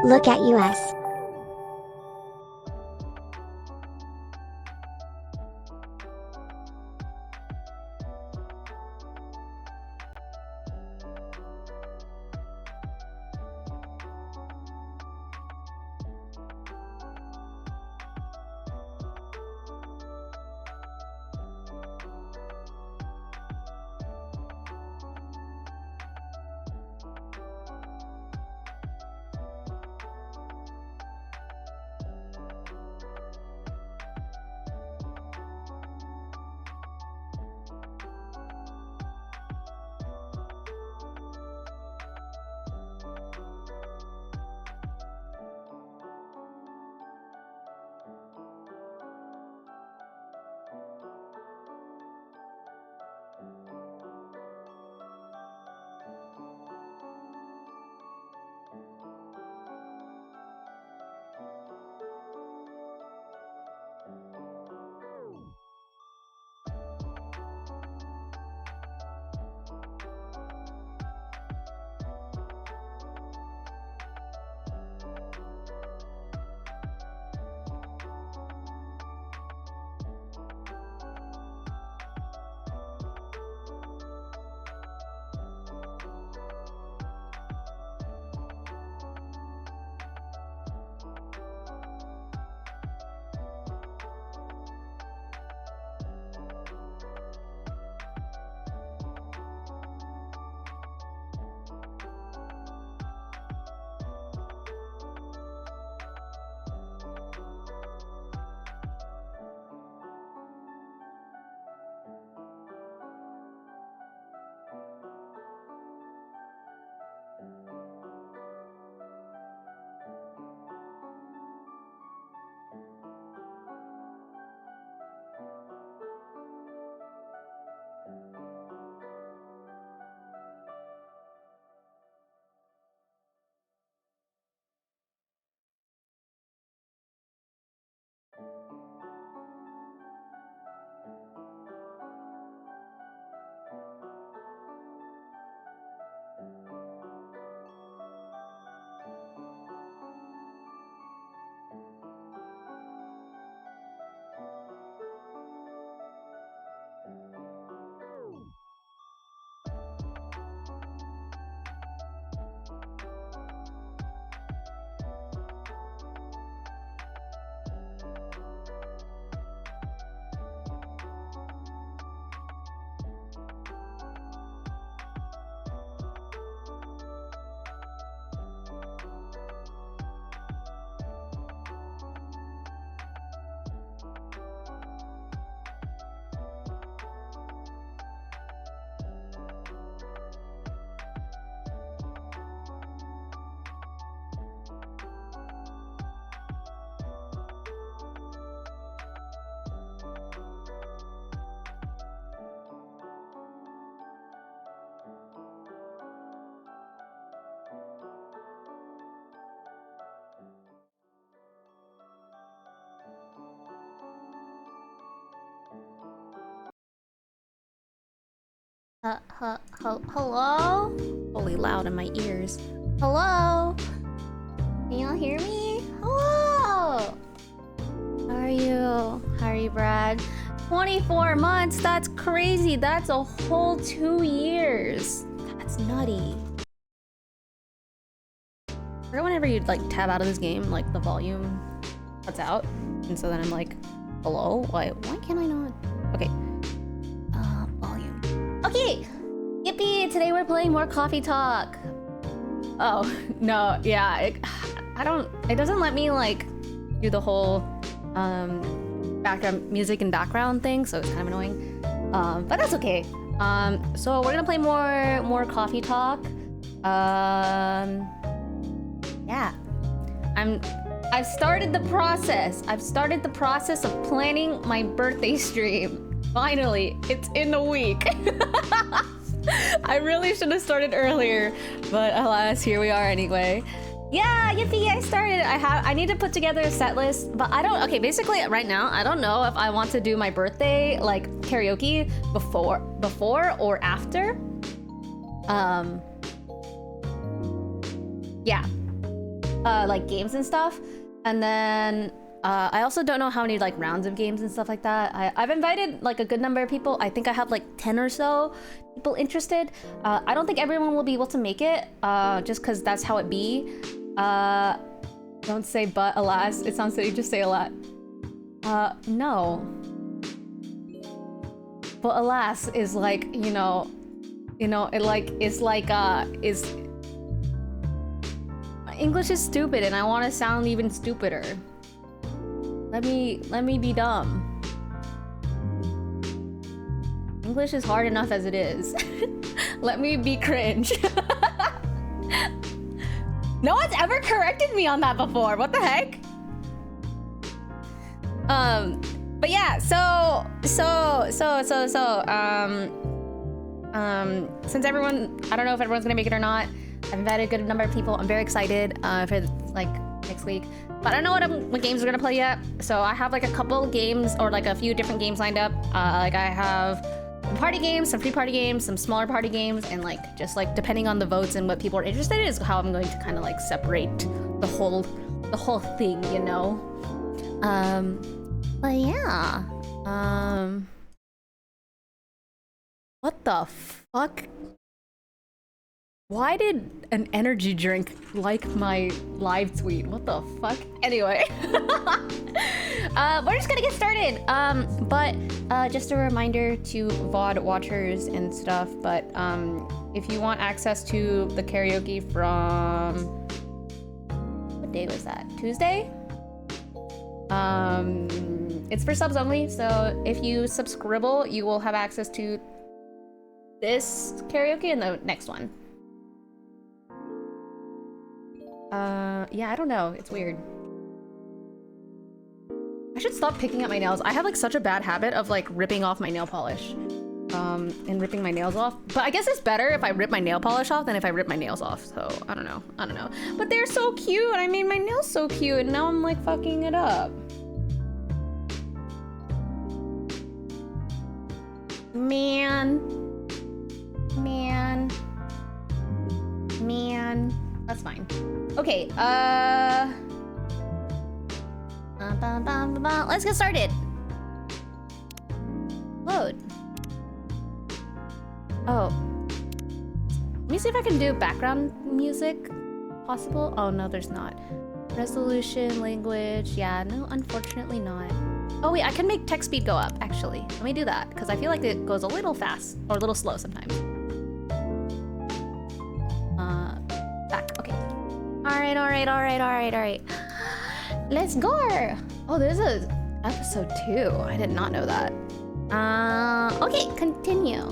Look at US. Hello? Holy loud in my ears. Hello? Can y'all hear me? Hello? How are you? How are you, Brad? 24 months? That's crazy. That's a whole 2 years. That's nutty. Or whenever you like tab out of this game, like the volume cuts out. And so then I'm like, hello? Why can't I not? Okay. Volume. Okay! Yippee! Today we're playing more Coffee Talk. Oh, no, yeah. It doesn't let me like do the whole background music and background thing, so it's kind of annoying. But that's okay. So we're gonna play more Coffee Talk. Yeah. I've started the process. I've started the process of planning my birthday stream. Finally, it's in a week. I really should have started earlier, but alas, here we are anyway. Yeah, yippee, I started. I need to put together a set list, but I don't. Okay, basically right now, I don't know if I want to do my birthday like karaoke before or after. Yeah. like games and stuff. And then I also don't know how many like rounds of games and stuff like that. I've invited like a good number of people. I think I have like 10 or so people interested. I don't think everyone will be able to make it, just because that's how it be. Don't say but, alas. It sounds silly, just say a lot. No. But alas is like, you know, it like, it's like, is... English is stupid and I want to sound even stupider. Let me be dumb. English is hard enough as it is. Let me be cringe. No one's ever corrected me on that before. What the heck? But yeah, since everyone, I don't know if everyone's gonna make it or not. I've invited a good number of people. I'm very excited for like next week, but I don't know what games we're gonna play yet. So I have like a couple games or like a few different games lined up. Like I have some party games, some free party games, some smaller party games, and like just like depending on the votes and what people are interested in is how I'm going to kind of like separate the whole thing, you know. But yeah. What the fuck? Why did an energy drink like my live tweet? What the fuck? Anyway. We're just gonna get started. But just a reminder to VOD watchers and stuff, but if you want access to the karaoke from... What day was that? Tuesday? It's for subs only, so if you subscribe, you will have access to this karaoke and the next one. Yeah, I don't know. It's weird. I should stop picking at my nails. I have like such a bad habit of like ripping off my nail polish. And ripping my nails off. But I guess it's better if I rip my nail polish off than if I rip my nails off. So, I don't know. But they're so cute and I made my nails so cute and now I'm like fucking it up. Man. That's fine. Okay, let's get started. Load. Oh. Let me see if I can do background music. Possible? Oh, no, there's not. Resolution, language. Yeah, no, unfortunately not. Oh, wait, I can make text speed go up, actually. Let me do that, because I feel like it goes a little fast or a little slow sometimes. Back, okay. All right. Let's go. Oh, there's a episode 2. I did not know that. Okay, continue.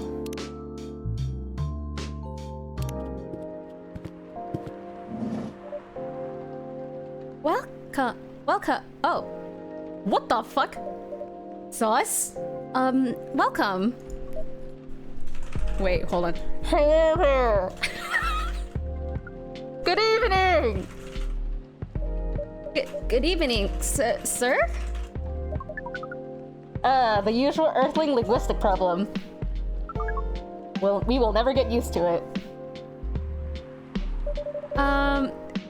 Welcome. Oh, what the fuck? Sus? Welcome. Wait, hold on. Hello. Good evening. Good evening, sir? The usual earthling linguistic problem. Well, we will never get used to it.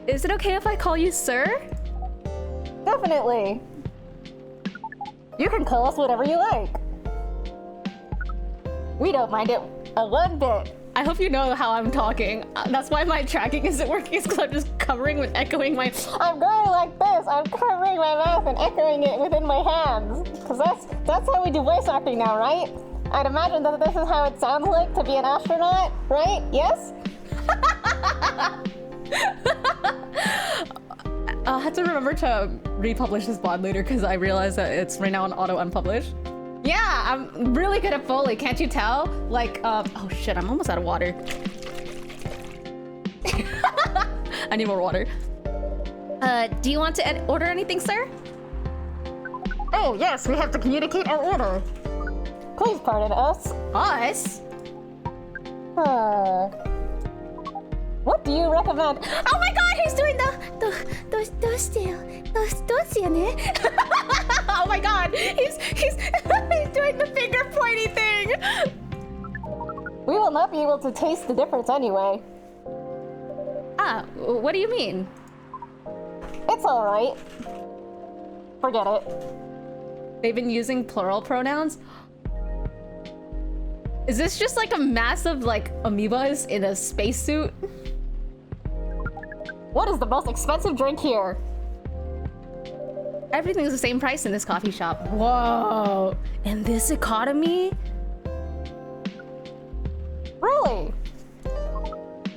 Is it okay if I call you sir? Definitely. You can call us whatever you like. We don't mind it a one bit. I hope you know how I'm talking. That's why my tracking isn't working, is because I'm just covering with echoing my... I'm going like this. I'm covering my mouth and echoing it within my hands. Because that's how we do voice acting now, right? I'd imagine that this is how it sounds like to be an astronaut, right? Yes? I'll have to remember to republish this VOD later because I realized that it's right now on auto unpublished. Yeah, I'm really good at Foley, can't you tell? Like, oh shit, I'm almost out of water. I need more water. Do you want to order anything, sir? Oh yes, we have to communicate our order. Please pardon us. Us? What do you recommend? Oh my god, he's doing those oh my god, he's doing the finger pointy thing. We will not be able to taste the difference anyway. Ah, what do you mean? It's alright. Forget it. They've been using plural pronouns? Is this just like a massive, like, amoebas in a spacesuit? What is the most expensive drink here? Everything's the same price in this coffee shop. Whoa. In this economy? Really?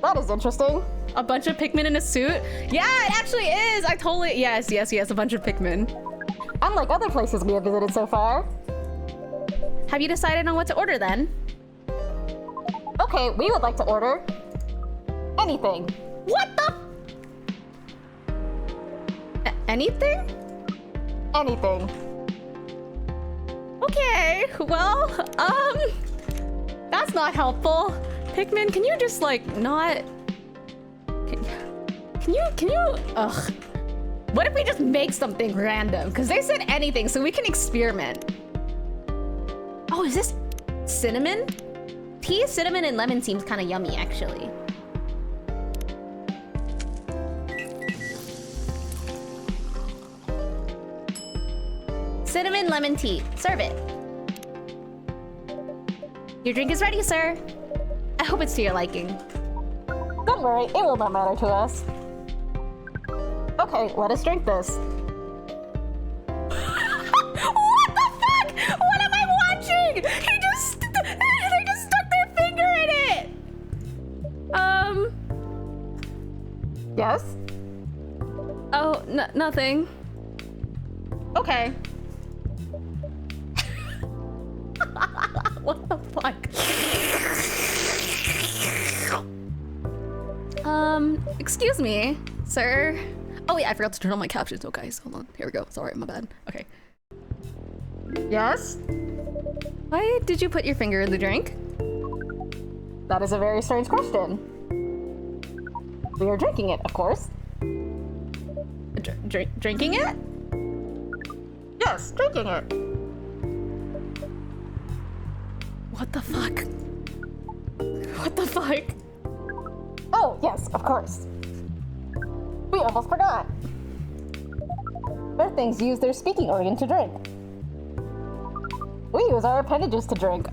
That is interesting. A bunch of Pikmin in a suit? Yeah, it actually is. I totally, yes, a bunch of Pikmin. Unlike other places we have visited so far. Have you decided on what to order then? Okay, we would like to order anything. What the? Anything? Anything. Okay, well, that's not helpful. Pikmin, can you just like not? Can you? Ugh. What if we just make something random? Because they said anything, so we can experiment. Oh, is this cinnamon? Tea, cinnamon, and lemon seems kind of yummy, actually. Cinnamon lemon tea. Serve it. Your drink is ready, sir. I hope it's to your liking. Don't worry, it will not matter to us. Okay, let us drink this. What the fuck? What am I watching? They just stuck their finger in it. Yes? Oh, nothing. Okay. What the fuck? Excuse me, sir. Oh yeah, I forgot to turn on my captions. Oh guys, hold on. Here we go. Sorry, my bad. Okay. Yes? Why did you put your finger in the drink? That is a very strange question. We are drinking it, of course. Drinking it? Yes, drinking it. What the fuck? What the fuck? Oh, yes, of course. We almost forgot. Earthlings use their speaking organ to drink. We use our appendages to drink.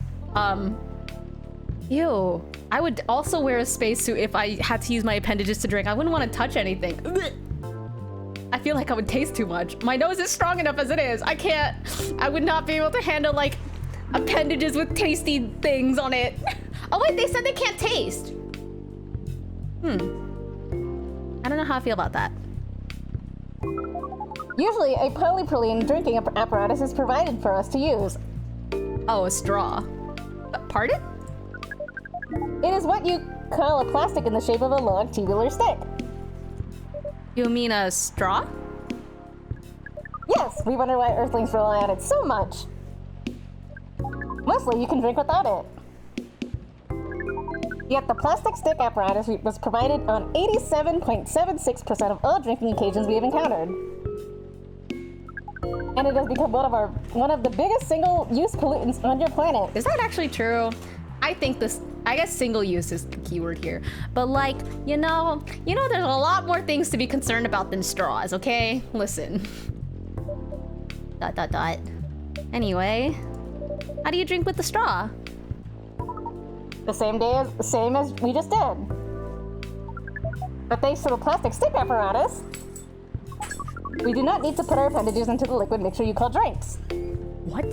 Ew. I would also wear a spacesuit if I had to use my appendages to drink. I wouldn't want to touch anything. I feel like I would taste too much. My nose is strong enough as it is. I would not be able to handle like appendages with tasty things on it. Oh wait, they said they can't taste. I don't know how I feel about that. Usually, a polypropylene drinking apparatus is provided for us to use. Oh, a straw. Pardon? It is what you call a plastic in the shape of a long tubular stick. You mean a straw? Yes, we wonder why Earthlings rely on it so much. Mostly, you can drink without it. Yet the plastic stick apparatus was provided on 87.76% of all drinking occasions we have encountered. And it has become one of the biggest single-use pollutants on your planet. Is that actually true? I guess single use is the keyword here. But like, you know, there's a lot more things to be concerned about than straws, okay? Listen. ... Anyway, how do you drink with the straw? The same as we just did. But thanks to the plastic stick apparatus, we do not need to put our appendages into the liquid mixture you call drinks. What?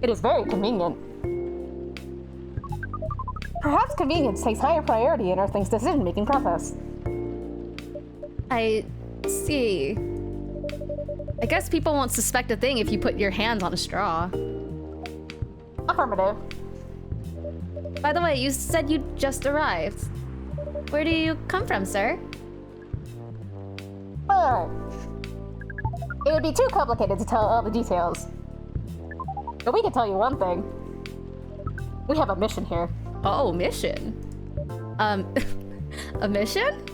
It is very convenient. Perhaps convenience takes higher priority in Earthling's decision-making process. I see. I guess people won't suspect a thing if you put your hands on a straw. Affirmative. By the way, you said you just arrived. Where do you come from, sir? It would be too complicated to tell all the details. But we can tell you one thing. We have a mission here. Oh, mission? A mission?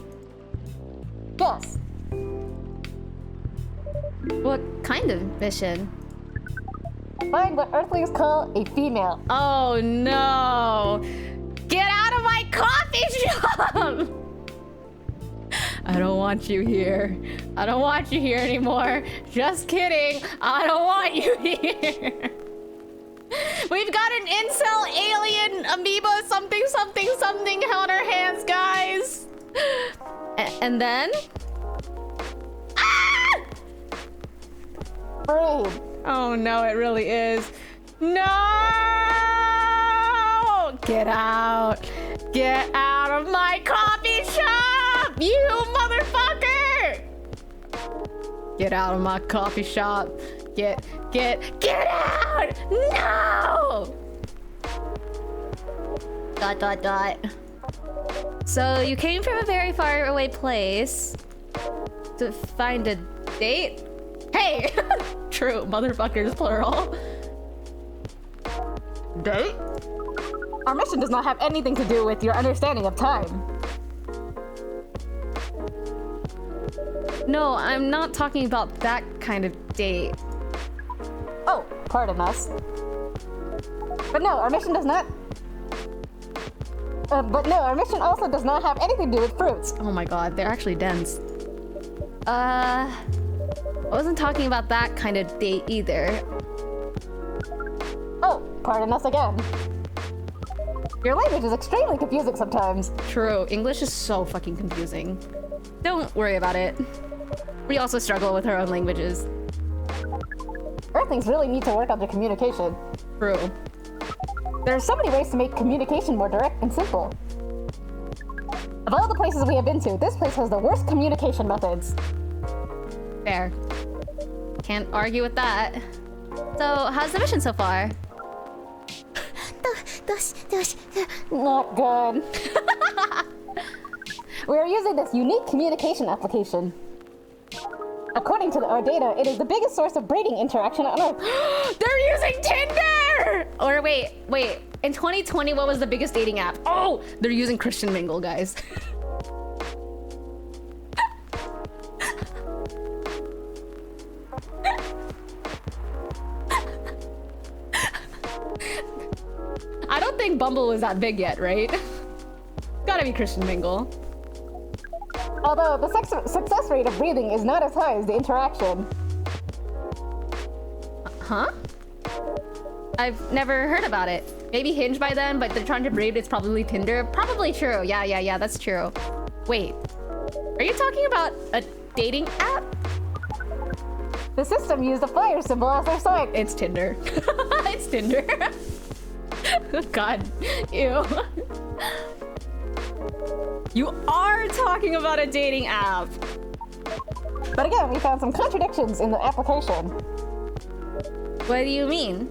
Yes. What kind of mission? Find what Earthlings call a female. Oh no! Get out of my coffee shop! I don't want you here. I don't want you here anymore. Just kidding. I don't want you here. We've got an incel alien amoeba something on our hands, guys. And then... Ah! Breathe. Oh no, it really is. No! Get out. Get out of my coffee shop, you motherfucker! Get out of my coffee shop. Get out! No! ... So you came from a very far away place to find a date? Hey! True, motherfuckers plural. Date? Our mission does not have anything to do with your understanding of time. No, I'm not talking about that kind of date. Oh, pardon us. But no, our mission does not... our mission also does not have anything to do with fruits. Oh my god, they're actually dense. I wasn't talking about that kind of date either. Oh, pardon us again. Your language is extremely confusing sometimes. True, English is so fucking confusing. Don't worry about it. We also struggle with our own languages. Earthlings really need to work on their communication. True. There are so many ways to make communication more direct and simple. Of all the places we have been to, this place has the worst communication methods. Fair. Can't argue with that. So, how's the mission so far? Not good. We are using this unique communication application. According to our data, it is the biggest source of breeding interaction on Earth. They're using Tinder! Or wait. In 2020, what was the biggest dating app? Oh, they're using Christian Mingle, guys. I don't think Bumble was that big yet, right? Gotta be Christian Mingle. Although the success rate of breathing is not as high as the interaction. Huh? I've never heard about it. Maybe Hinge by then, but they're trying to breed. It's probably Tinder. Probably true. Yeah, that's true. Wait, are you talking about a dating app? The system used a fire symbol as their sign. It's Tinder. It's Tinder. God, ew. You are talking about a dating app. But again, we found some contradictions in the application. What do you mean?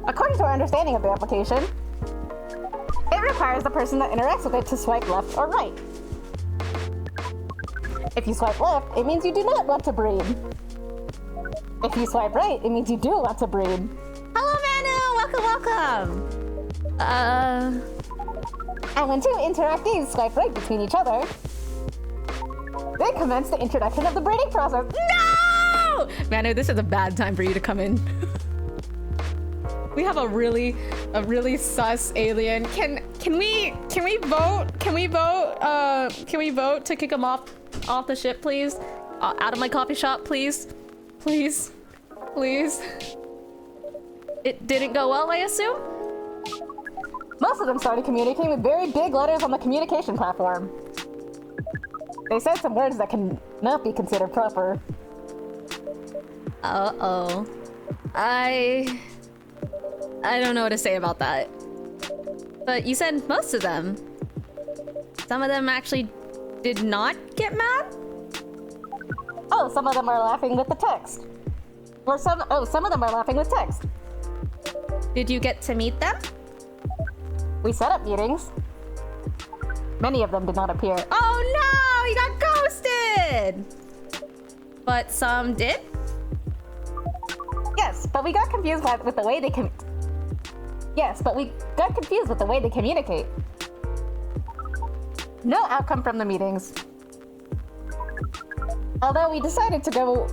According to our understanding of the application, it requires the person that interacts with it to swipe left or right. If you swipe left, it means you do not want to breed. If you swipe right, it means you do want to breed. Hello, Manu! Welcome! And when two interactees swipe right between each other, they commence the introduction of the breeding process. No! Manu, this is a bad time for you to come in. We have a really sus alien. Can we vote? Can we vote to kick him off the ship, please? Out of my coffee shop, please. Please. It didn't go well, I assume? Most of them started communicating with very big letters on the communication platform. They said some words that can not be considered proper. Uh-oh. I don't know what to say about that. But you said most of them. Some of them actually did not get mad? Oh, some of them are laughing with the text. Or some of them are laughing with text. Did you get to meet them? We set up meetings. Many of them did not appear. Oh no, you got ghosted! But some did? Yes, but we got confused with the way they communicate. No outcome from the meetings. Although we decided to go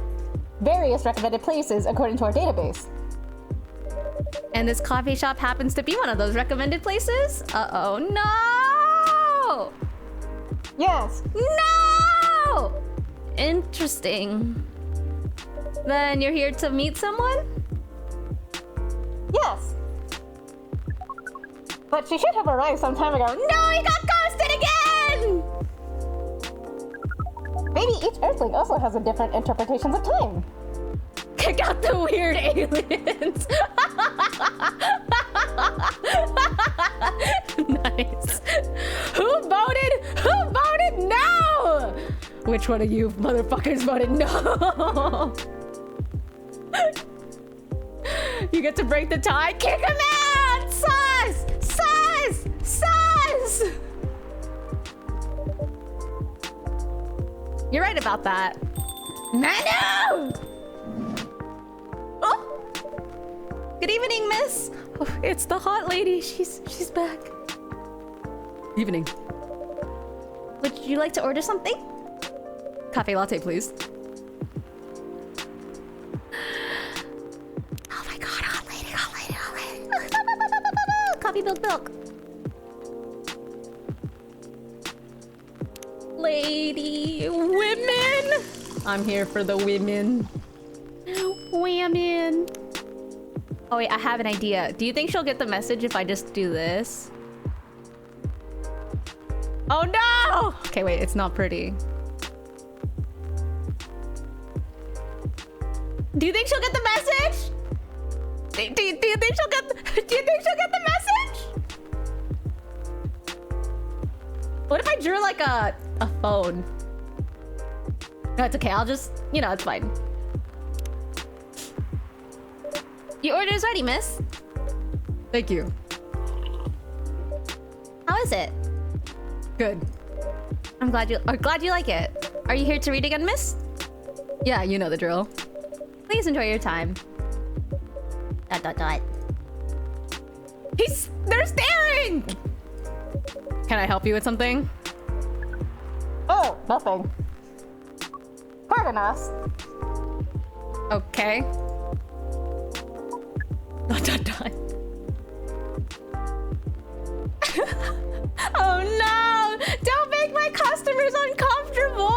various recommended places according to our database. And this coffee shop happens to be one of those recommended places? Uh-oh, no! Yes. No! Interesting. Then you're here to meet someone? Yes. But she should have arrived some time ago. No, he got ghosted again! Maybe each Earthling also has a different interpretations of time. Kick out the weird aliens. Nice. Who voted? Who voted no? Which one of you motherfuckers voted no? You get to break the tie. Kick him out! Sus! Sus! Sus! You're right about that. Manu! Oh! Good evening, miss. Oh, it's the hot lady. She's back. Evening. Would you like to order something? Cafe latte, please. Oh my god, hot lady, hot lady, hot lady. Coffee, milk. Lady, women. I'm here for the women. Women. Oh wait, I have an idea. Do you think she'll get the message if I just do this? Oh no! Okay, wait, it's not pretty. Do you think she'll get the message? Do you think she'll get the message? What if I drew like a phone? No, it's okay. I'll just, it's fine. Your order is ready, miss. Thank you. How is it? Good. I'm glad you like it. Are you here to read again, miss? Yeah, you know the drill. Please enjoy your time. ... They're staring! Can I help you with something? Oh, nothing. Pardon us. Okay. ... Oh no! Don't make my customers uncomfortable!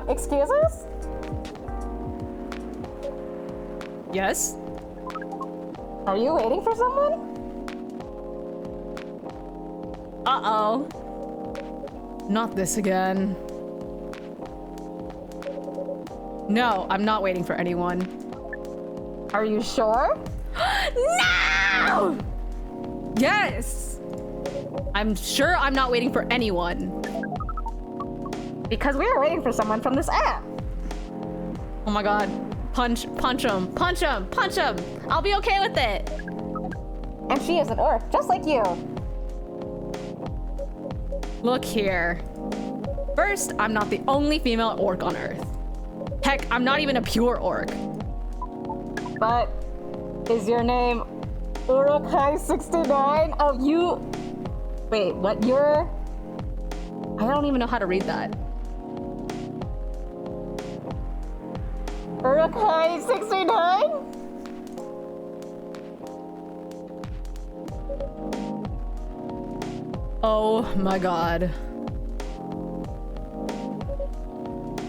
Excuse us? Yes? Are you waiting for someone? Uh-oh. Not this again. No, I'm not waiting for anyone. Are you sure? No! Yes! I'm sure I'm not waiting for anyone. Because we were waiting for someone from this app. Oh my god. Punch him. Punch him. Punch him. I'll be okay with it. And she is an orc, just like you. Look here. First, I'm not the only female orc on Earth. Heck, I'm not even a pure orc. But is your name Urukai69? Oh, you... Wait, what? You're... I don't even know how to read that. Urukai69? Oh my god.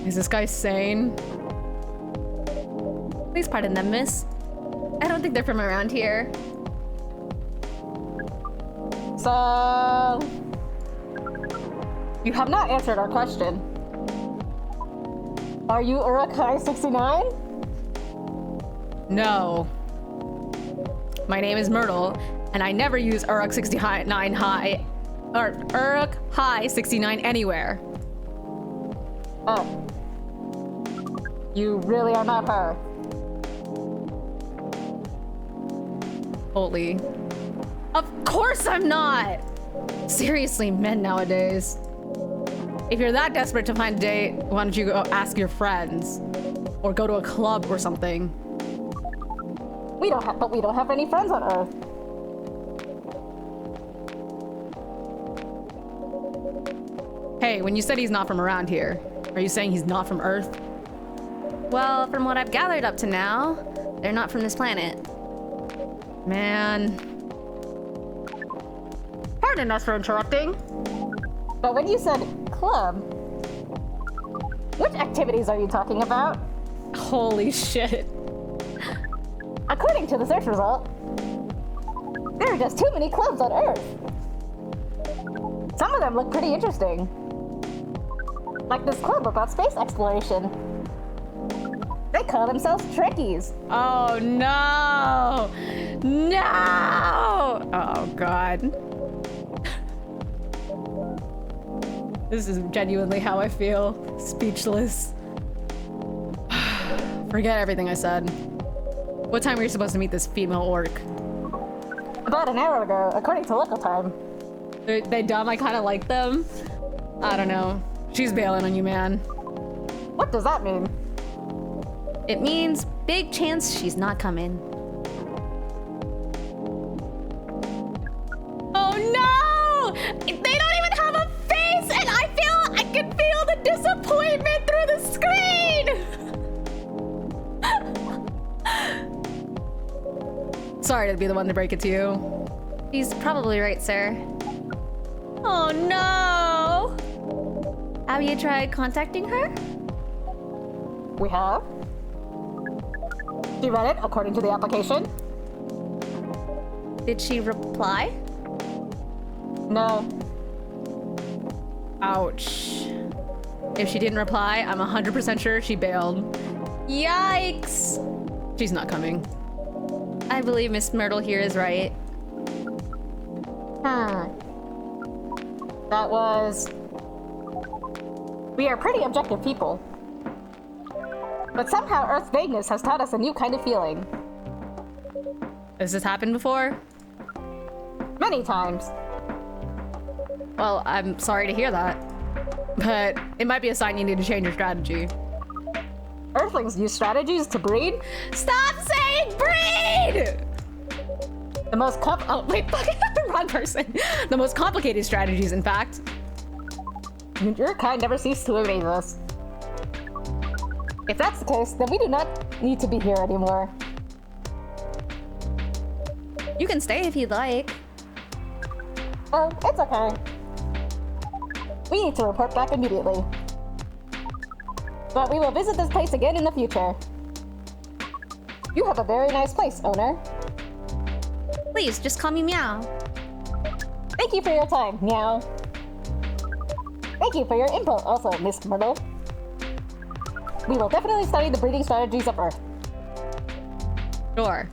Is this guy sane? Please pardon them, miss. I don't think they're from around here. So... You have not answered our question. Are you Urukai69? No. My name is Myrtle, and I never use Uruk 69 high or Uruk High 69 anywhere. Oh. You really are not her. Holy. Of course I'm not! Seriously, men nowadays. If you're that desperate to find a date, why don't you go ask your friends? Or go to a club or something. We don't have any friends on Earth. Hey, when you said he's not from around here, are you saying he's not from Earth? Well, from what I've gathered up to now, they're not from this planet. Man. Pardon us for interrupting. But when you said club, which activities are you talking about? Holy shit. According to the search result, there are just too many clubs on Earth. Some of them look pretty interesting. Like this club about space exploration. They call themselves Trekkies. Oh no! No! Oh god. This is genuinely how I feel. Speechless. Forget everything I said. What time were you supposed to meet this female orc? About an hour ago, according to local time. They dumb? I kind of like them. I don't know. She's bailing on you, man. What does that mean? It means big chance she's not coming. Oh no! They don't even have a face, and I can feel the disappointment through the screen. Sorry to be the one to break it to you. He's probably right, sir. Oh no! Have you tried contacting her? We have. She read it according to the application. Did she reply? No. Ouch. If she didn't reply, I'm 100% sure she bailed. Yikes! She's not coming. I believe Miss Myrtle here is right. That was... We are pretty objective people. But somehow Earth's vagueness has taught us a new kind of feeling. Has this happened before? Many times. Well, I'm sorry to hear that. But it might be a sign you need to change your strategy. Earthlings use strategies to breed? Stop saying breed! The most Oh, wait, fuck, wrong person. The most complicated strategies, in fact. Your kind never cease to amaze us. If that's the case, then we do not need to be here anymore. You can stay if you'd like. Oh, it's okay. We need to report back immediately. But we will visit this place again in the future. You have a very nice place, owner. Please, just call me Meow. Thank you for your time, Meow. Thank you for your input also, Miss Myrtle. We will definitely study the breeding strategies of Earth. Sure.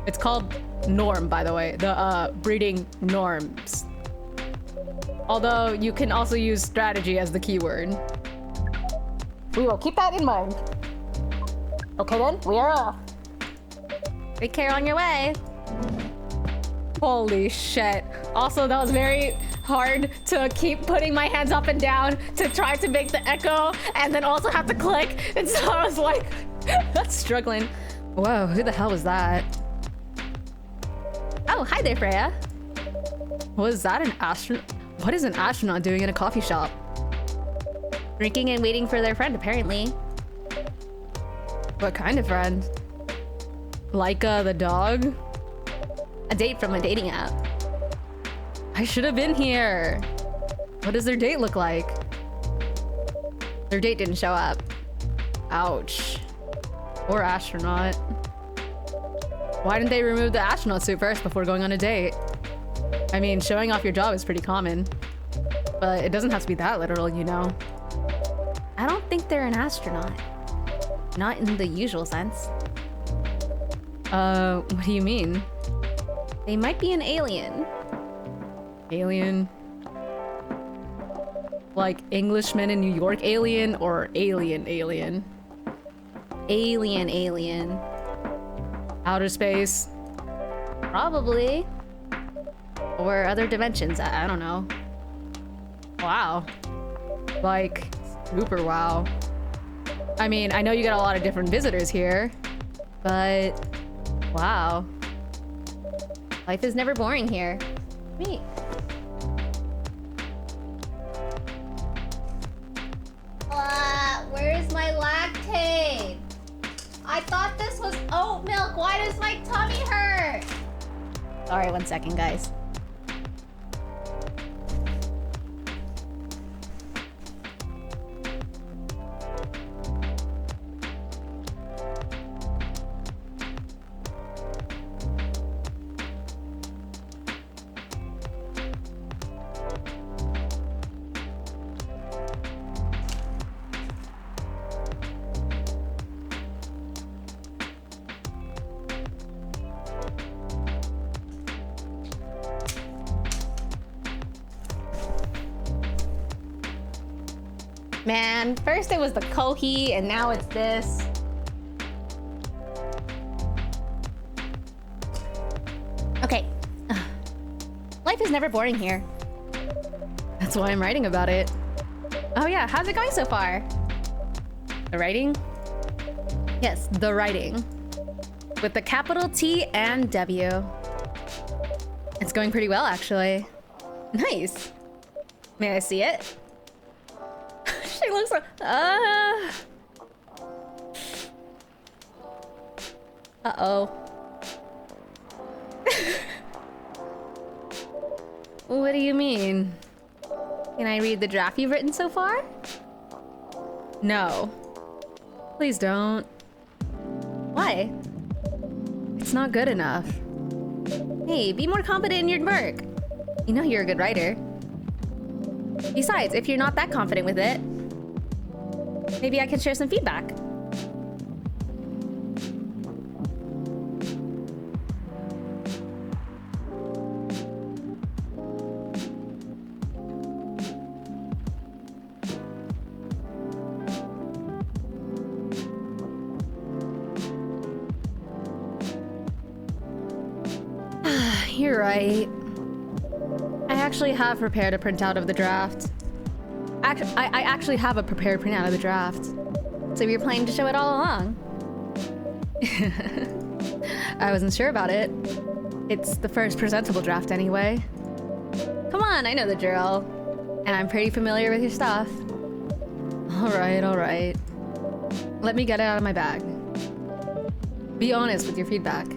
It's called norm, by the way. The breeding norms. Although you can also use strategy as the keyword. We will keep that in mind. Okay then, we are off. Take care on your way. Holy shit. Also, that was very hard to keep putting my hands up and down to try to make the echo and then also have to click. And so I was like, struggling. Whoa, who the hell was that? Oh, hi there, Freya. Was that an astronaut? What is an astronaut doing in a coffee shop? Drinking and waiting for their friend, apparently. What kind of friend? Laika the dog? A date from a dating app. I should have been here. What does their date look like? Their date didn't show up. Ouch. Poor astronaut. Why didn't they remove the astronaut suit first before going on a date? I mean, showing off your job is pretty common. But it doesn't have to be that literal, you know. I don't think they're an astronaut. Not in the usual sense. What do you mean? They might be an alien. Alien? Like Englishmen in New York alien or alien? Alien. Outer space? Probably. Or other dimensions, I don't know. Wow. Like, super wow. I mean, I know you got a lot of different visitors here, but wow. Life is never boring here. Me. Where's my lactate? I thought this was oat milk. Why does my tummy hurt? Sorry, 1 second, guys. Man, first it was the kohi and now it's this. Okay. Life is never boring here. That's why I'm writing about it. Oh yeah, how's it going so far? The writing? Yes, the writing. With the capital T and W. It's going pretty well, actually. Nice. May I see it? She looks like... Uh-oh. What do you mean? Can I read the draft you've written so far? No. Please don't. Why? It's not good enough. Hey, be more confident in your work. You know you're a good writer. Besides, if you're not that confident with it, maybe I can share some feedback. You're right. I actually have prepared a printout of the draft. I actually have a prepared printout of the draft. So you're planning to show it all along? I wasn't sure about it. It's the first presentable draft anyway. Come on, I know the drill. And I'm pretty familiar with your stuff. Alright, alright. Let me get it out of my bag. Be honest with your feedback.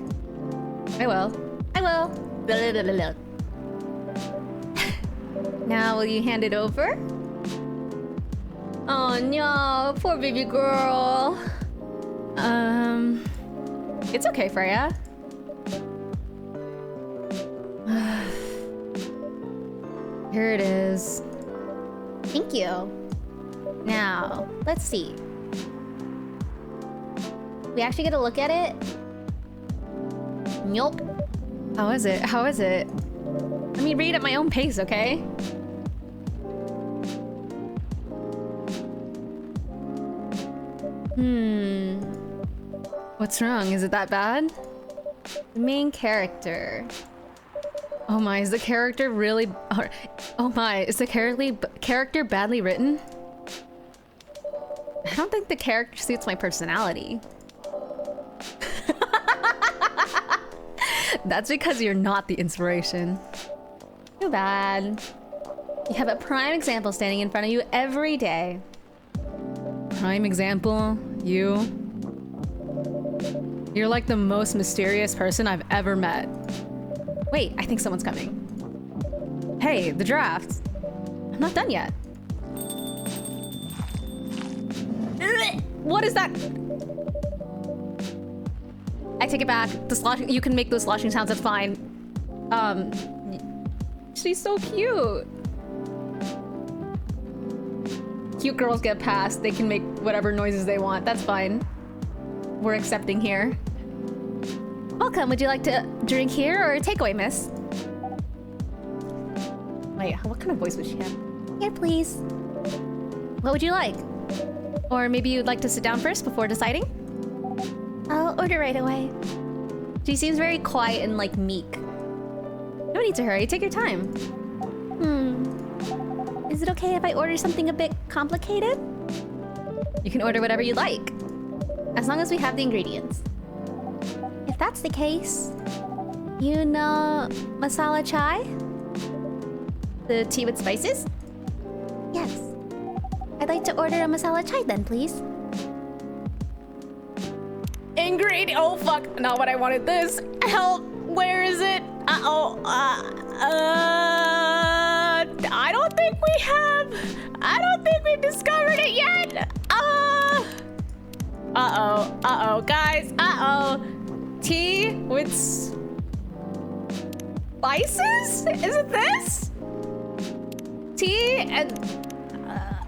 I will. I will. Blah, blah, blah, blah. Now will you hand it over? Oh no, poor baby girl. It's okay, Freya. Here it is. Thank you. Now, let's see. We actually get a look at it? Nope. How is it? How is it? Let me read at my own pace, okay? What's wrong? Is it that bad? The main character. Oh my, is the character really... Oh my, is the character badly written? I don't think the character suits my personality. That's because you're not the inspiration. Too bad. You have a prime example standing in front of you every day. Prime example? You? You're like the most mysterious person I've ever met. Wait, I think someone's coming. Hey, the draft. I'm not done yet. What is that? I take it back. The sloshing, you can make those sloshing sounds, that's fine. She's so cute. Cute girls get passed. They can make whatever noises they want. That's fine. We're accepting here. Welcome. Would you like to drink here or takeaway, miss? Wait, what kind of voice would she have? Here, please. What would you like? Or maybe you'd like to sit down first before deciding? I'll order right away. She seems very quiet and like meek. No need to hurry. Take your time. Is it okay if I order something a bit complicated? You can order whatever you like, as long as we have the ingredients. If that's the case, you know masala chai? The tea with spices? Yes. I'd like to order a masala chai then, please. Ingredient. Oh fuck! Not what I wanted. This. Help! Where is it? I don't think we have. I don't think we discovered it yet. Uh-oh, guys. Tea with spices? Is it this? Tea and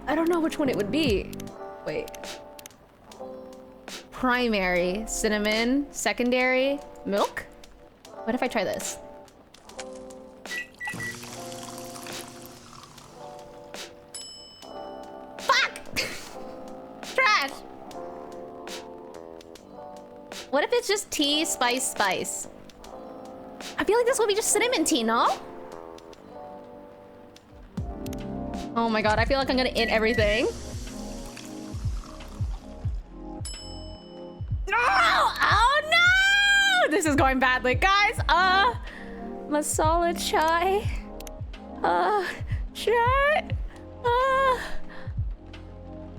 I don't know which one it would be. Wait. Primary, cinnamon, secondary, milk? What if I try this? Fuck! What if it's just tea, spice, spice? I feel like this will be just cinnamon tea, no? Oh my god, I feel like I'm gonna eat everything. No! Oh no! This is going badly. Guys, masala chai. Chai.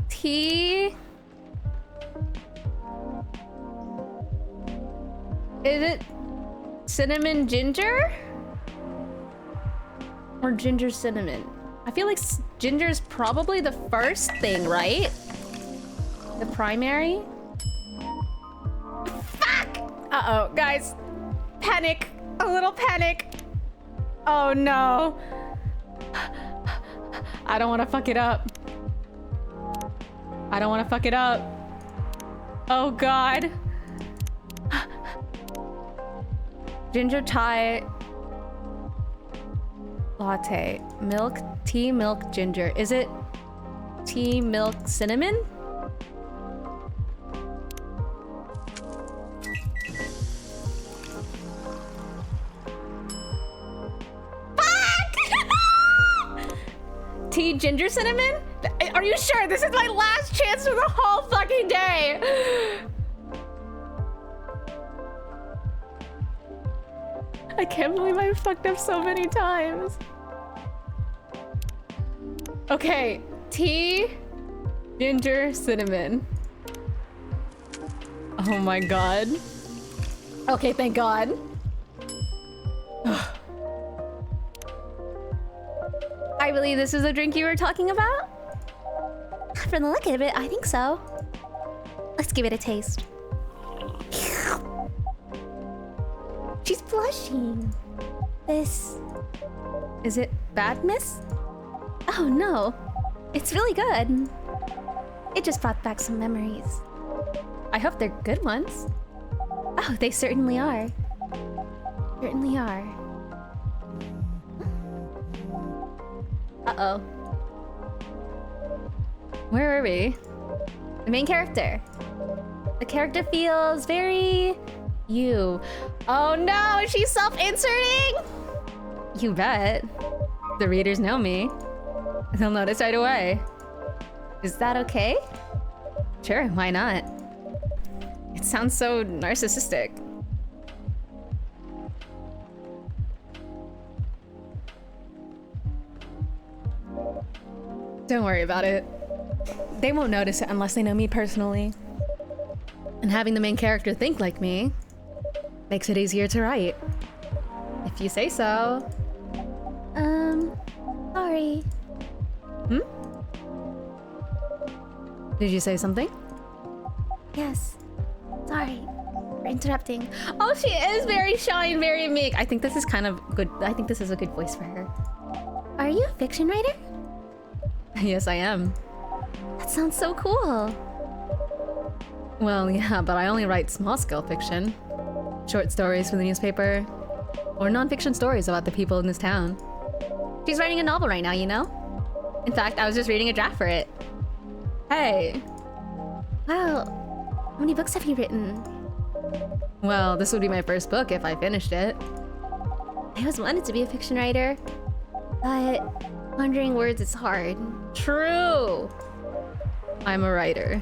Tea. Is it cinnamon ginger? Or ginger cinnamon? I feel like ginger is probably the first thing, right? The primary? Fuck! Uh-oh, guys. Panic. A little panic. Oh no. I don't want to fuck it up. I don't want to fuck it up. Oh god. Ginger Thai latte. Milk, tea, milk, ginger. Is it tea, milk, cinnamon? Fuck! Tea, ginger, cinnamon? Are you sure? This is my last chance for the whole fucking day. I can't believe I fucked up so many times. Okay, tea, ginger, cinnamon. Oh my god. Okay, thank god. I believe this is the drink you were talking about? From the look of it, I think so. Let's give it a taste. She's blushing. This... Is it bad, miss? Oh no. It's really good. It just brought back some memories. I hope they're good ones. Oh, they certainly are. Certainly are. Uh-oh. Where are we? The main character. The character feels very... you. Oh no, she's self-inserting! You bet. The readers know me. They'll notice right away. Is that okay? Sure, why not? It sounds so narcissistic. Don't worry about it. They won't notice it unless they know me personally. And having the main character think like me makes it easier to write. If you say so. Sorry. Hmm? Did you say something? Yes. Sorry for interrupting. Oh, she is very shy and very meek. I think this is kind of good. I think this is a good voice for her. Are you a fiction writer? Yes, I am. That sounds so cool. Well, yeah, but I only write small-scale fiction. Short stories for the newspaper. Or non-fiction stories about the people in this town. She's writing a novel right now, you know? In fact, I was just reading a draft for it. Hey. Wow. How many books have you written? Well, this would be my first book if I finished it. I always wanted to be a fiction writer. But pondering words is hard. True. I'm a writer.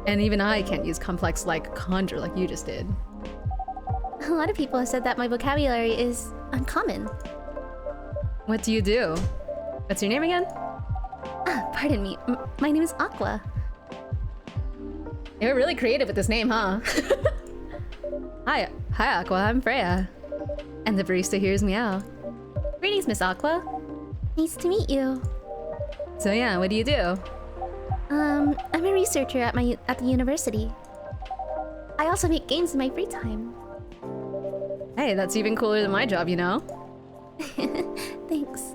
And even I can't use complex like conjure like you just did. A lot of people have said that my vocabulary is uncommon. What do you do? What's your name again? Pardon me. My name is Aqua. You're really creative with this name, huh? Hi, Aqua. I'm Freya. And the barista here is Meow. Greetings, Miss Aqua. Nice to meet you. So yeah, what do you do? I'm a researcher at the university. I also make games in my free time. Hey, that's even cooler than my job, you know? Thanks.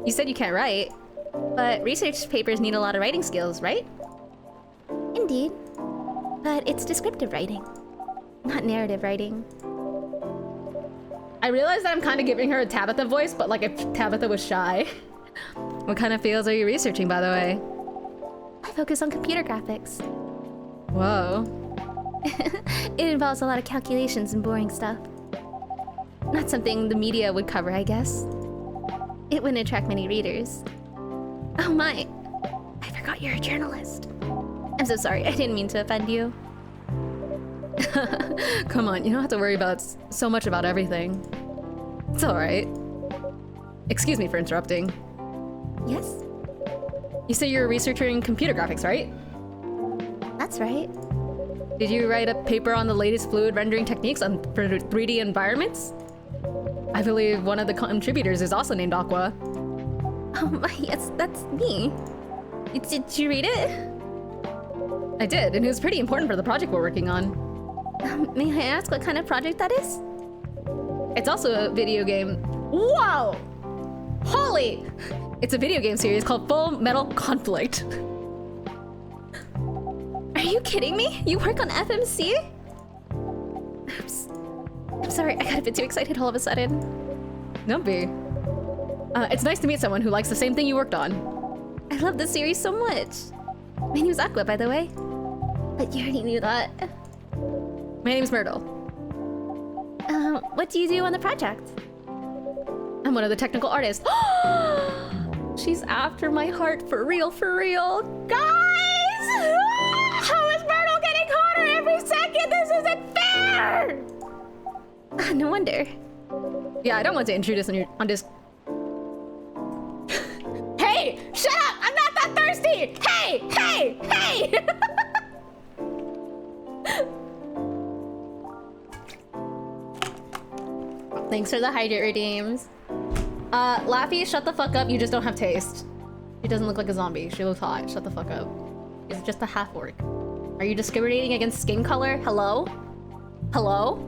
You said you can't write, but research papers need a lot of writing skills, right? Indeed. But it's descriptive writing, not narrative writing. I realize that I'm kind of giving her a Tabitha voice, but like if Tabitha was shy. What kind of fields are you researching, by the way? I focus on computer graphics. Whoa. It involves a lot of calculations and boring stuff. Not something the media would cover, I guess. It wouldn't attract many readers. Oh my, I forgot you're a journalist. I'm so sorry, I didn't mean to offend you. Come on, you don't have to worry about so much about everything. It's alright. Excuse me for interrupting. Yes? You say you're a researcher in computer graphics, right? That's right. Did you write a paper on the latest fluid rendering techniques for 3D environments? I believe one of the contributors is also named Aqua. Oh, yes, that's me. Did you read it? I did, and it was pretty important for the project we're working on. May I ask what kind of project that is? It's also a video game. Whoa! Holy! It's a video game series called Full Metal Conflict. Are you kidding me? You work on FMC? Oops. I'm sorry, I got a bit too excited all of a sudden. Don't be. It's nice to meet someone who likes the same thing you worked on. I love this series so much. My name's Aqua, by the way. But you already knew that. My name's Myrtle. What do you do on the project? I'm one of the technical artists. She's after my heart for real, for real. Guys! How is Myrtle getting hotter every second? This isn't fair! No wonder. Yeah, I don't want to intrude us on this. Hey! Shut up! I'm not that thirsty! Hey! Hey! Hey! Thanks for the hydrate redeems. Laffy, shut the fuck up. You just don't have taste. She doesn't look like a zombie. She looks hot. Shut the fuck up. She's just a half-orc. Are you discriminating against skin color? Hello? Hello?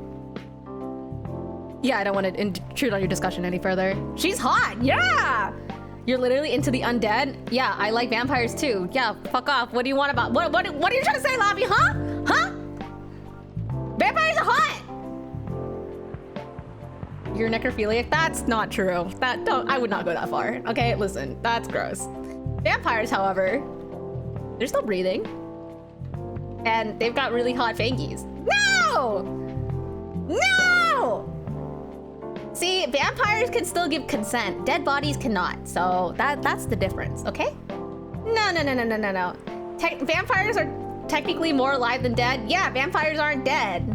Yeah, I don't want to intrude on your discussion any further. She's hot! Yeah! You're literally into the undead? Yeah, I like vampires too. Yeah, fuck off. What do you want about- What are you trying to say, Laffy, huh? Huh? Vampires are hot! You're necrophiliac? That's not true. I would not go that far. Okay, listen, that's gross. Vampires, however, they're still breathing. And they've got really hot fangies. No! No! See, vampires can still give consent. Dead bodies cannot. So that's the difference, okay? No. Vampires are technically more alive than dead. Yeah, vampires aren't dead.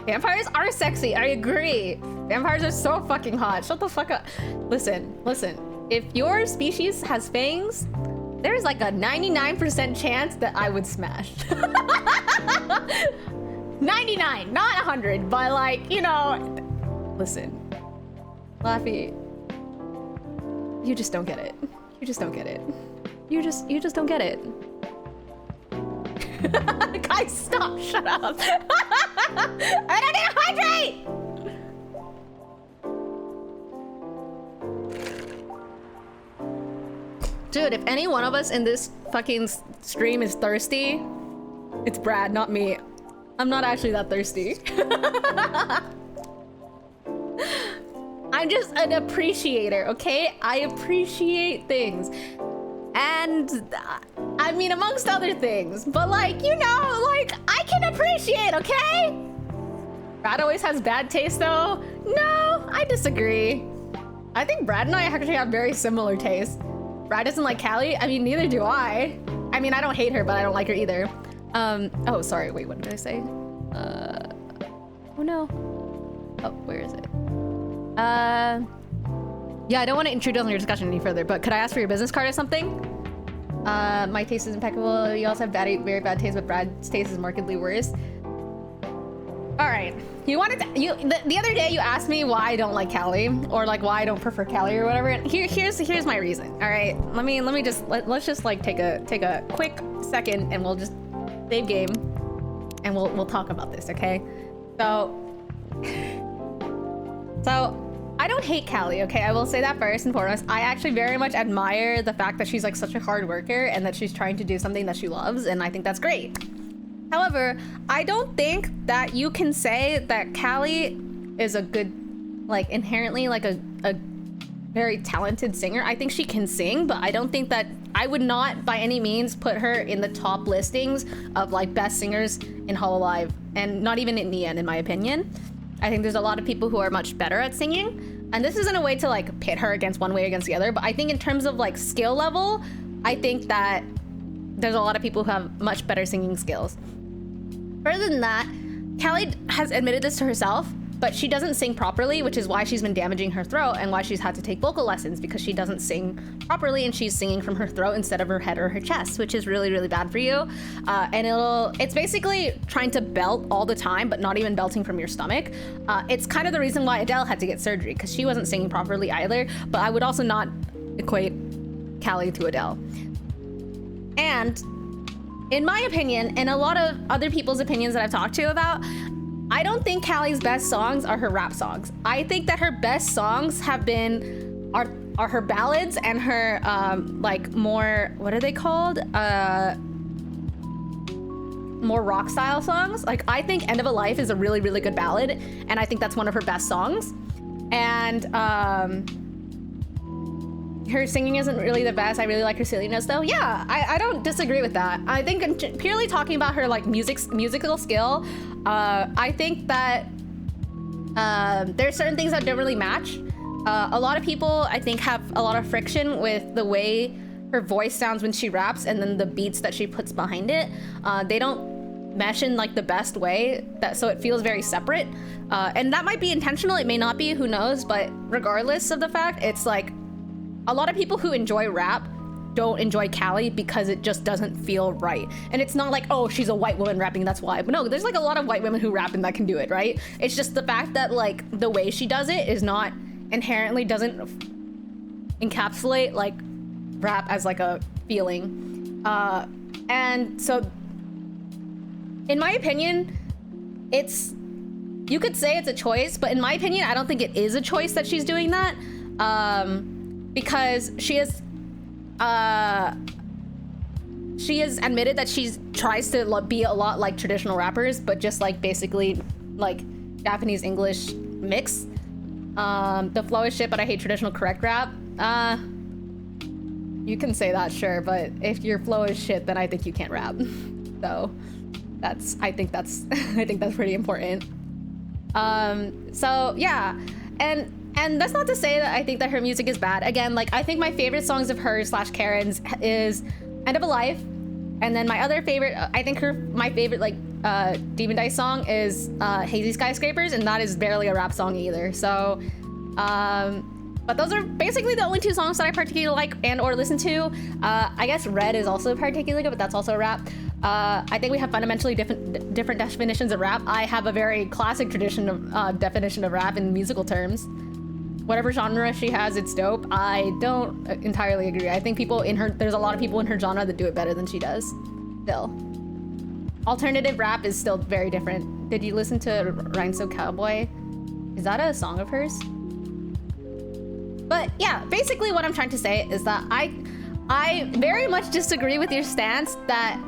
Vampires are sexy, I agree. Vampires are so fucking hot. Shut the fuck up. Listen. If your species has fangs, there's like a 99% chance that I would smash. 99, not 100, but like, you know. Listen, Laffy, you just don't get it. You just don't get it. You just don't get it. Guys, stop! Shut up! I don't need to hydrate! Dude, if any one of us in this fucking stream is thirsty, it's Brad, not me. I'm not actually that thirsty. I'm just an appreciator, okay? I appreciate things. And I mean, amongst other things, but like, you know, like, I can appreciate, okay? Brad always has bad taste though. No, I disagree. I think Brad and I actually have very similar tastes. Brad doesn't like Callie. I mean, neither do I. I mean, I don't hate her, but I don't like her either. Oh, sorry, wait, what did I say? Oh no. Oh, where is it? Yeah, I don't want to intrude on your discussion any further, but could I ask for your business card or something? My taste is impeccable. You also have very bad taste, but Brad's taste is markedly worse. All right, the other day you asked me why I don't like Callie, or like why I don't prefer Callie or whatever. Here's my reason. All right, let's just like take a quick second and we'll just save game, and we'll talk about this, okay? So I don't hate Callie, okay? I will say that first and foremost. I actually very much admire the fact that she's like such a hard worker and that she's trying to do something that she loves, and I think that's great. However, I don't think that you can say that Callie is a good, like inherently like a very talented singer. I think she can sing, but I don't think that I would not by any means put her in the top listings of like best singers in Hololive, and not even in the end, in my opinion. I think there's a lot of people who are much better at singing, and this isn't a way to like pit her against one way or against the other, but I think in terms of like skill level, I think that there's a lot of people who have much better singing skills. Further than that, Callie has admitted this to herself, but she doesn't sing properly, which is why she's been damaging her throat and why she's had to take vocal lessons, because she doesn't sing properly and she's singing from her throat instead of her head or her chest, which is really, really bad for you. And it's basically trying to belt all the time, but not even belting from your stomach. It's kind of the reason why Adele had to get surgery, because she wasn't singing properly either, but I would also not equate Callie to Adele. And in my opinion, and a lot of other people's opinions that I've talked to about, I don't think Callie's best songs are her rap songs. I think that her best songs have been are her ballads and her like more, what are they called? More rock style songs. Like I think End of a Life is a really, really good ballad, and I think that's one of her best songs. And her singing isn't really the best. I really like her silliness though. Yeah, I don't disagree with that. I think purely talking about her like musical skill, I think that there's certain things that don't really match. A lot of people, I think, have a lot of friction with the way her voice sounds when she raps and then the beats that she puts behind it. They don't mesh in like the best way, so it feels very separate. And that might be intentional, it may not be, who knows, but regardless of the fact, it's like a lot of people who enjoy rap don't enjoy Callie because it just doesn't feel right. And it's not like, oh, she's a white woman rapping, that's why. But no, there's like a lot of white women who rap and that can do it, right? It's just the fact that like the way she does it is not inherently, doesn't encapsulate like rap as like a feeling. And so in my opinion, you could say it's a choice, but in my opinion, I don't think it is a choice that she's doing that. Because she has admitted that she tries to be a lot like traditional rappers, but just like basically like Japanese English mix. The flow is shit, but I hate traditional correct rap. You can say that, sure, but if your flow is shit, then I think you can't rap. So I think that's pretty important. So yeah, and that's not to say that I think that her music is bad. Again, like I think my favorite songs of hers / Karen's is End of a Life, and then my other favorite, I think my favorite like Demon Dice song is Hazy Skyscrapers, and that is barely a rap song either. So, but those are basically the only two songs that I particularly like and or listen to. I guess Red is also particularly good, but that's also a rap. I think we have fundamentally different definitions of rap. I have a very classic tradition of definition of rap in musical terms. Whatever genre she has, it's dope. I don't entirely agree. I think there's a lot of people in her genre that do it better than she does. Still. Alternative rap is still very different. Did you listen to Rhinestone Cowboy? Is that a song of hers? But yeah, basically what I'm trying to say is that I very much disagree with your stance that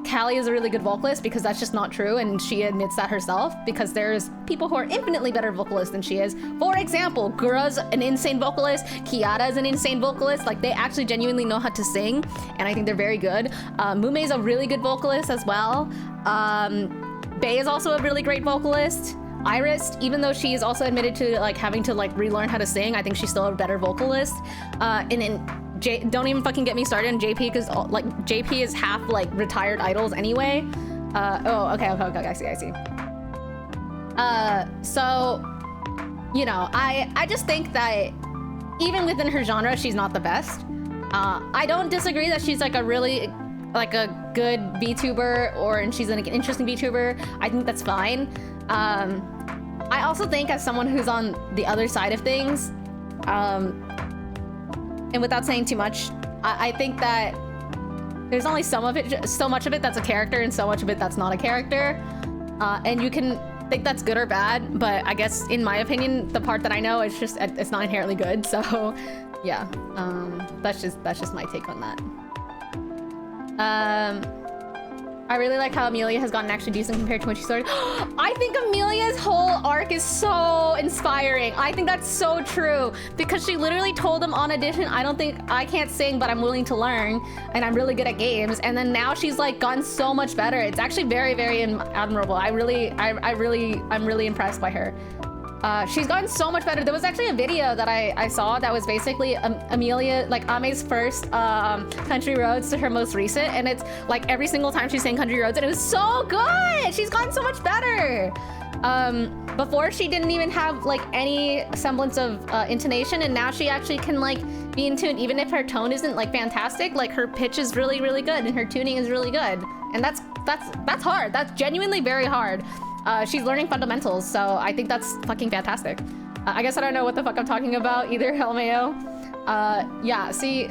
Callie is a really good vocalist, because that's just not true, and she admits that herself, because there's people who are infinitely better vocalists than she is. For example, Gura's an insane vocalist, Kiara's an insane vocalist, like they actually genuinely know how to sing, and I think they're very good. Mume's a really good vocalist as well. Bae is also a really great vocalist. Iris, even though she is also admitted to like having to like relearn how to sing, I think she's still a better vocalist. And then don't even fucking get me started on JP, because like JP is half like retired idols anyway. Okay, I see. So, you know, I just think that even within her genre, she's not the best. I don't disagree that she's like a really like a good VTuber, and she's an interesting VTuber. I think that's fine. I also think, as someone who's on the other side of things, and without saying too much, I think that there's only so much of it that's a character, and so much of it that's not a character. And you can think that's good or bad, but I guess in my opinion, the part that I know, it's not inherently good. So yeah, that's just my take on that. I really like how Amelia has gotten actually decent compared to when she started. I think Amelia's whole arc is so inspiring. I think that's so true because she literally told them on audition, I can't sing, but I'm willing to learn and I'm really good at games. And then now she's like gotten so much better. It's actually very, very admirable. I'm really impressed by her. She's gotten so much better. There was actually a video that I saw that was basically Amelia, like Ame's first Country Roads to her most recent, and it's like every single time she sang Country Roads, and it was so good. She's gotten so much better. Before she didn't even have like any semblance of intonation, and now she actually can like be in tune, even if her tone isn't like fantastic. Like her pitch is really, really good, and her tuning is really good, and that's hard. That's genuinely very hard. She's learning fundamentals, so I think that's fucking fantastic. I guess I don't know what the fuck I'm talking about either, LMAO. Yeah, see,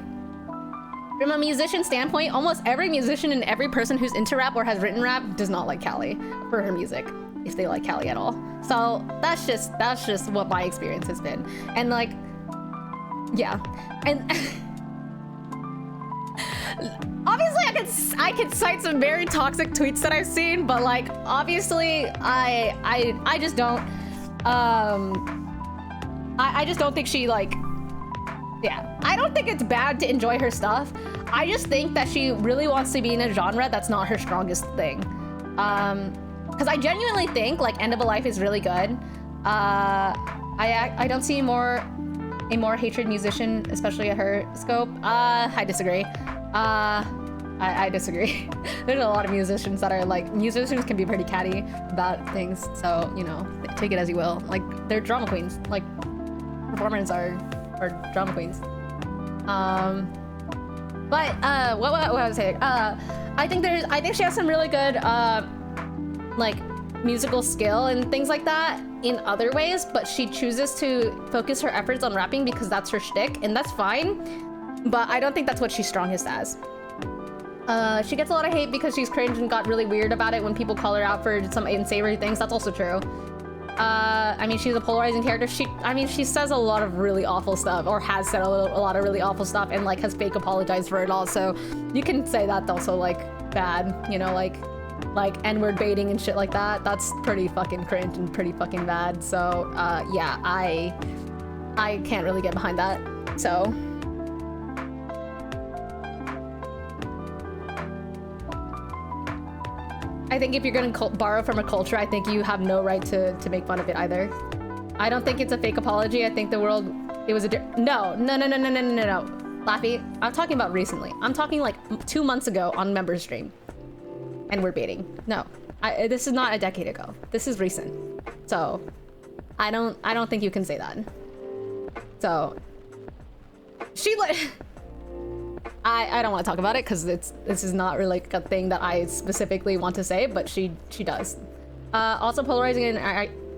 from a musician standpoint, almost every musician and every person who's into rap or has written rap does not like Callie for her music, if they like Callie at all. So that's just what my experience has been. And like, yeah, and obviously I could cite some very toxic tweets that I've seen, but like obviously I just don't I just don't think she like, yeah, I don't think it's bad to enjoy her stuff. I just think that she really wants to be in a genre that's not her strongest thing. Because I genuinely think like End of a Life is really good. I don't see a more hatred musician, especially at her scope. I disagree. I disagree. There's a lot of musicians that are like, musicians can be pretty catty about things, so you know, take it as you will. Like they're drama queens. Like performers are drama queens. But what was I saying? I think she has some really good like musical skill and things like that in other ways, but she chooses to focus her efforts on rapping because that's her shtick, and that's fine. But I don't think that's what she's strongest as. She gets a lot of hate because she's cringe and got really weird about it when people call her out for some unsavory things. That's also true. I mean, she's a polarizing character. She says a lot of really awful stuff, or has said a lot of really awful stuff, and like has fake apologized for it all. So you can say that's also like bad, you know, like N-word baiting and shit like that. That's pretty fucking cringe and pretty fucking bad. So yeah, I can't really get behind that. So. I think if you're gonna borrow from a culture, I think you have no right to make fun of it either. I don't think it's a fake apology. I think the world, it was a no. Laffy, I'm talking about recently. I'm talking like 2 months ago on Members Stream. And we're baiting. No, this is not a decade ago. This is recent. So I don't think you can say that. So she like, I don't want to talk about it because this is not really like a thing that I specifically want to say, but she does. Also, polarizing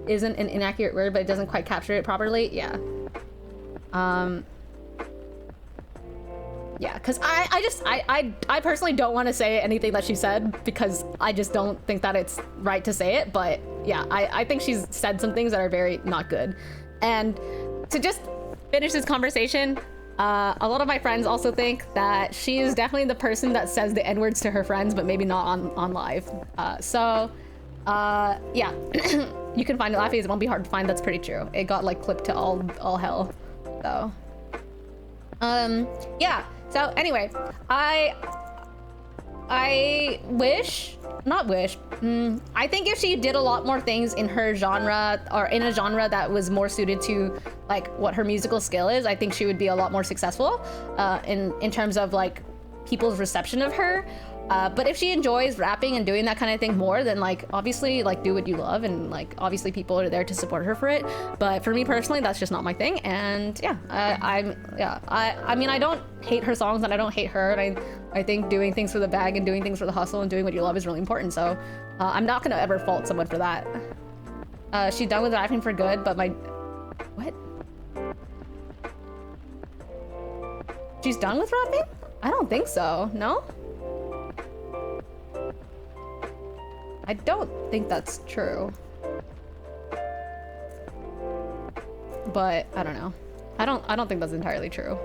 isn't an inaccurate word, but it doesn't quite capture it properly. Yeah. Yeah, because I personally don't want to say anything that she said because I just don't think that it's right to say it. But yeah, I think she's said some things that are very not good. And to just finish this conversation, a lot of my friends also think that she is definitely the person that says the N-words to her friends, but maybe not on live. Yeah, you can find it. Laffy, it won't be hard to find. That's pretty true. It got like clipped to all hell. So, yeah. So anyway, I think if she did a lot more things in her genre, or in a genre that was more suited to like what her musical skill is, I think she would be a lot more successful in terms of like people's reception of her. But if she enjoys rapping and doing that kind of thing more, then like obviously like do what you love, and like obviously people are there to support her for it. But for me personally, that's just not my thing. And yeah, I mean, I don't hate her songs and I don't hate her, and I think doing things for the bag and doing things for the hustle and doing what you love is really important. So I'm not gonna ever fault someone for that. She's done with rapping for good, but what? She's done with rapping? I don't think so. No? I don't think that's true. But I don't know. I don't think that's entirely true.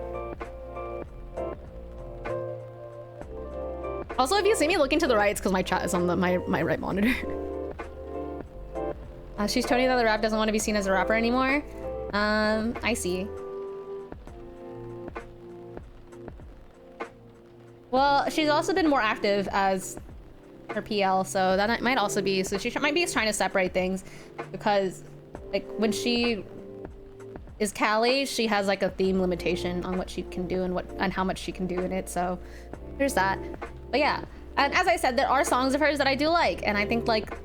Also, if you see me looking to the right, it's because my chat is on my right monitor. She's Tony that the rap doesn't want to be seen as a rapper anymore. I see. Well, she's also been more active as her PL, so that might also be, so she might be trying to separate things, because like when she is Callie, she has like a theme limitation on what she can do and how much she can do in it, so there's that. But yeah, and as I said, there are songs of hers that I do like, and I think like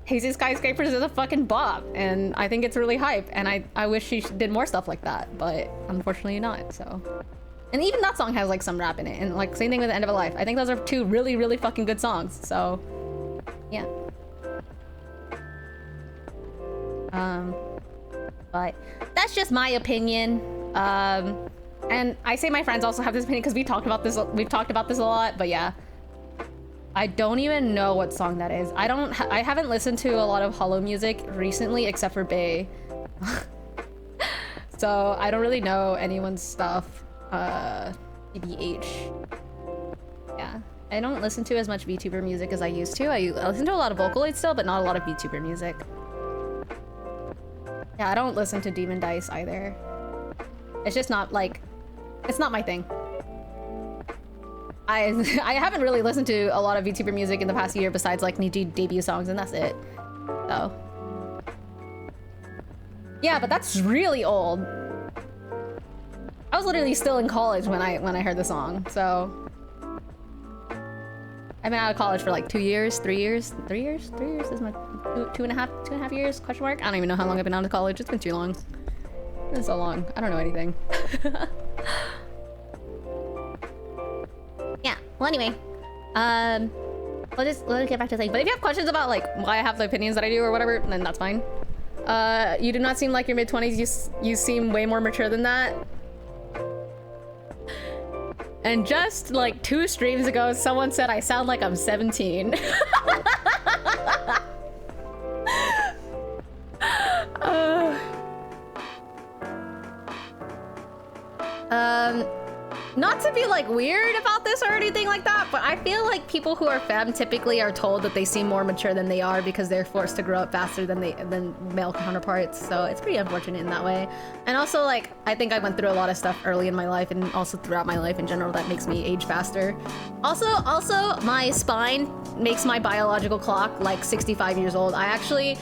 Hazy Skyscrapers is a fucking bop, and I think it's really hype, and I wish she did more stuff like that, but unfortunately not, so. And even that song has like some rap in it, and like same thing with The End of a Life. I think those are two really, really fucking good songs, so yeah. But that's just my opinion. And I say my friends also have this opinion because we've talked about this a lot, but yeah. I don't even know what song that is. I haven't listened to a lot of Hollow music recently except for Bae. So I don't really know anyone's stuff. TBH. Yeah. I don't listen to as much VTuber music as I used to. I listen to a lot of Vocaloid still, but not a lot of VTuber music. Yeah, I don't listen to Demon Dice either. It's just not like, it's not my thing. I haven't really listened to a lot of VTuber music in the past year besides like Niji debut songs, and that's it. So yeah, but that's really old. I was literally still in college when I heard the song, so I've been out of college for like 2 years, 3 years. 3 years? 3 years is my two and a half years, question mark? I don't even know how long I've been out of college. It's been too long. It's been so long. I don't know anything. Yeah, well anyway. We'll get back to the thing. But if you have questions about like why I have the opinions that I do or whatever, then that's fine. You do not seem like your mid-20s. You seem way more mature than that. And just like 2 streams ago, someone said I sound like I'm 17. Not to be like weird about this or anything like that, but I feel like people who are femme typically are told that they seem more mature than they are because they're forced to grow up faster than male counterparts. So it's pretty unfortunate in that way. And also like I think I went through a lot of stuff early in my life and also throughout my life in general that makes me age faster. Also my spine makes my biological clock like 65 years old. I actually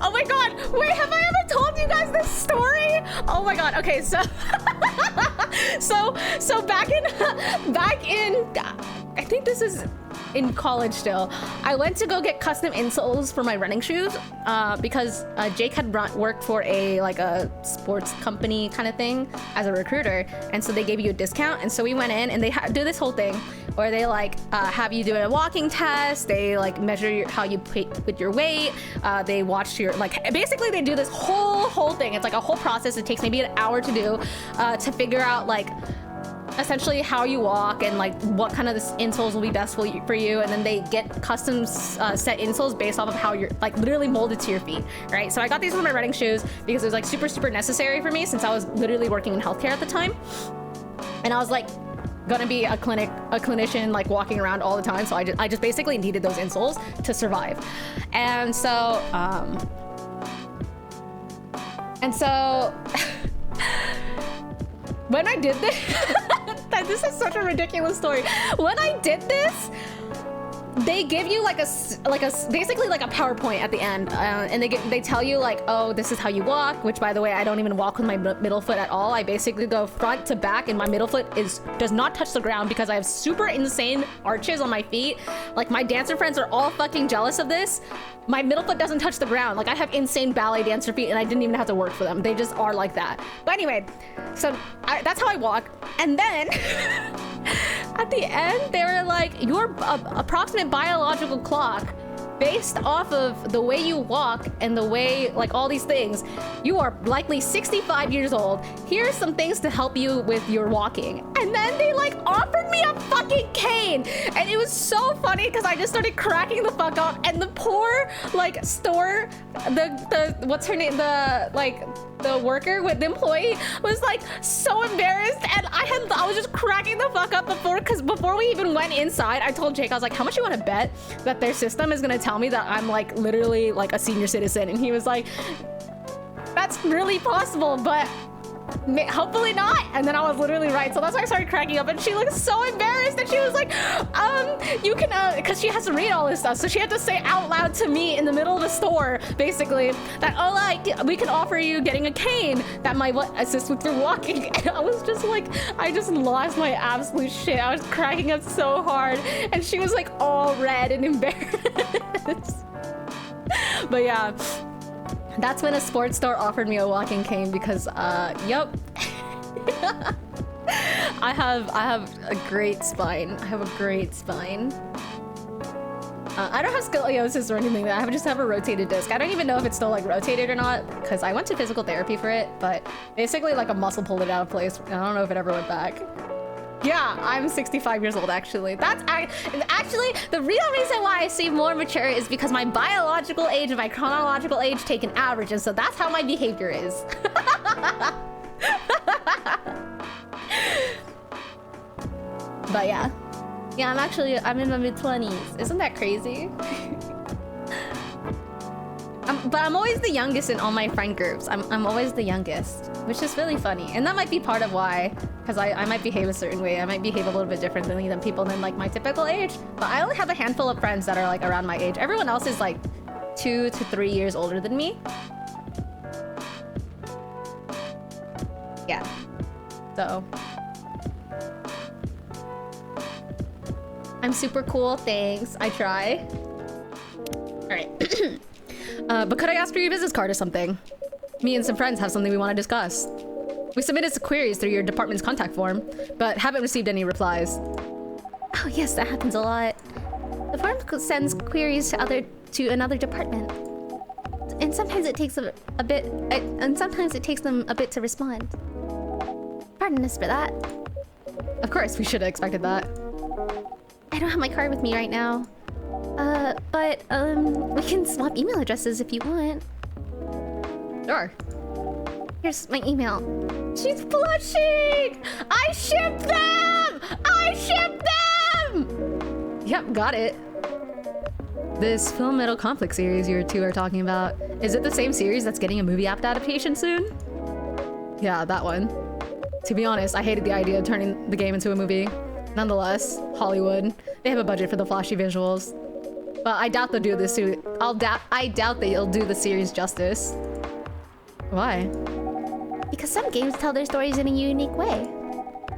oh my god, wait, have I ever told you guys this story? Oh my god, okay, so so back in I think this is in college still. I went to go get custom insoles for my running shoes because Jake had worked for a sports company kind of thing as a recruiter, and so they gave you a discount, and so we went in and they do this whole thing where they like have you do a walking test, they like measure how you with your weight, they watch your basically they do this whole thing. It's like a whole process. It takes maybe an hour to do to figure out like essentially how you walk and like what kind of insoles will be best for you, and then they get custom set insoles based off of how you're like literally molded to your feet, right? So I got these for my running shoes because it was like super necessary for me since I was literally working in healthcare at the time, and I was like gonna be a clinician like walking around all the time, so I just basically needed those insoles to survive. And so when I did this this is such a ridiculous story. When I did this, they give you basically like a PowerPoint at the end, and they tell you like, oh, this is how you walk, which by the way, I don't even walk with my middle foot at all. I basically go front to back, and my middle foot does not touch the ground because I have super insane arches on my feet. Like my dancer friends are all fucking jealous of this. My middle foot doesn't touch the ground. Like I have insane ballet dancer feet, and I didn't even have to work for them. They just are like that. But anyway, so that's how I walk. And then at the end, they were like, your approximate biological clock based off of the way you walk and the way, like, all these things, you are likely 65 years old. Here are some things to help you with your walking. And then they, like, offered me a fucking cane. And it was so funny because I just started cracking the fuck up. And the poor, like, store, the what's her name? The worker with the employee was like so embarrassed, and I was just cracking the fuck up before we even went inside. I told Jake, I was like, how much you want to bet that their system is gonna tell me that I'm like literally like a senior citizen? And he was like, that's really possible, but hopefully not. And then I was literally right, so that's why I started cracking up. And she looked so embarrassed, and she was like, you can because she has to read all this stuff, so she had to say out loud to me in the middle of the store basically that, oh, like, we can offer you getting a cane that might assist with your walking. And I was just like, I just lost my absolute shit. I was cracking up so hard, and she was like all red and embarrassed. But yeah, that's when a sports store offered me a walking cane because, yep. I have a great spine. I have a great spine. I don't have scoliosis or anything. I just have a rotated disc. I don't even know if it's still like rotated or not because I went to physical therapy for it, but basically like a muscle pulled it out of place. I don't know if it ever went back. Yeah, I'm 65 years old, actually. Actually, the real reason why I seem more mature is because my biological age and my chronological age take an average, and so that's how my behavior is. But yeah. Yeah, I'm in my mid-20s. Isn't that crazy? But I'm always the youngest in all my friend groups. I'm always the youngest, which is really funny. And that might be part of why, because I might behave a certain way. I might behave a little bit differently than people than like my typical age. But I only have a handful of friends that are like around my age. Everyone else is like 2 to 3 years older than me. Yeah. So. I'm super cool, thanks. I try. All right. But could I ask for your business card or something? Me and some friends have something we want to discuss. We submitted some queries through your department's contact form, but haven't received any replies. Oh yes, that happens a lot. The form sends queries to another department, and sometimes it takes a bit, and sometimes it takes them a bit to respond. Pardon us for that. Of course, we should have expected that. I don't have my card with me right now. But we can swap email addresses if you want. Sure. Here's my email. She's blushing! I ship them! I ship them! Yep, got it. This Film Metal Conflict series you two are talking about, is it the same series that's getting a movie adaptation soon? Yeah, that one. To be honest, I hated the idea of turning the game into a movie. Nonetheless, Hollywood, they have a budget for the flashy visuals. But I doubt they'll do this soon. I doubt they'll do the series justice. Why? Because some games tell their stories in a unique way.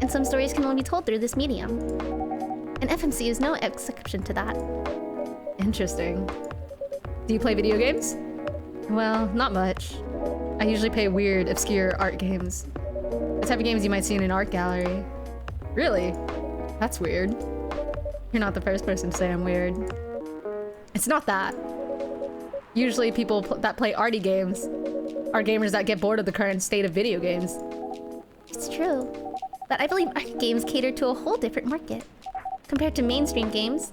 And some stories can only be told through this medium. And FMC is no exception to that. Interesting. Do you play video games? Well, not much. I usually play weird, obscure art games. The type of games you might see in an art gallery. Really? That's weird. You're not the first person to say I'm weird. It's not that. Usually people that play arty games are gamers that get bored of the current state of video games. It's true. But I believe arty games cater to a whole different market compared to mainstream games.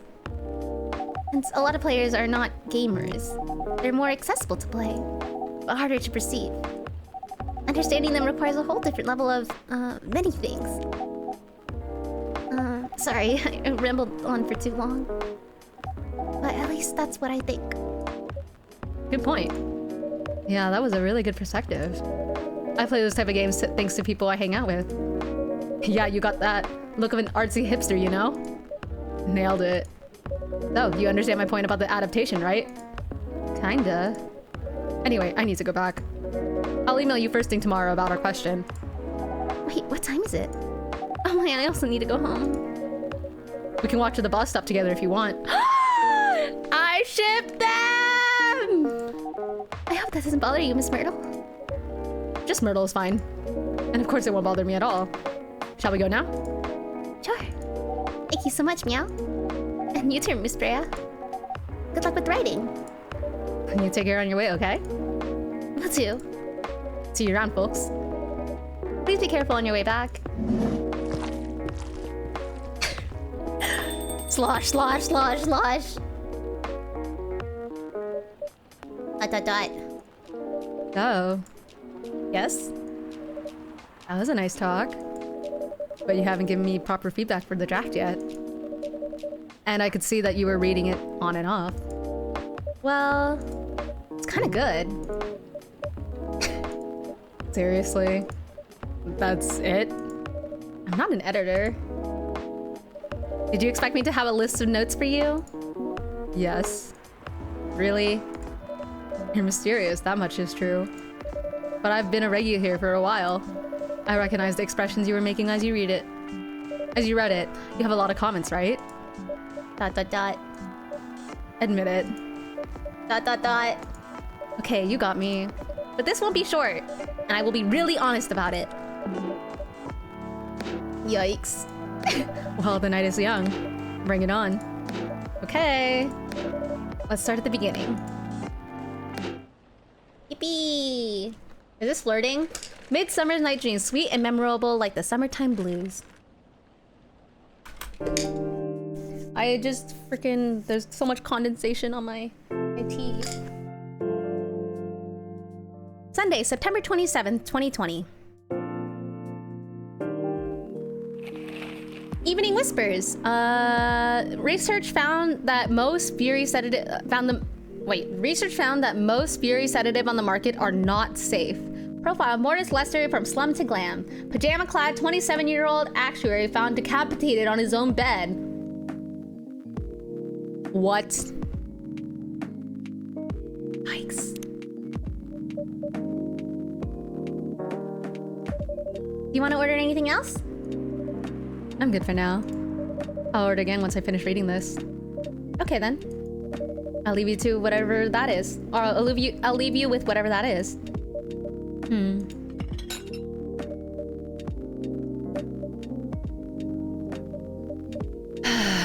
And a lot of players are not gamers. They're more accessible to play, but harder to perceive. Understanding them requires a whole different level of, many things. Sorry, I rambled on for too long. But at least that's what I think. Good point. Yeah, that was a really good perspective. I play those type of games thanks to people I hang out with. Yeah, you got that look of an artsy hipster, you know? Nailed it. So, you understand my point about the adaptation, right? Kinda. Anyway, I need to go back. I'll email you first thing tomorrow about our question. Wait, what time is it? Oh my, I also need to go home. We can walk to the bus stop together if you want. I ship them! I hope that doesn't bother you, Miss Myrtle. Just Myrtle is fine. And of course it won't bother me at all. Shall we go now? Sure. Thank you so much, Meow. And you too, Miss Brea. Good luck with writing. You take care on your way, okay? Will do. See you around, folks. Please be careful on your way back. Slosh, slosh, slosh, slosh. Dot, dot, dot. Oh. Yes? That was a nice talk. But you haven't given me proper feedback for the draft yet. And I could see that you were reading it on and off. Well, It's kind of good. Seriously? That's it? I'm not an editor. Did you expect me to have a list of notes for you? Yes. Really? You're mysterious, that much is true. But I've been a regular here for a while. I recognize the expressions you were making as you read it. As you read it, you have a lot of comments, right? dot, dot, dot. Admit it. Dot, dot, dot. Okay, you got me. But this won't be short, and I will be really honest about it. Yikes. Well, the night is young. Bring it on. Okay. Let's start at the beginning. Yippee! Is this flirting? Midsummer's night dreams, sweet and memorable like the summertime blues. I just freaking... There's so much condensation on my tea. Sunday, September 27th, 2020. Evening Whispers. Research found that most Fury sedative research found that most Fury sedative on the market are not safe. Profile Mortis Lester from slum to glam. Pajama-clad 27-year-old actuary found decapitated on his own bed. What? Yikes. You want to order anything else? I'm good for now. I'll order again once I finish reading this. Okay then. I'll leave you to whatever that is. Or I'll leave you with whatever that is.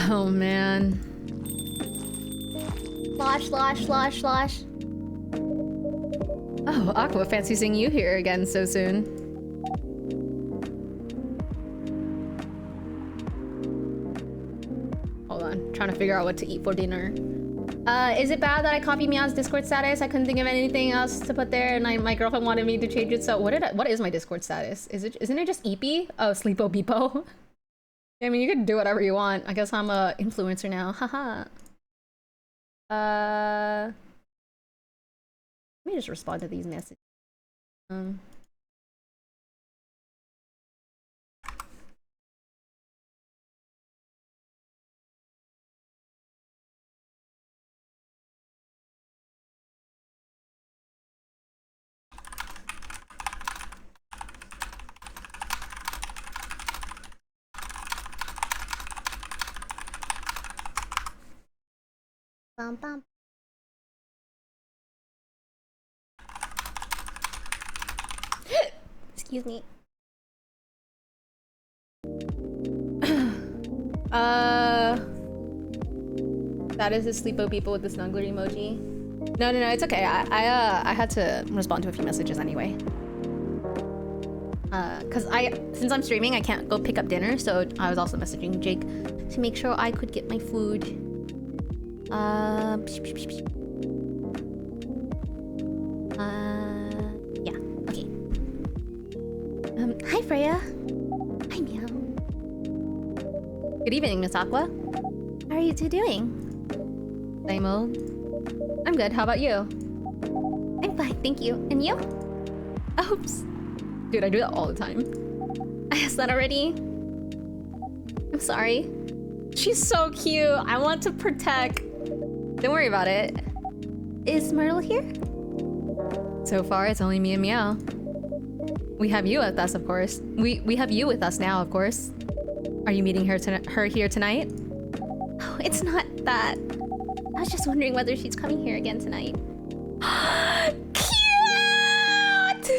Oh man. Slosh, slosh, slosh, slosh. Oh, Aqua, fancy seeing you here again so soon. Hold on, trying to figure out what to eat for dinner. Is it bad that I copied Meow's Discord status? I couldn't think of anything else to put there, and my girlfriend wanted me to change it. So what is my Discord status? Isn't it just EP? Oh, Sleepo Beepo. I mean, you can do whatever you want. I guess I'm a influencer now. Haha. Let me just respond to these messages. Bum, bum. Excuse me. That is a Sleepo Beepo with the snuggler emoji. No, it's okay. I had to respond to a few messages anyway. Cause since I'm streaming, I can't go pick up dinner, so I was also messaging Jake to make sure I could get my food. Yeah, okay. Hi, Freya. Hi, Meow. Good evening, Miss Aqua. How are you two doing? Same old. I'm good, how about you? I'm fine, thank you. And you? Oops. Dude, I do that all the time. I asked that already. I'm sorry. She's so cute. I want to protect. Don't worry about it. Is Myrtle here? So far, it's only me and Meow. We have you with us, of course. We have you with us now, of course. Are you meeting her here tonight? Oh, it's not that. I was just wondering whether she's coming here again tonight. Cute!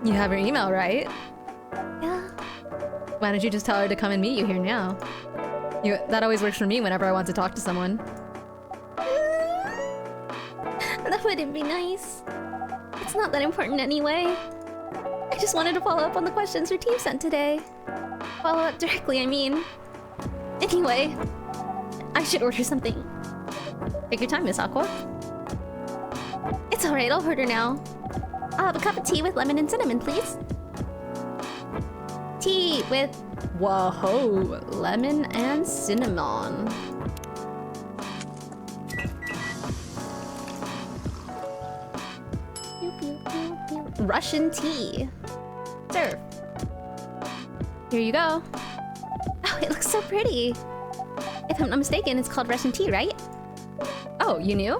You have her email, right? Yeah. Why don't you just tell her to come and meet you here now? That always works for me whenever I want to talk to someone. Would it be nice? It's not that important anyway. I just wanted to follow up on the questions your team sent today. Follow up directly, I mean. Anyway, I should order something. Take your time, Miss Aqua. It's alright, I'll order now. I'll have a cup of tea with lemon and cinnamon, please. Tea with... Whoa, lemon and cinnamon. Russian tea. Serve. Here you go. Oh, it looks so pretty. If I'm not mistaken, it's called Russian tea, right? Oh, you knew?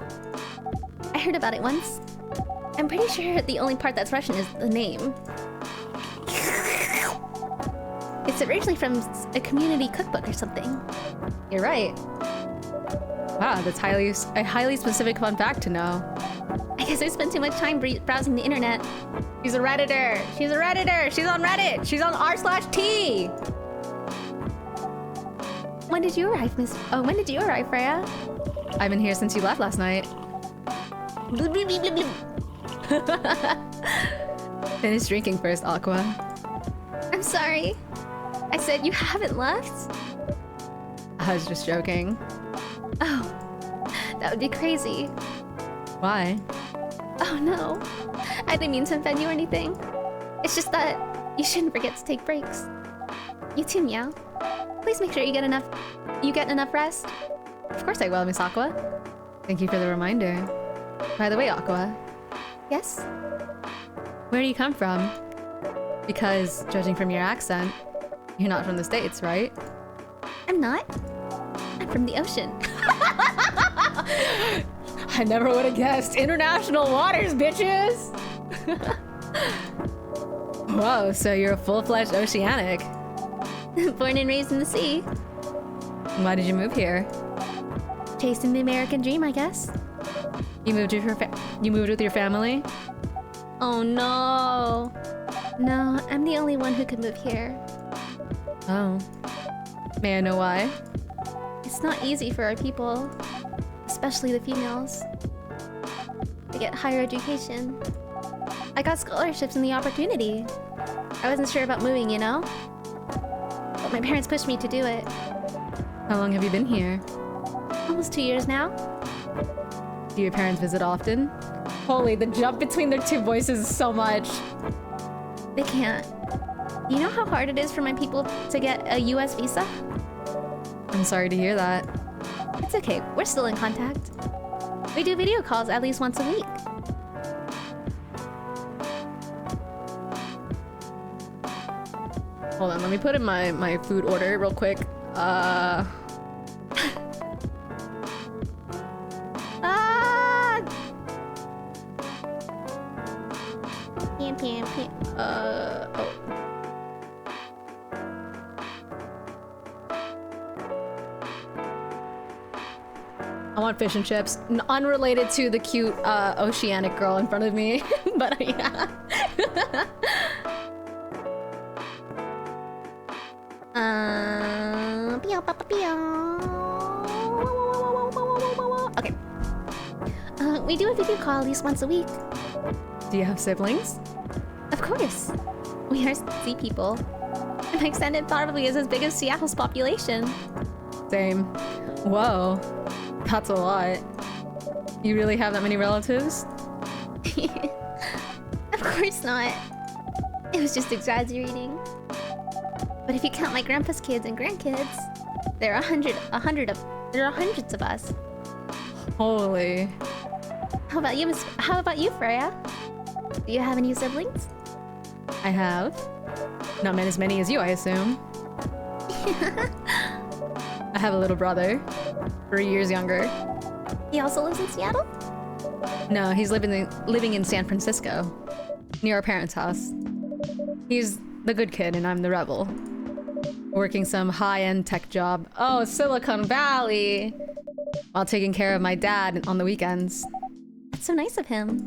I heard about it once. I'm pretty sure the only part that's Russian is the name. It's originally from a community cookbook or something. You're right. Wow, that's a highly specific fun fact to know. I guess I spent too much time browsing the internet. She's a Redditor. She's a Redditor. She's on Reddit. She's on r/t. When did you arrive, Miss? Oh, when did you arrive, Freya? I've been here since you left last night. Bloop, bloop, bloop, bloop, bloop. Finish drinking first, Aqua. I'm sorry. I said you haven't left? I was just joking. Oh, that would be crazy. Why? Oh no. I didn't mean to offend you or anything. It's just that you shouldn't forget to take breaks. You too, Meow. Please make sure you get enough rest. Of course I will, Miss Aqua. Thank you for the reminder. By the way, Aqua. Yes? Where do you come from? Because, judging from your accent, you're not from the States, right? I'm not. I'm from the ocean. I never would have guessed. International waters, bitches! Whoa, so you're a full-fledged oceanic. Born and raised in the sea. Why did you move here? Chasing the American dream, I guess. You moved with your family? Oh no. No, I'm the only one who could move here. Oh. May I know why? It's not easy for our people, especially the females, to get higher education. I got scholarships and the opportunity. I wasn't sure about moving, you know? But my parents pushed me to do it. How long have you been here? Almost 2 years now. Do your parents visit often? Holy, the jump between their two voices is so much. They can't. You know how hard it is for my people to get a US visa? I'm sorry to hear that. It's okay, we're still in contact. We do video calls at least once a week. Hold on, let me put in my food order real quick. Ah! Pam, pam, pam. Oh. I want fish and chips. Unrelated to the cute oceanic girl in front of me, but yeah. Okay. We do a video call at least once a week. Do you have siblings? Of course. We are sea people. And my extended family is as big as Seattle's population. Same. Whoa. That's a lot. You really have that many relatives? Of course not. It was just exaggerating. But if you count my grandpa's kids and grandkids, there are hundreds of us. Holy. How about you, Freya? Do you have any siblings? I have. Not as many as you, I assume. I have a little brother. 3 years younger. He also lives in Seattle? No, he's living in San Francisco. Near our parents' house. He's the good kid and I'm the rebel. Working some high-end tech job. Oh, Silicon Valley! While taking care of my dad on the weekends. That's so nice of him.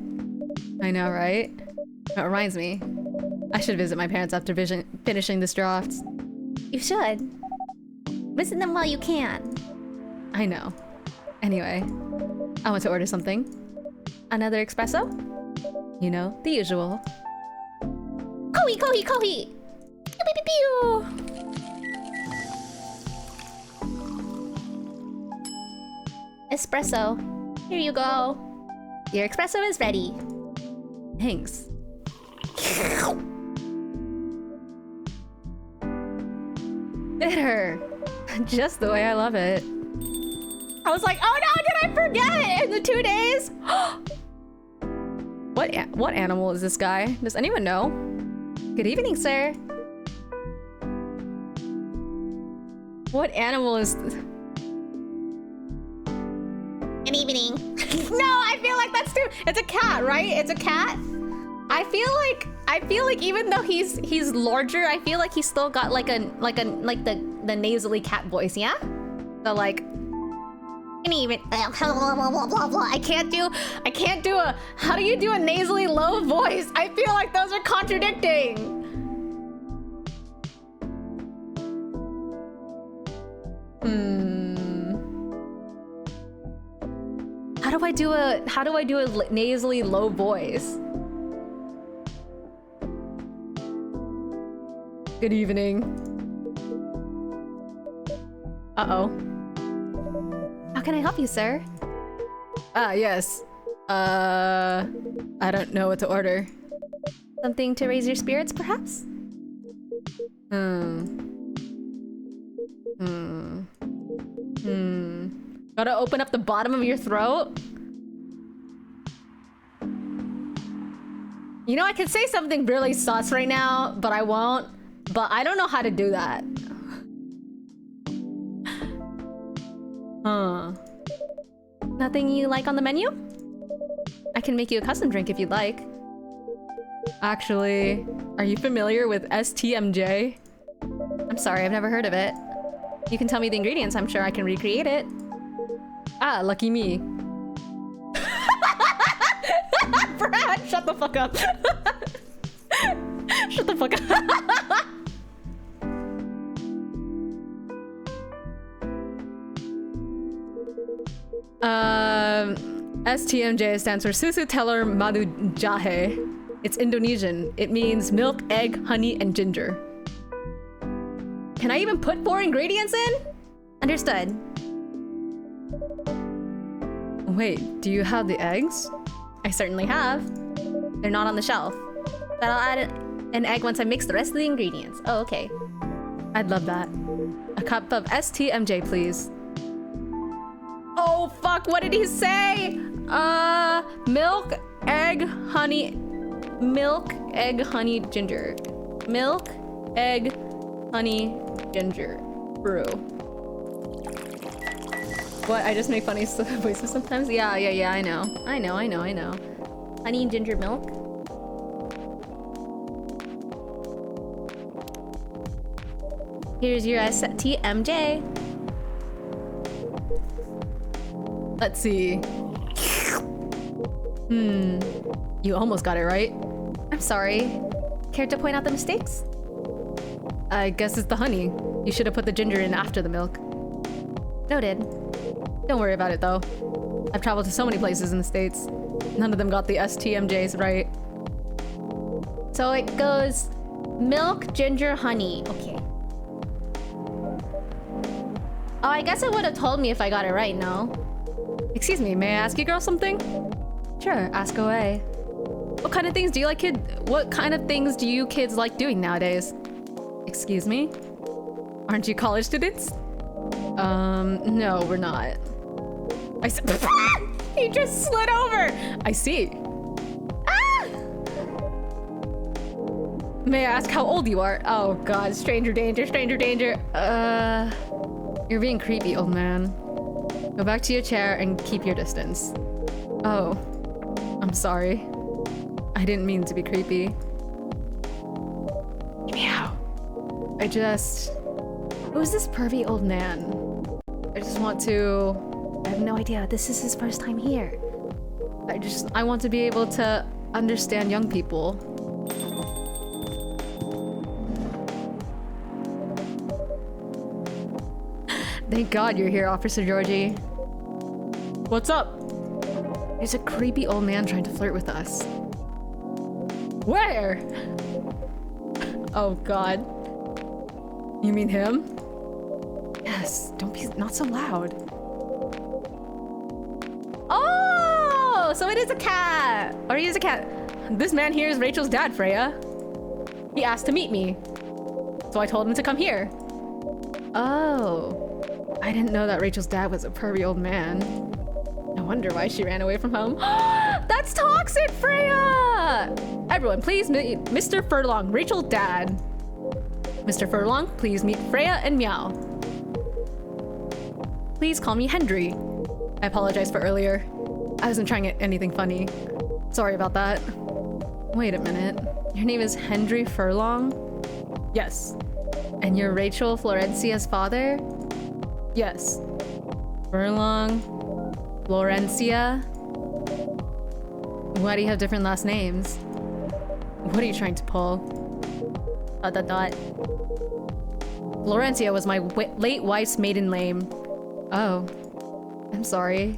I know, right? That reminds me. I should visit my parents after finishing this draft. You should. Visit them while you can. I know. Anyway, I want to order something. Another espresso? You know, the usual. Kohi, kohi, kohi! Pew, pew, pew, pew. Espresso. Here you go. Your espresso is ready. Thanks. Bitter. Just the way I love it. I was like, oh no, did I forget in the 2 days? What animal is this guy? Does anyone know? Good evening, sir. What animal is this? Good evening. No, I feel like that's too. It's a cat, right? It's a cat. I feel like even though he's larger, I feel like he's still got like the nasally cat voice, yeah? So like, and even blah, blah, blah, blah. I can't do a. How do you do a nasally low voice? I feel like those are contradicting. How do I do a nasally low voice? Good evening. Uh-oh. How can I help you, sir? Yes. I don't know what to order. Something to raise your spirits, perhaps? Gotta open up the bottom of your throat? You know, I could say something really sus right now, but I won't. But I don't know how to do that. Nothing you like on the menu? I can make you a custom drink if you'd like. Actually, are you familiar with STMJ? I'm sorry, I've never heard of it. You can tell me the ingredients, I'm sure I can recreate it. Ah, lucky me. Brad, shut the fuck up. Shut the fuck up. STMJ stands for Susu Telur Madu Jahe. It's Indonesian. It means milk, egg, honey, and ginger. Can I even put 4 ingredients in? Understood. Wait, do you have the eggs? I certainly have. They're not on the shelf. But I'll add an egg once I mix the rest of the ingredients. Oh, okay. I'd love that. A cup of STMJ, please. Oh, fuck, what did he say? Milk, egg, honey... Milk, egg, honey, ginger. Milk, egg, honey, ginger. Brew. What? I just make funny voices sometimes? Yeah, I know. I know. Honey and ginger milk? Here's your STMJ. Let's see. You almost got it right. I'm sorry. Care to point out the mistakes? I guess it's the honey. You should have put the ginger in after the milk. Noted. Don't worry about it though. I've traveled to so many places in the States. None of them got the STMJs right. So it goes milk, ginger, honey. Okay. Oh, I guess it would have told me if I got it right, no? Excuse me, may I ask you girls something? Sure, ask away. What kind of things do you like What kind of things do you kids like doing nowadays? Excuse me? Aren't you college students? No, we're not. He just slid over! I see. Ah! May I ask how old you are? Oh god, stranger danger, stranger danger. You're being creepy, old man. Go back to your chair and keep your distance. Oh, I'm sorry. I didn't mean to be creepy. Meow. Who's this pervy old man? I have no idea. This is his first time here. I want to be able to understand young people. Thank God you're here, Officer Georgie. What's up? There's a creepy old man trying to flirt with us. Where? Oh god. You mean him? Yes, don't be not so loud. Oh, so it is a cat. Or he is a cat. This man here is Rachel's dad, Freya. He asked to meet me. So I told him to come here. Oh. I didn't know that Rachel's dad was a pervy old man. No wonder why she ran away from home. That's toxic, Freya! Everyone, please meet Mr. Furlong, Rachel's dad. Mr. Furlong, please meet Freya and Meow. Please call me Hendry. I apologize for earlier. I wasn't trying anything funny. Sorry about that. Wait a minute. Your name is Hendry Furlong? Yes. And you're Rachel Florencia's father? Yes. Furlong, Florencia. Why do you have different last names? What are you trying to pull? ... Florencia was my late wife's maiden name. Oh. I'm sorry.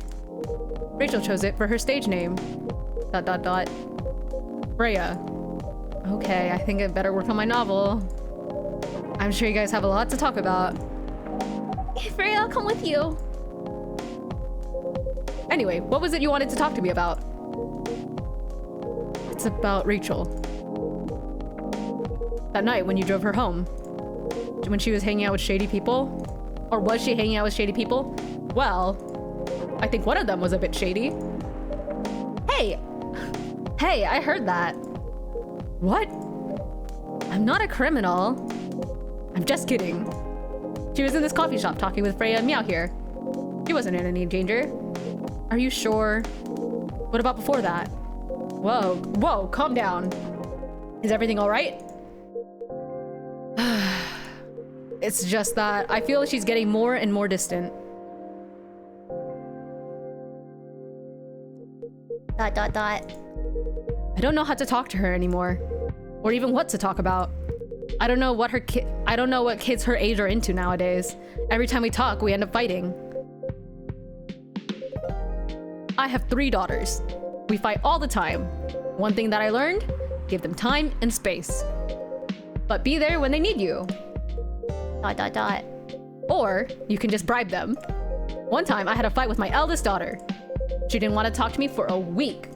Rachel chose it for her stage name. ... Freya. Okay, I think I better work on my novel. I'm sure you guys have a lot to talk about. Hey, Freya, I'll come with you. Anyway, what was it you wanted to talk to me about? It's about Rachel. That night when you drove her home. When she was hanging out with shady people? Or was she hanging out with shady people? Well, I think one of them was a bit shady. Hey! Hey, I heard that. What? I'm not a criminal. I'm just kidding. She was in this coffee shop talking with Freya and Meow here. She wasn't in any danger. Are you sure? What about before that? Whoa, whoa, calm down. Is everything all right? It's just that I feel she's getting more and more distant. ... I don't know how to talk to her anymore, or even what to talk about. I don't know what kids her age are into nowadays. Every time we talk, we end up fighting. I have 3 daughters. We fight all the time. One thing that I learned, give them time and space. But be there when they need you. ... Or you can just bribe them. One time I had a fight with my eldest daughter. She didn't want to talk to me for a week.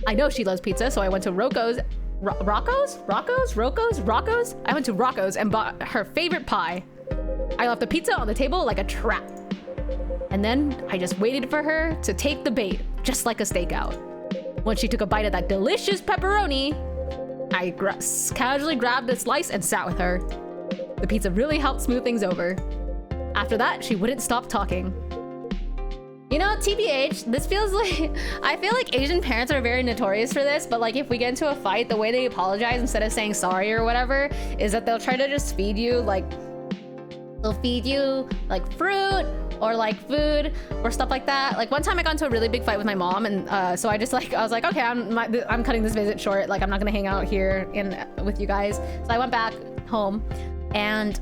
I know she loves pizza, so I went to Rocco's. Rocco's? I went to Rocco's and bought her favorite pie. I left the pizza on the table like a trap. And then I just waited for her to take the bait, just like a stakeout. When she took a bite of that delicious pepperoni, I casually grabbed a slice and sat with her. The pizza really helped smooth things over. After that, she wouldn't stop talking. You know, TBH, this feels like... I feel like Asian parents are very notorious for this, but like if we get into a fight, the way they apologize instead of saying sorry or whatever is that they'll try to just feed you like... They'll feed you like fruit or like food or stuff like that. Like one time I got into a really big fight with my mom, and so I was like, okay, I'm cutting this visit short. Like I'm not gonna hang out here with you guys. So I went back home, and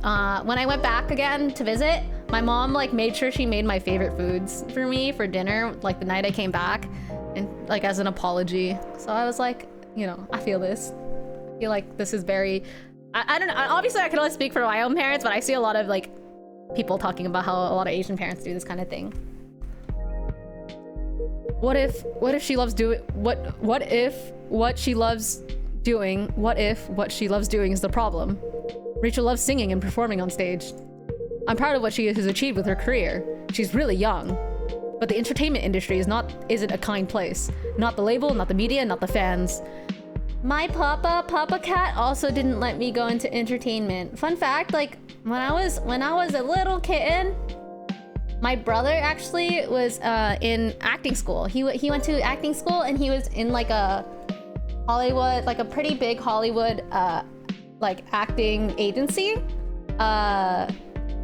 when I went back again to visit, my mom like made sure she made my favorite foods for me for dinner, like the night I came back, and like as an apology. So I was like, you know, I feel this. I feel like this is very... I don't know. Obviously, I can only speak for my own parents, but I see a lot of like people talking about how a lot of Asian parents do this kind of thing. What if she loves doing what if what she loves doing is the problem? Rachel loves singing and performing on stage. I'm proud of what she has achieved with her career. She's really young. But the entertainment industry isn't a kind place. Not the label, not the media, not the fans. My Papa Cat also didn't let me go into entertainment. Fun fact, like when I was a little kitten, my brother actually was in acting school. He went to acting school, and he was in like a Hollywood, like a pretty big Hollywood like acting agency.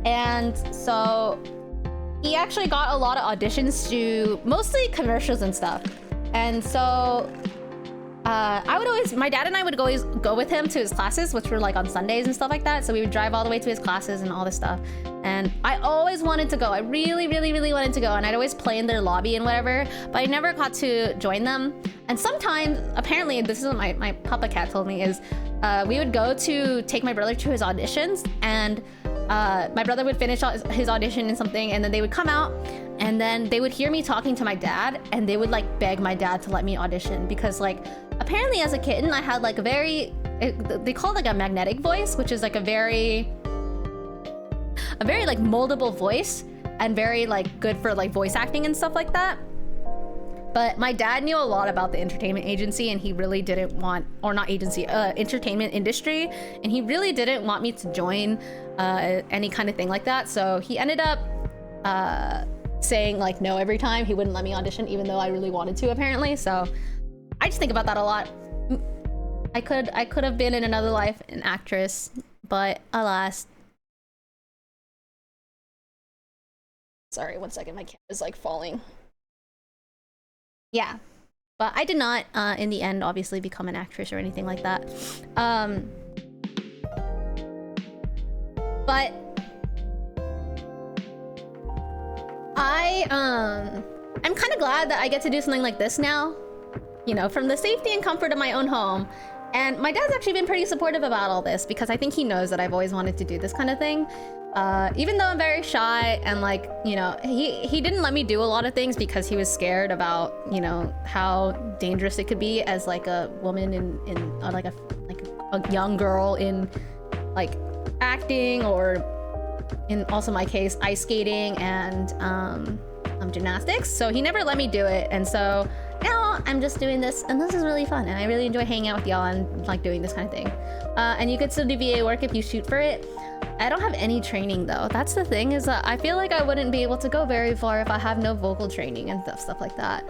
And so he actually got a lot of auditions to mostly commercials and stuff. And so I would always, my dad and I would always go with him to his classes, which were like on Sundays and stuff like that. So we would drive all the way to his classes and all this stuff. And I always wanted to go. I really, really, really wanted to go. And I'd always play in their lobby and whatever, but I never got to join them. And sometimes, apparently, this is what my papa cat told me, is we would go to take my brother to his auditions, and my brother would finish his audition and something, and then they would come out, and then they would hear me talking to my dad, and they would like beg my dad to let me audition, because like apparently as a kitten I had like a very, they call it like a magnetic voice, which is like a very like moldable voice, and very like good for like voice acting and stuff like that. But my dad knew a lot about the entertainment agency, and he really didn't want, or not agency, entertainment industry, and he really didn't want me to join any kind of thing like that. So he ended up saying like no every time. He wouldn't let me audition, even though I really wanted to, apparently. So I just think about that a lot. I could have been in another life an actress, but alas. Sorry, 1 second, my cat is like falling. Yeah, but I did not, in the end, obviously become an actress or anything like that. But I'm kind of glad that I get to do something like this now, you know, from the safety and comfort of my own home. And my dad's actually been pretty supportive about all this, because I think he knows that I've always wanted to do this kind of thing. Even though I'm very shy, and like, you know, he didn't let me do a lot of things because he was scared about, you know, how dangerous it could be as like a woman in like a young girl in like acting, or in also my case ice skating and gymnastics. So he never let me do it, and so now I'm just doing this, and this is really fun, and I really enjoy hanging out with y'all and like doing this kind of thing. And you could still do VA work if you shoot for it. I don't have any training though. That's the thing, is that I feel like I wouldn't be able to go very far if I have no vocal training and stuff like that.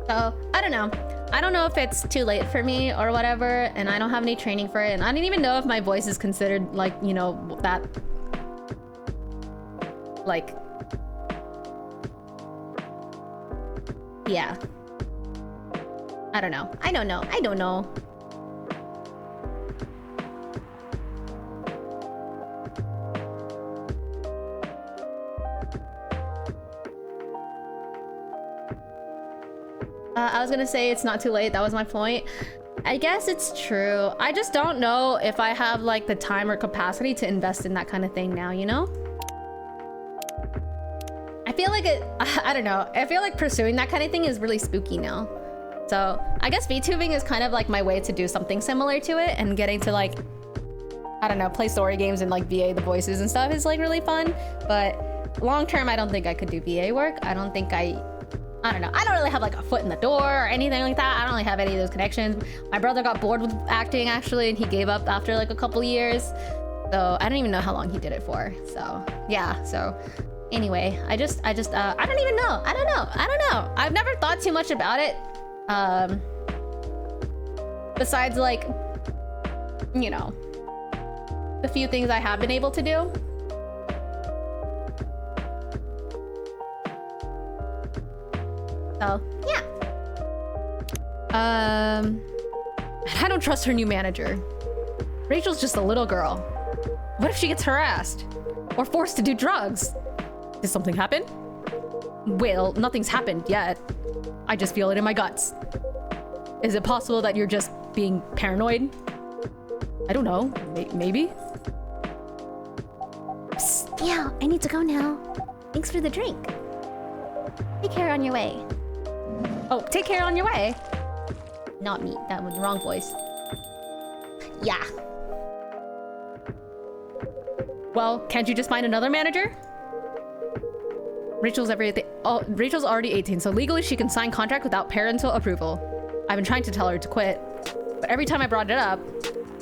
So, I don't know. I don't know if it's too late for me or whatever, and I don't have any training for it, and I didn't even know if my voice is considered like, you know, that like, yeah. I don't know. I don't know. I don't know. I was gonna say it's not too late. That was my point. I guess it's true. I just don't know if I have like the time or capacity to invest in that kind of thing now, you know? I feel like I don't know. I feel like pursuing that kind of thing is really spooky now. So I guess VTubing is kind of like my way to do something similar to it, and getting to like, I don't know, play story games and like VA the voices and stuff is like really fun. But long term, I don't think I could do VA work. I don't think I don't know. I don't really have like a foot in the door or anything like that. I don't really have any of those connections. My brother got bored with acting actually, and he gave up after like a couple years. So I don't even know how long he did it for. So yeah, so anyway, I don't even know. I don't know. I've never thought too much about it. Besides like, you know, the few things I have been able to do. So, yeah. I don't trust her new manager. Rachel's just a little girl. What if she gets harassed? Or forced to do drugs? Did something happen? Well, nothing's happened yet. I just feel it in my guts. Is it possible that you're just being paranoid? I don't know. Maybe? Psst, yeah, I need to go now. Thanks for the drink. Take care on your way. Oh, take care on your way. Not me. That was the wrong voice. Yeah. Well, can't you just find another manager? Rachel's already 18, so legally she can sign contract without parental approval. I've been trying to tell her to quit, but every time I brought it up,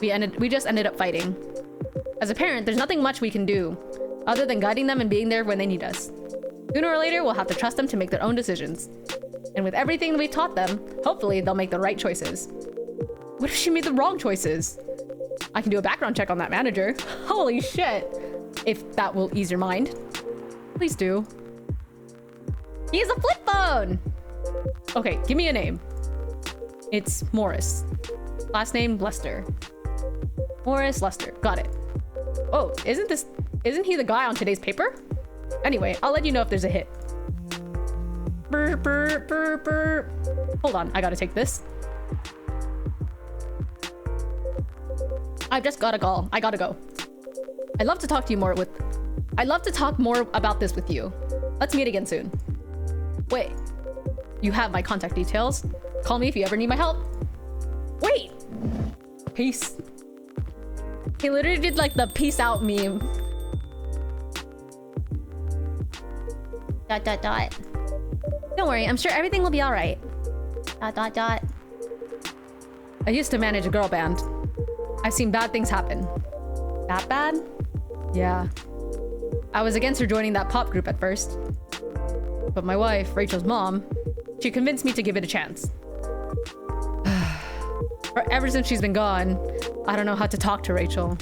we just ended up fighting. As a parent, there's nothing much we can do, other than guiding them and being there when they need us. Sooner or later, we'll have to trust them to make their own decisions. And with everything that we taught them, hopefully they'll make the right choices. What if she made the wrong choices? I can do a background check on that manager. Holy shit. If that will ease your mind. Please do. He has a flip phone! Okay, give me a name. It's Morris. Last name, Lester. Morris Lester. Got it. Oh, isn't he the guy on today's paper? Anyway, I'll let you know if there's a hit. Burr, burr, burr, burr. Hold on, I gotta take this. I've just got a call. I gotta go. I'd love to talk more about this with you. Let's meet again soon. Wait. You have my contact details. Call me if you ever need my help. Wait. Peace. He literally did like the peace out meme. ... Don't worry, I'm sure everything will be all right. ... I used to manage a girl band. I've seen bad things happen. That bad? Yeah. I was against her joining that pop group at first. But my wife, Rachel's mom, she convinced me to give it a chance. Ever since she's been gone, I don't know how to talk to Rachel.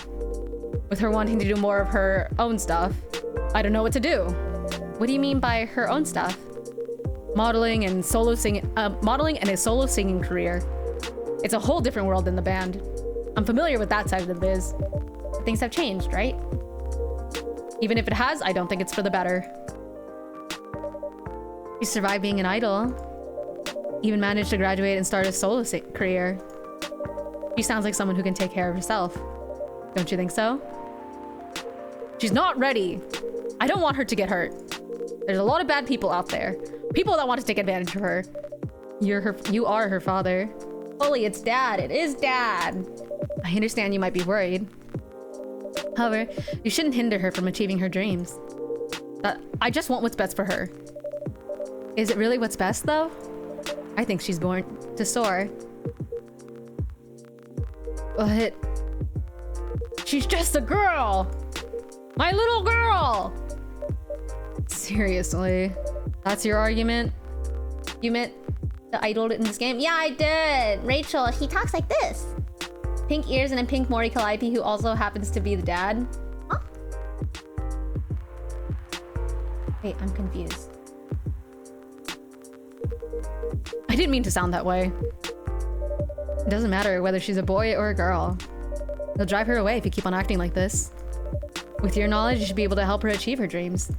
With her wanting to do more of her own stuff, I don't know what to do. What do you mean by her own stuff? Modeling and a solo singing career. It's a whole different world than the band. I'm familiar with that side of the biz. Things have changed, right? Even if it has, I don't think it's for the better. She survived being an idol. Even managed to graduate and start a solo career. She sounds like someone who can take care of herself. Don't you think so? She's not ready. I don't want her to get hurt. There's a lot of bad people out there. People that want to take advantage of her. You are her father. Holy, it's Dad. It is Dad. I understand you might be worried. However, you shouldn't hinder her from achieving her dreams. I just want what's best for her. Is it really what's best, though? I think she's born to soar. But... she's just a girl! My little girl! Seriously? That's your argument? You meant the idol in this game? Yeah, I did! Rachel, he talks like this. Pink ears and a pink Mori Calliope who also happens to be the dad. Huh? Wait, I'm confused. I didn't mean to sound that way. It doesn't matter whether she's a boy or a girl. They'll drive her away if you keep on acting like this. With your knowledge, you should be able to help her achieve her dreams.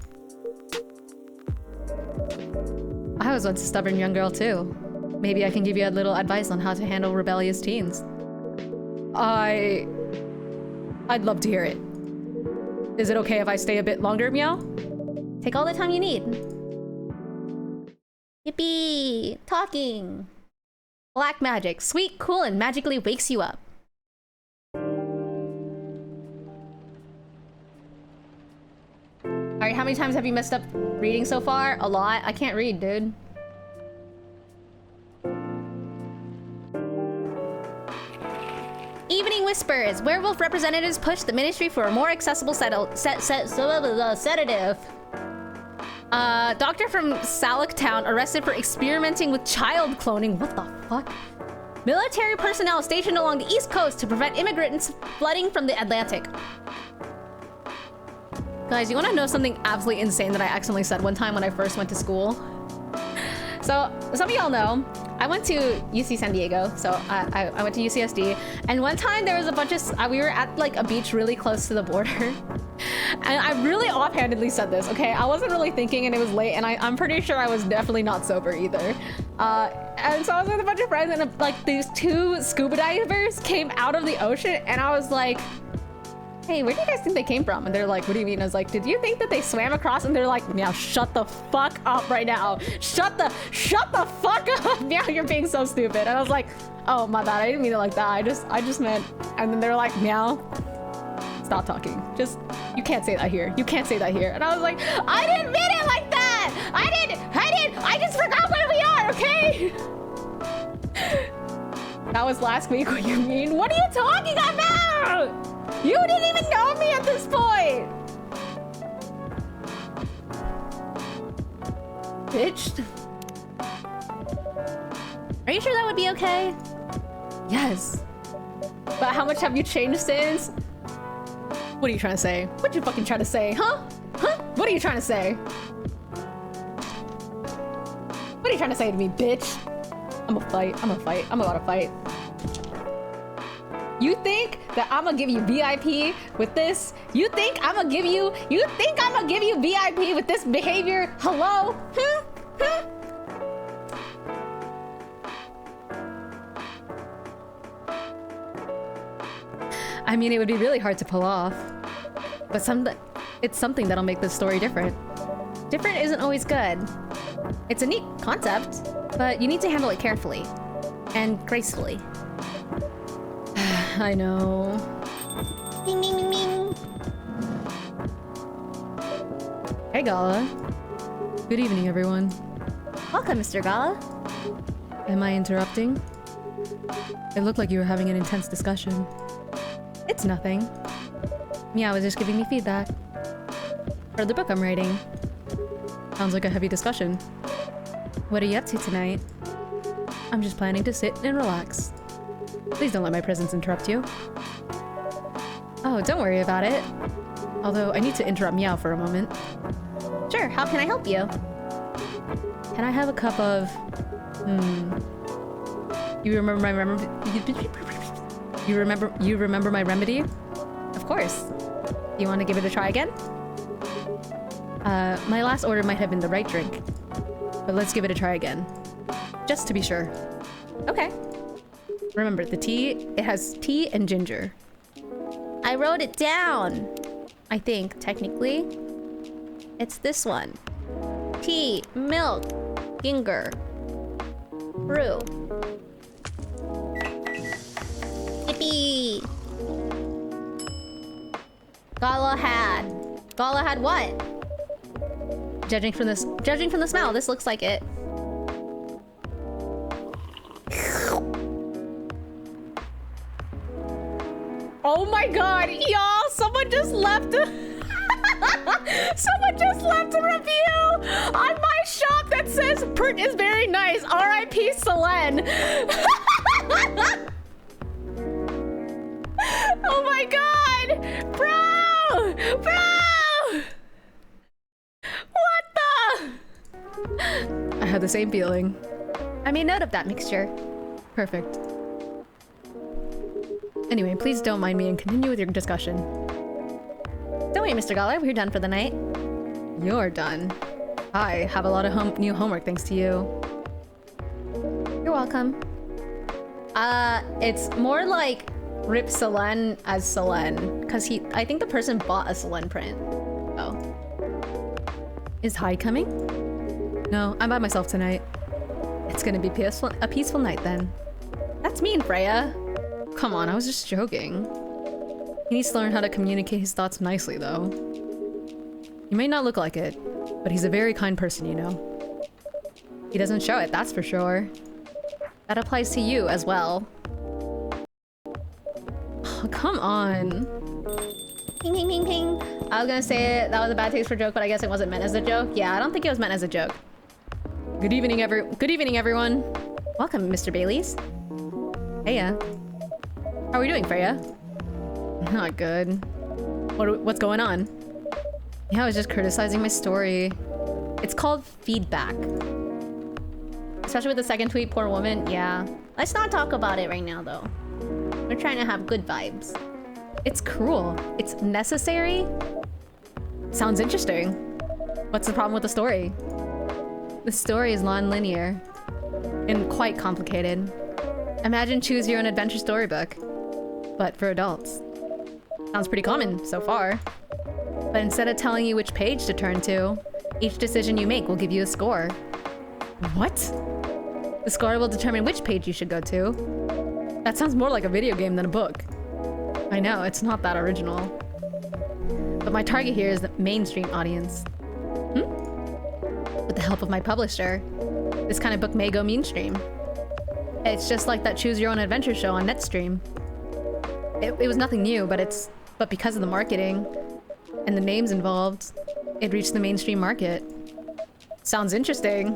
I was once a stubborn young girl too. Maybe I can give you a little advice on how to handle rebellious teens. I'd love to hear it. Is it okay if I stay a bit longer, Meow? Take all the time you need. Yippee! Talking! Black magic. Sweet, cool, and magically wakes you up. Alright, how many times have you messed up reading so far? A lot? I can't read, dude. Evening Whispers. Werewolf representatives push the ministry for a more accessible sedative. Doctor from Salaktown arrested for experimenting with child cloning. What the fuck? Military personnel stationed along the East Coast to prevent immigrants flooding from the Atlantic. Guys, you want to know something absolutely insane that I accidentally said one time when I first went to school? So, some of y'all know, I went to UC San Diego, so I went to UCSD, and one time there was a bunch of, we were at like a beach really close to the border, and I really offhandedly said this, okay? I wasn't really thinking and it was late, and I'm pretty sure I was definitely not sober either. And so I was with a bunch of friends, and like these two scuba divers came out of the ocean, and I was like, hey, where do you guys think they came from? And they're like, what do you mean? I was like, did you think that they swam across? And they're like, Meow, shut the fuck up right now. Shut the fuck up. Meow, you're being so stupid. And I was like, oh, my bad. I didn't mean it like that. I just meant, and then they're like, Meow, stop talking. Just, you can't say that here. You can't say that here. And I was like, I didn't mean it like that. I just forgot where we are, okay? That was last week. What do you mean? What are you talking about? You didn't even know me at this point! Bitch. Are you sure that would be okay? Yes. But how much have you changed since? What are you trying to say? What you fucking trying to say, huh? Huh? What are you trying to say? What are you trying to say to me, bitch? I'm gonna fight. I'm gonna fight. I'm about to fight. You think that I'm gonna give you VIP with this? You think I'm gonna give you VIP with this behavior? Hello? Hmm? Hmm? I mean, it would be really hard to pull off. But it's something that'll make this story different. Different isn't always good. It's a neat concept, but you need to handle it carefully. And gracefully. I know. Ding, ding, ding, ding. Hey, Gala. Good evening, everyone. Welcome, Mr. Gala. Am I interrupting? It looked like you were having an intense discussion. It's nothing. Meow was just giving me feedback. For the book I'm writing. Sounds like a heavy discussion. What are you up to tonight? I'm just planning to sit and relax. Please don't let my presence interrupt you. Oh, don't worry about it. Although, I need to interrupt Meow for a moment. Sure, how can I help you? Can I have a cup of... You remember my You remember my remedy? Of course. You want to give it a try again? My last order might have been the right drink. But let's give it a try again. Just to be sure. Okay. Remember, the tea, it has tea and ginger. I wrote it down. I think, technically. It's this one. Tea, milk, ginger, brew. Yippee! Gala had what? Judging from the smell, this looks like it. Oh my god, y'all! Someone just left a someone just left a review on my shop that says "Print is very nice." R.I.P. Selene. Oh my god, bro! What the? I had the same feeling. I made note of that mixture. Perfect. Anyway, please don't mind me and continue with your discussion. Don't worry, Mr. Gala, we're done for the night. You're done. I have a lot of new homework thanks to you. You're welcome. It's more like Rip Selene as Selene, because I think the person bought a Selene print. Oh. Is Hyde coming? No, I'm by myself tonight. It's gonna be a peaceful night then. That's mean, Freya. Come on, I was just joking. He needs to learn how to communicate his thoughts nicely, though. He may not look like it, but he's a very kind person, you know. He doesn't show it, that's for sure. That applies to you as well. Oh, come on. Ping, ping, ping, ping. I was gonna say that was a bad taste for joke, but I guess it wasn't meant as a joke. Yeah, I don't think it was meant as a joke. Good evening, everyone. Welcome, Mr. Baileys. Heya. How are we doing, Freya? Not good. What's going on? Yeah, I was just criticizing my story. It's called feedback. Especially with the second tweet, poor woman. Yeah. Let's not talk about it right now, though. We're trying to have good vibes. It's cruel. It's necessary. Sounds interesting. What's the problem with the story? The story is non-linear and quite complicated. Imagine choose your own adventure storybook, but for adults. Sounds pretty common so far. But instead of telling you which page to turn to, each decision you make will give you a score. What? The score will determine which page you should go to. That sounds more like a video game than a book. I know, it's not that original. But my target here is the mainstream audience. With the help of my publisher, this kind of book may go mainstream. It's just like that Choose Your Own Adventure show on Netstream. It was nothing new, but because of the marketing and the names involved, it reached the mainstream market. Sounds interesting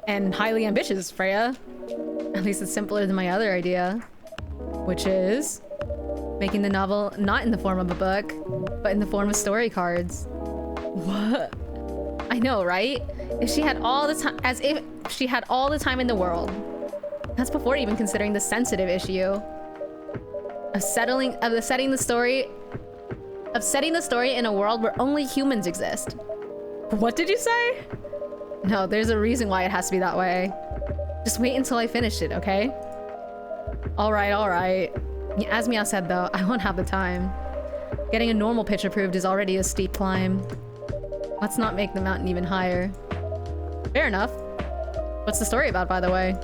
and highly ambitious, Freya. At least it's simpler than my other idea, which is making the novel not in the form of a book, but in the form of story cards. What? I know, right? If she had all the time, as if she had all the time in the world. That's before even considering the sensitive issue of setting the story in a world where only humans exist. What did you say? No, there's a reason why it has to be that way. Just wait until I finish it, okay? All right. As Meow said though, I won't have the time. Getting a normal pitch approved is already a steep climb. Let's not make the mountain even higher. Fair enough. What's the story about, by the way?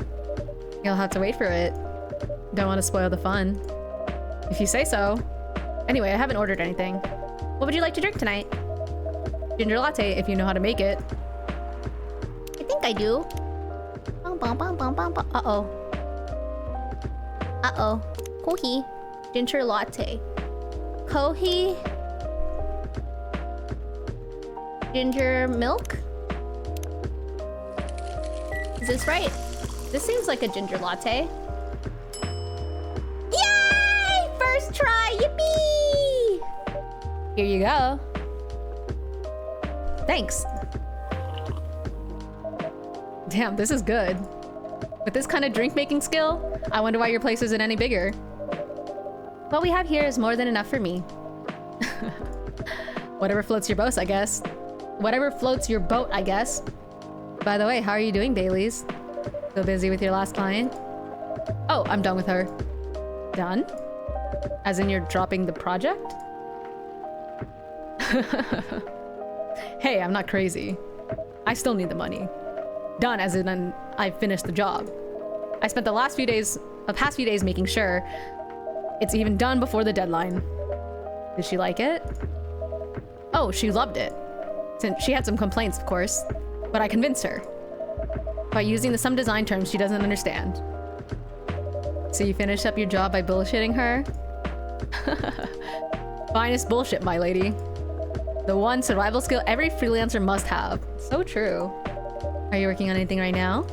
You'll have to wait for it. Don't want to spoil the fun. If you say so. Anyway, I haven't ordered anything. What would you like to drink tonight? Ginger latte, if you know how to make it. I think I do. Uh-oh. Uh-oh. Kohi. Ginger latte. Kohi. Ginger milk? Is this right? This seems like a ginger latte. Yay! First try! Yippee! Here you go. Thanks. Damn, this is good. With this kind of drink-making skill, I wonder why your place isn't any bigger. What we have here is more than enough for me. Whatever floats your boat, I guess. Whatever floats your boat, I guess. By the way, how are you doing, Baileys? So busy with your last client? Oh, I'm done with her. Done? As in you're dropping the project? Hey, I'm not crazy. I still need the money. Done as in I finished the job. I spent the past few days making sure it's even done before the deadline. Did she like it? Oh, she loved it. Since she had some complaints, of course, but I convinced her by using some design terms she doesn't understand. So you finished up your job by bullshitting her? Finest bullshit, my lady. The one survival skill every freelancer must have. So true. Are you working on anything right now?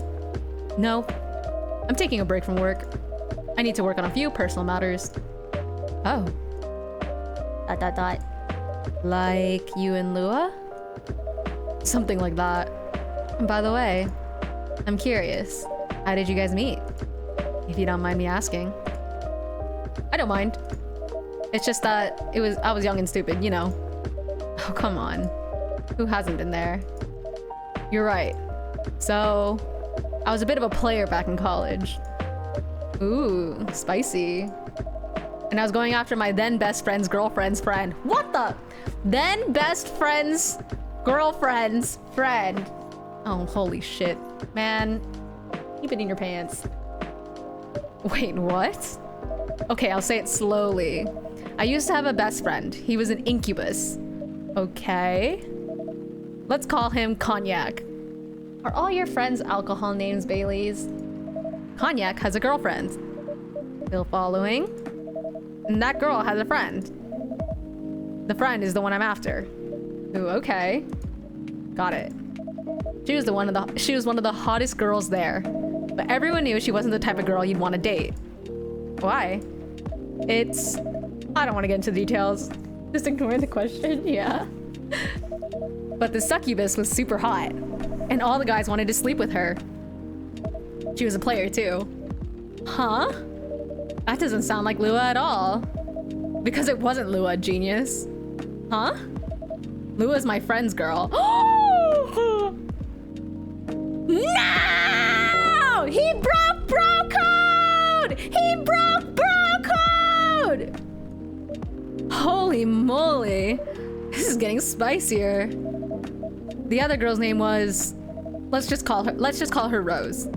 No. I'm taking a break from work. I need to work on a few personal matters. Oh. ... Like you and Lua? Something like that. And by the way, I'm curious. How did you guys meet? If you don't mind me asking. I don't mind. It's just that I was young and stupid, you know. Oh, come on. Who hasn't been there? You're right. So, I was a bit of a player back in college. Ooh, spicy. And I was going after my then best friend's girlfriend's friend. What the? Then best friend's girlfriend's friend. Oh, holy shit. Man, keep it in your pants. Wait, what? Okay, I'll say it slowly. I used to have a best friend. He was an incubus. Okay. Let's call him Cognac. Are all your friends' alcohol names Baileys? Cognac has a girlfriend. Still following? And that girl has a friend. The friend is the one I'm after. Ooh, okay. Got it. She was one of the hottest girls there. But everyone knew she wasn't the type of girl you'd want to date. Why? I don't want to get into details. Just ignore the question, yeah. But the succubus was super hot. And all the guys wanted to sleep with her. She was a player too. Huh? That doesn't sound like Lua at all. Because it wasn't Lua, genius. Huh? Lua's my friend's girl. No! He broke bro code! He broke bro code! Holy moly. This is getting spicier. The other girl's name was... Let's just call her Rose.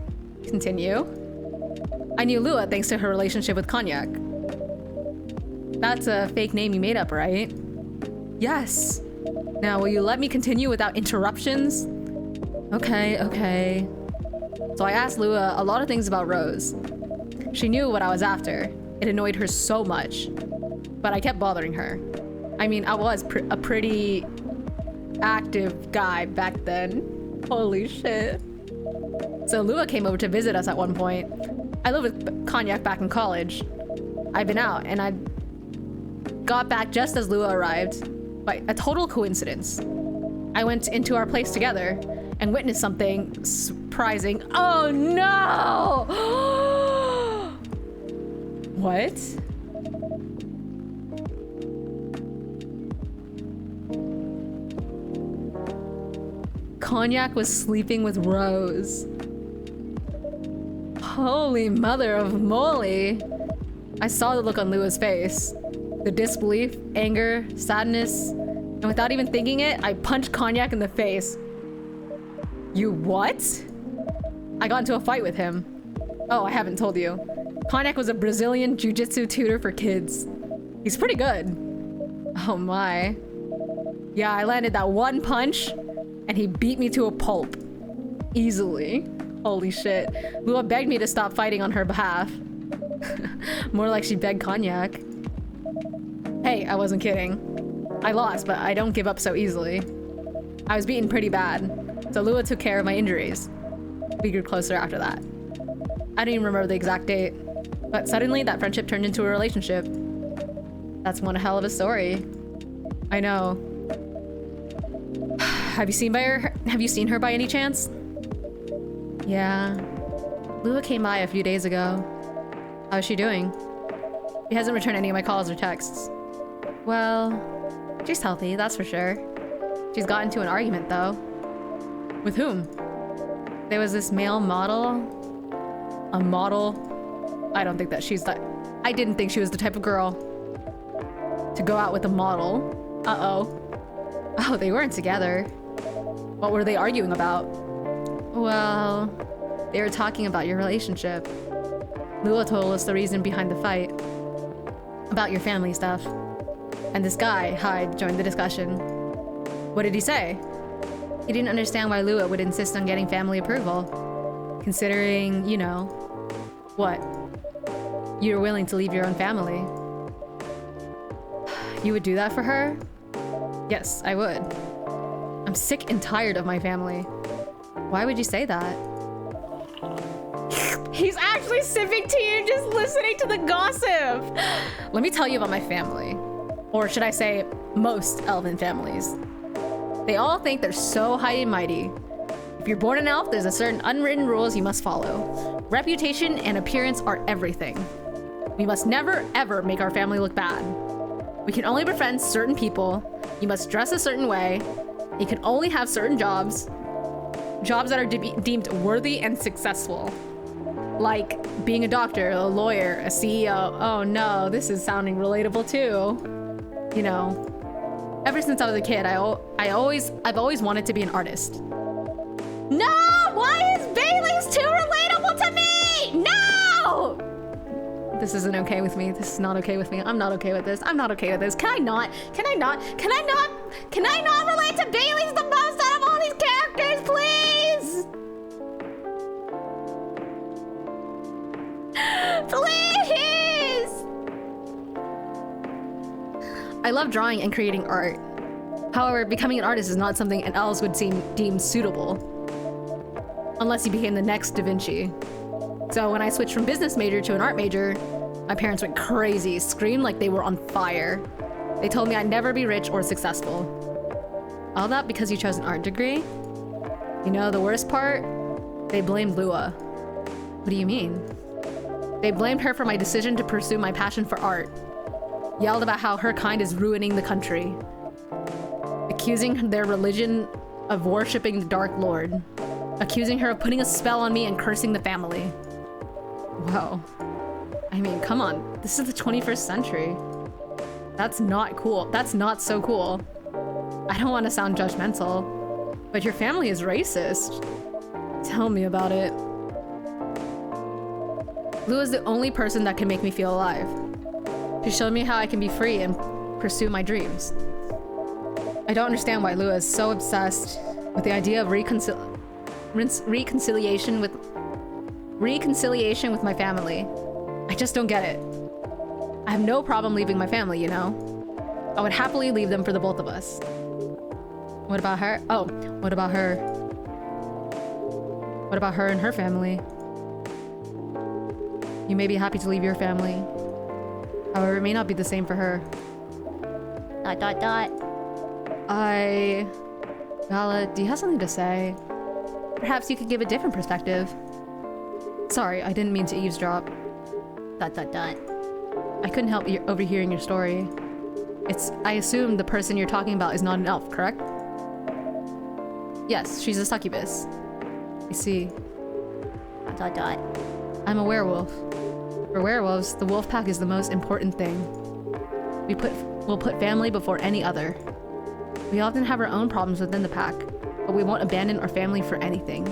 Continue. I knew Lua thanks to her relationship with Cognac. That's a fake name you made up, right? Yes. Now, will you let me continue without interruptions? Okay. So I asked Lua a lot of things about Rose. She knew what I was after. It annoyed her so much. But I kept bothering her. I mean, I was a pretty active guy back then. Holy shit. So Lua came over to visit us at one point. I lived with Cognac back in college. I've been out, and I got back just as Lua arrived. By a total coincidence. I went into our place together and witnessed something surprising. Oh no! What? Cognac was sleeping with Rose. Holy mother of moly. I saw the look on Lua's face. The disbelief, anger, sadness, and without even thinking it, I punched Cognac in the face. You what? I got into a fight with him. Oh, I haven't told you. Cognac was a Brazilian jiu-jitsu tutor for kids. He's pretty good. Oh my. Yeah, I landed that one punch, and he beat me to a pulp. Easily. Holy shit. Lua begged me to stop fighting on her behalf. More like she begged Cognac. Hey, I wasn't kidding. I lost, but I don't give up so easily. I was beaten pretty bad, so Lua took care of my injuries. We grew closer after that. I don't even remember the exact date, but suddenly that friendship turned into a relationship. That's one hell of a story. I know. Have you seen her by any chance? Yeah. Lua came by a few days ago. How's she doing? She hasn't returned any of my calls or texts. Well, she's healthy, that's for sure. She's got into an argument, though. With whom? There was this male model. A model? I don't think that she's that. I didn't think she was the type of girl to go out with a model. Uh-oh. Oh, they weren't together. What were they arguing about? Well, they were talking about your relationship. Lua told us the reason behind the fight. About your family stuff. And this guy, Hyde, joined the discussion. What did he say? He didn't understand why Lua would insist on getting family approval. Considering, you know... What? You're willing to leave your own family. You would do that for her? Yes, I would. I'm sick and tired of my family. Why would you say that? He's actually sipping tea and just listening to the gossip. Let me tell you about my family. Or should I say, most elven families. They all think they're so high and mighty. If you're born an elf, there's a certain unwritten rules you must follow. Reputation and appearance are everything. We must never, ever make our family look bad. We can only befriend certain people. You must dress a certain way. You can only have certain jobs. Jobs that are deemed worthy and successful. Like being a doctor, a lawyer, a CEO. Oh no, this is sounding relatable too. You know, ever since I was a kid, I've always wanted to be an artist. No! Why is Bailey's too relatable to me? No! This isn't okay with me. This is not okay with me. I'm not okay with this. I'm not okay with this. Can I not relate to Bailey's the most out of all these characters, please? Please! I love drawing and creating art. However, becoming an artist is not something an elf would deem suitable. Unless you became the next Da Vinci. So when I switched from business major to an art major, my parents went crazy, screamed like they were on fire. They told me I'd never be rich or successful. All that because you chose an art degree? You know, the worst part? They blamed Lua. What do you mean? They blamed her for my decision to pursue my passion for art. Yelled about how her kind is ruining the country. Accusing their religion of worshipping the Dark Lord. Accusing her of putting a spell on me and cursing the family. Whoa. I mean, come on. This is the 21st century. That's not cool. That's not so cool. I don't want to sound judgmental, but your family is racist. Tell me about it. Lua's the only person that can make me feel alive. She showed me how I can be free and pursue my dreams. I don't understand why Lua is so obsessed with the idea of reconciliation with my family. I just don't get it. I have no problem leaving my family, you know? I would happily leave them for the both of us. What about her? Oh, what about her? What about her and her family? You may be happy to leave your family. However, it may not be the same for her. ... Gala, do you have something to say? Perhaps you could give a different perspective. Sorry, I didn't mean to eavesdrop. ... I couldn't help overhearing your story. I assume the person you're talking about is not an elf, correct? Yes, she's a succubus. I see. ... I'm a werewolf. For werewolves, the wolf pack is the most important thing. We'll put family before any other. We often have our own problems within the pack, but we won't abandon our family for anything.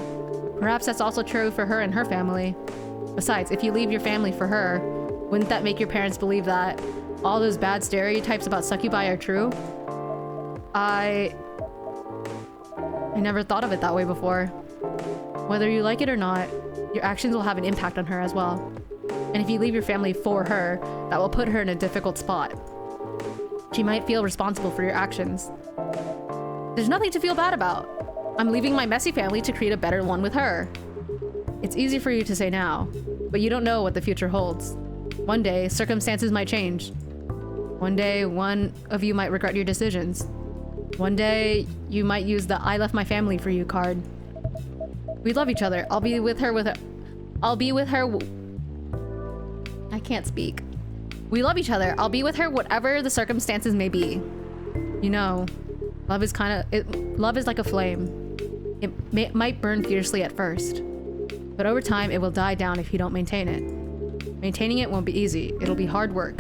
Perhaps that's also true for her and her family. Besides, if you leave your family for her, wouldn't that make your parents believe that all those bad stereotypes about succubi are true? I never thought of it that way before. Whether you like it or not, your actions will have an impact on her as well. And if you leave your family for her, that will put her in a difficult spot. She might feel responsible for your actions. There's nothing to feel bad about. I'm leaving my messy family to create a better one with her. It's easy for you to say now, but you don't know what the future holds. One day, circumstances might change. One day, one of you might regret your decisions. One day, you might use the I left my family for you card. We love each other. I can't speak. We love each other. I'll be with her whatever the circumstances may be. You know, love is like a flame. It might burn fiercely at first, but over time it will die down if you don't maintain it. Maintaining it won't be easy. It'll be hard work,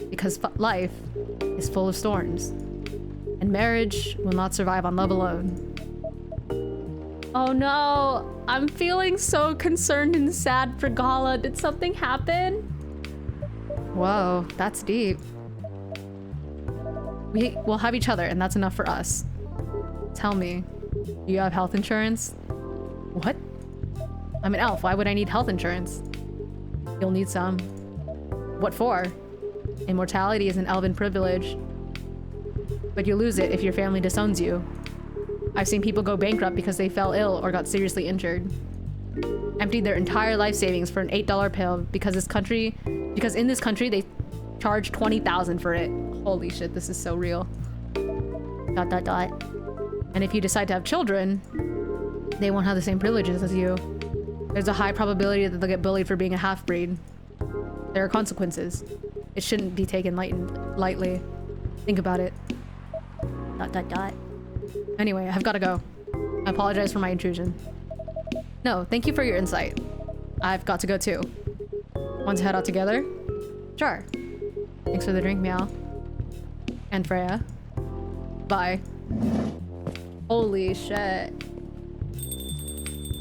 because life is full of storms, and marriage will not survive on love alone. Oh no, I'm feeling so concerned and sad for Gala. Did something happen? Whoa, that's deep. We'll have each other, and that's enough for us. Tell me, do you have health insurance? What? I'm an elf. Why would I need health insurance? You'll need some. What for? Immortality is an elven privilege. But you lose it if your family disowns you. I've seen people go bankrupt because they fell ill or got seriously injured. Emptied their entire life savings for an $8 pill because in this country they charge $20,000 for it. Holy shit, this is so real. ... And if you decide to have children, they won't have the same privileges as you. There's a high probability that they'll get bullied for being a half-breed. There are consequences. It shouldn't be taken lightly. Think about it. ... Anyway, I've gotta go. I apologize for my intrusion. No, thank you for your insight. I've got to go too. Want to head out together? Sure. Thanks for the drink, Meow. And Freya. Bye. Holy shit.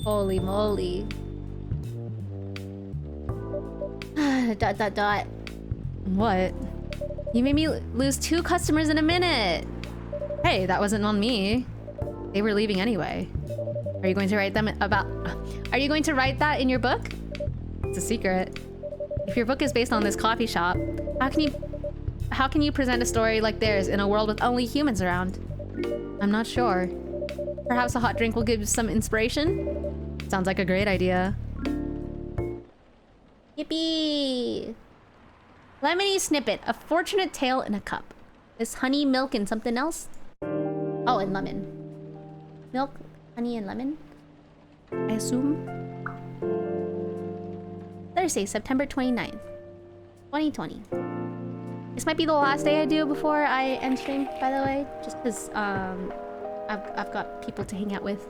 Holy moly. ... What? You made me lose 2 customers in a minute. Hey, that wasn't on me. They were leaving anyway. Are you going to write that in your book? It's a secret. If your book is based on this coffee shop, how can you present a story like theirs in a world with only humans around? I'm not sure. Perhaps a hot drink will give some inspiration? Sounds like a great idea. Yippee! Lemony snippet, a fortunate tale in a cup. Is honey, milk, and something else? Oh, and lemon. Milk, honey, and lemon? I assume. Thursday, September 29th, 2020. This might be the last day I do before I end stream, by the way. Just because, I've got people to hang out with.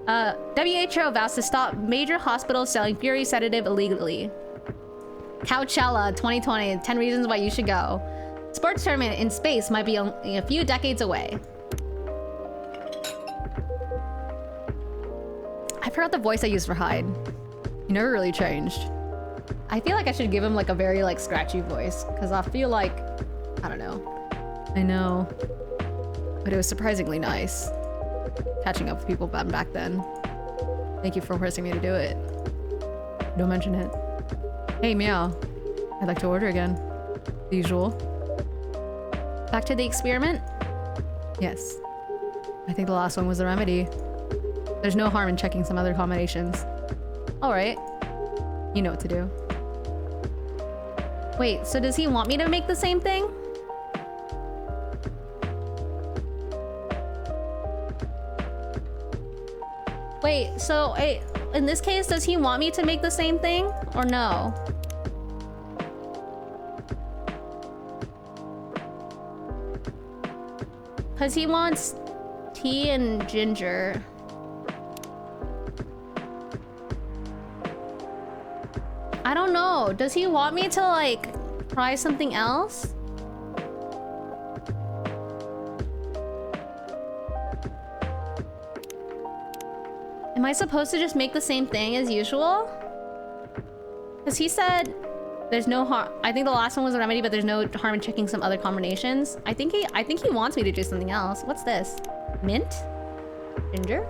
WHO vows to stop major hospitals selling Fury sedative illegally. Coachella 2020, 10 reasons why you should go. Sports tournament in space might be only a few decades away. I forgot the voice I used for Hyde. He never really changed. I feel like I should give him like a very like scratchy voice, because I feel like, I don't know. I know. But it was surprisingly nice. Catching up with people back then. Thank you for forcing me to do it. Don't mention it. Hey, Meow. I'd like to order again. The usual. Back to the experiment? Yes. I think the last one was the remedy. There's no harm in checking some other combinations. Alright. You know what to do. Wait, so does he want me to make the same thing? Wait, so in this case, does he want me to make the same thing or no? Because he wants tea and ginger. I don't know. Does he want me to, like, try something else? Am I supposed to just make the same thing as usual? Because he said there's no harm. I think the last one was a remedy, but there's no harm in checking some other combinations. I think he wants me to do something else. What's this? Mint? Ginger?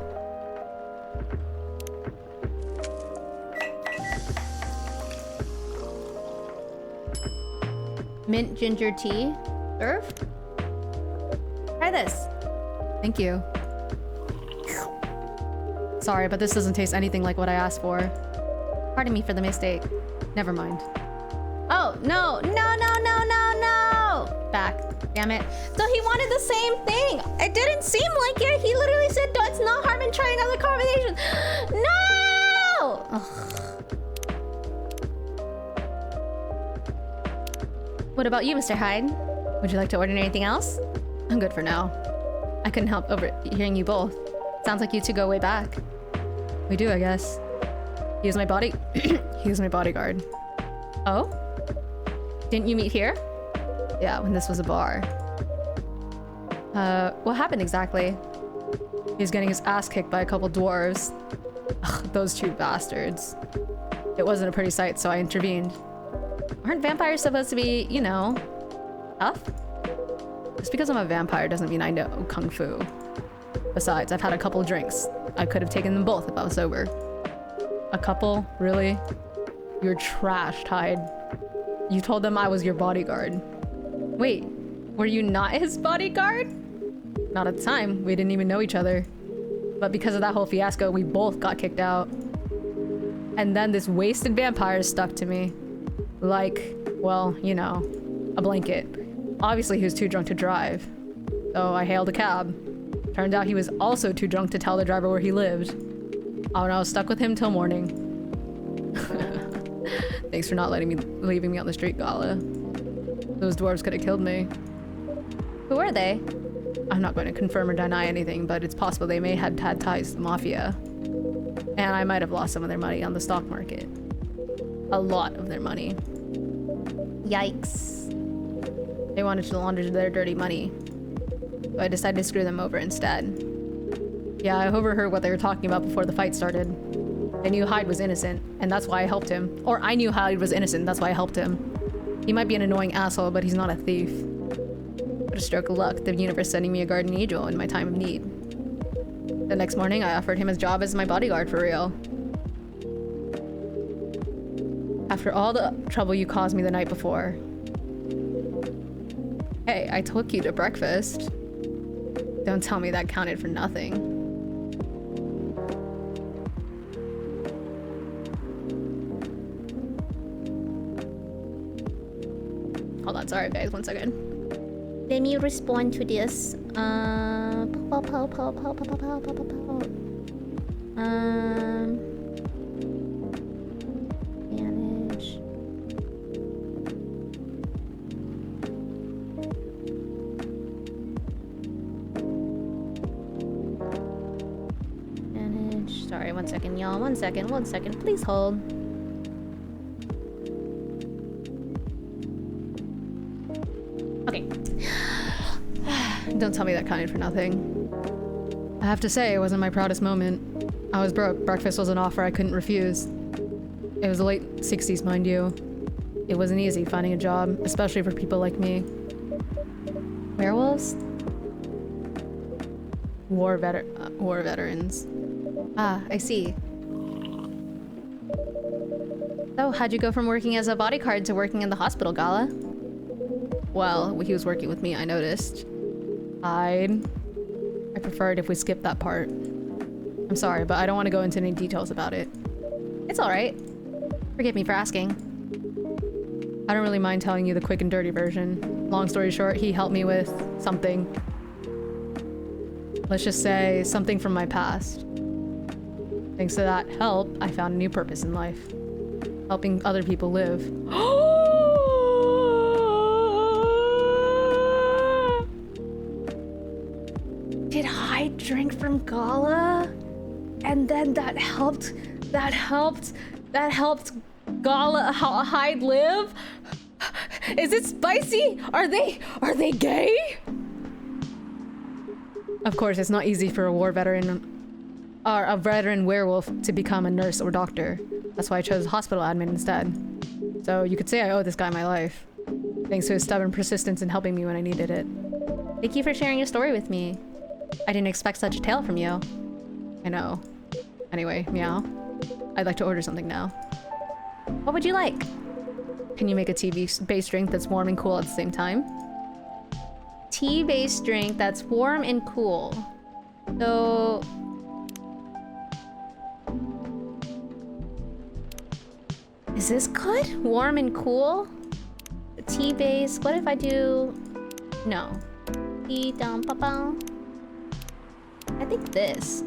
Mint ginger tea. Serve? Try this. Thank you. Sorry, but this doesn't taste anything like what I asked for. Pardon me for the mistake. Never mind. Oh, no. Back. Damn it. So he wanted the same thing. It didn't seem like it. He literally said, no, it's not harm in trying other combinations. No! Ugh. What about you, Mr. Hyde? Would you like to order anything else? I'm good for now. I couldn't help overhearing you both. Sounds like you two go way back. We do, I guess. He was my bodyguard. Oh? Didn't you meet here? Yeah, when this was a bar. What happened exactly? He was getting his ass kicked by a couple dwarves. Ugh, those two bastards. It wasn't a pretty sight, so I intervened. Aren't vampires supposed to be, you know, tough? Just because I'm a vampire doesn't mean I know kung fu. Besides, I've had a couple drinks. I could have taken them both if I was sober. A couple? Really? You're trash, Hyde. You told them I was your bodyguard. Wait, were you not his bodyguard? Not at the time. We didn't even know each other. But because of that whole fiasco, we both got kicked out. And then this wasted vampire stuck to me. Like, well, you know, a blanket. Obviously, he was too drunk to drive. So I hailed a cab. Turned out he was also too drunk to tell the driver where he lived. Oh, and I was stuck with him till morning. Thanks for not leaving me on the street, Gala. Those dwarves could have killed me. Who are they? I'm not going to confirm or deny anything, but it's possible they may have had ties to the mafia. And I might have lost some of their money on the stock market. A lot of their money. Yikes. They wanted to launder their dirty money. So I decided to screw them over instead. Yeah, I overheard what they were talking about before the fight started. They knew Hyde was innocent, and that's why I helped him. Or I knew Hyde was innocent, that's why I helped him. He might be an annoying asshole, but he's not a thief. What a stroke of luck, the universe sending me a guardian angel in my time of need. The next morning, I offered him his job as my bodyguard for real. After all the trouble you caused me the night before. Hey, I took you to breakfast. Don't tell me that counted for nothing. Hold on, sorry guys, 1 second. Let me respond to this. Manage. Manage. Sorry, 1 second, y'all. 1 second, 1 second. Please hold. Okay. Don't tell me that counted for nothing. I have to say, it wasn't my proudest moment. I was broke. Breakfast was an offer I couldn't refuse. It was the late 60s, mind you. It wasn't easy finding a job, especially for people like me. Werewolves? War veterans. Ah, I see. So, how'd you go from working as a bodyguard to working in the hospital, Gala? Well, he was working with me, I noticed. I preferred if we skipped that part. I'm sorry, but I don't want to go into any details about it. It's alright. Forgive me for asking. I don't really mind telling you the quick and dirty version. Long story short, he helped me with something. Let's just say something from my past. Thanks to that help, I found a new purpose in life. Helping other people live. Did Hyde drink from Gala? And then that helped Gala Hyde live? Is it spicy? Are they gay? Of course, it's not easy for a war veteran or a veteran werewolf to become a nurse or doctor. That's why I chose hospital admin instead. So you could say I owe this guy my life. Thanks to his stubborn persistence in helping me when I needed it. Thank you for sharing your story with me. I didn't expect such a tale from you. I know. Anyway, Meow. I'd like to order something now. What would you like? Can you make a tea-based drink that's warm and cool at the same time? Tea-based drink that's warm and cool. So... is this good? Warm and cool? Tea-based. What if I do... no. Tea-dum-pa-pum. I think this.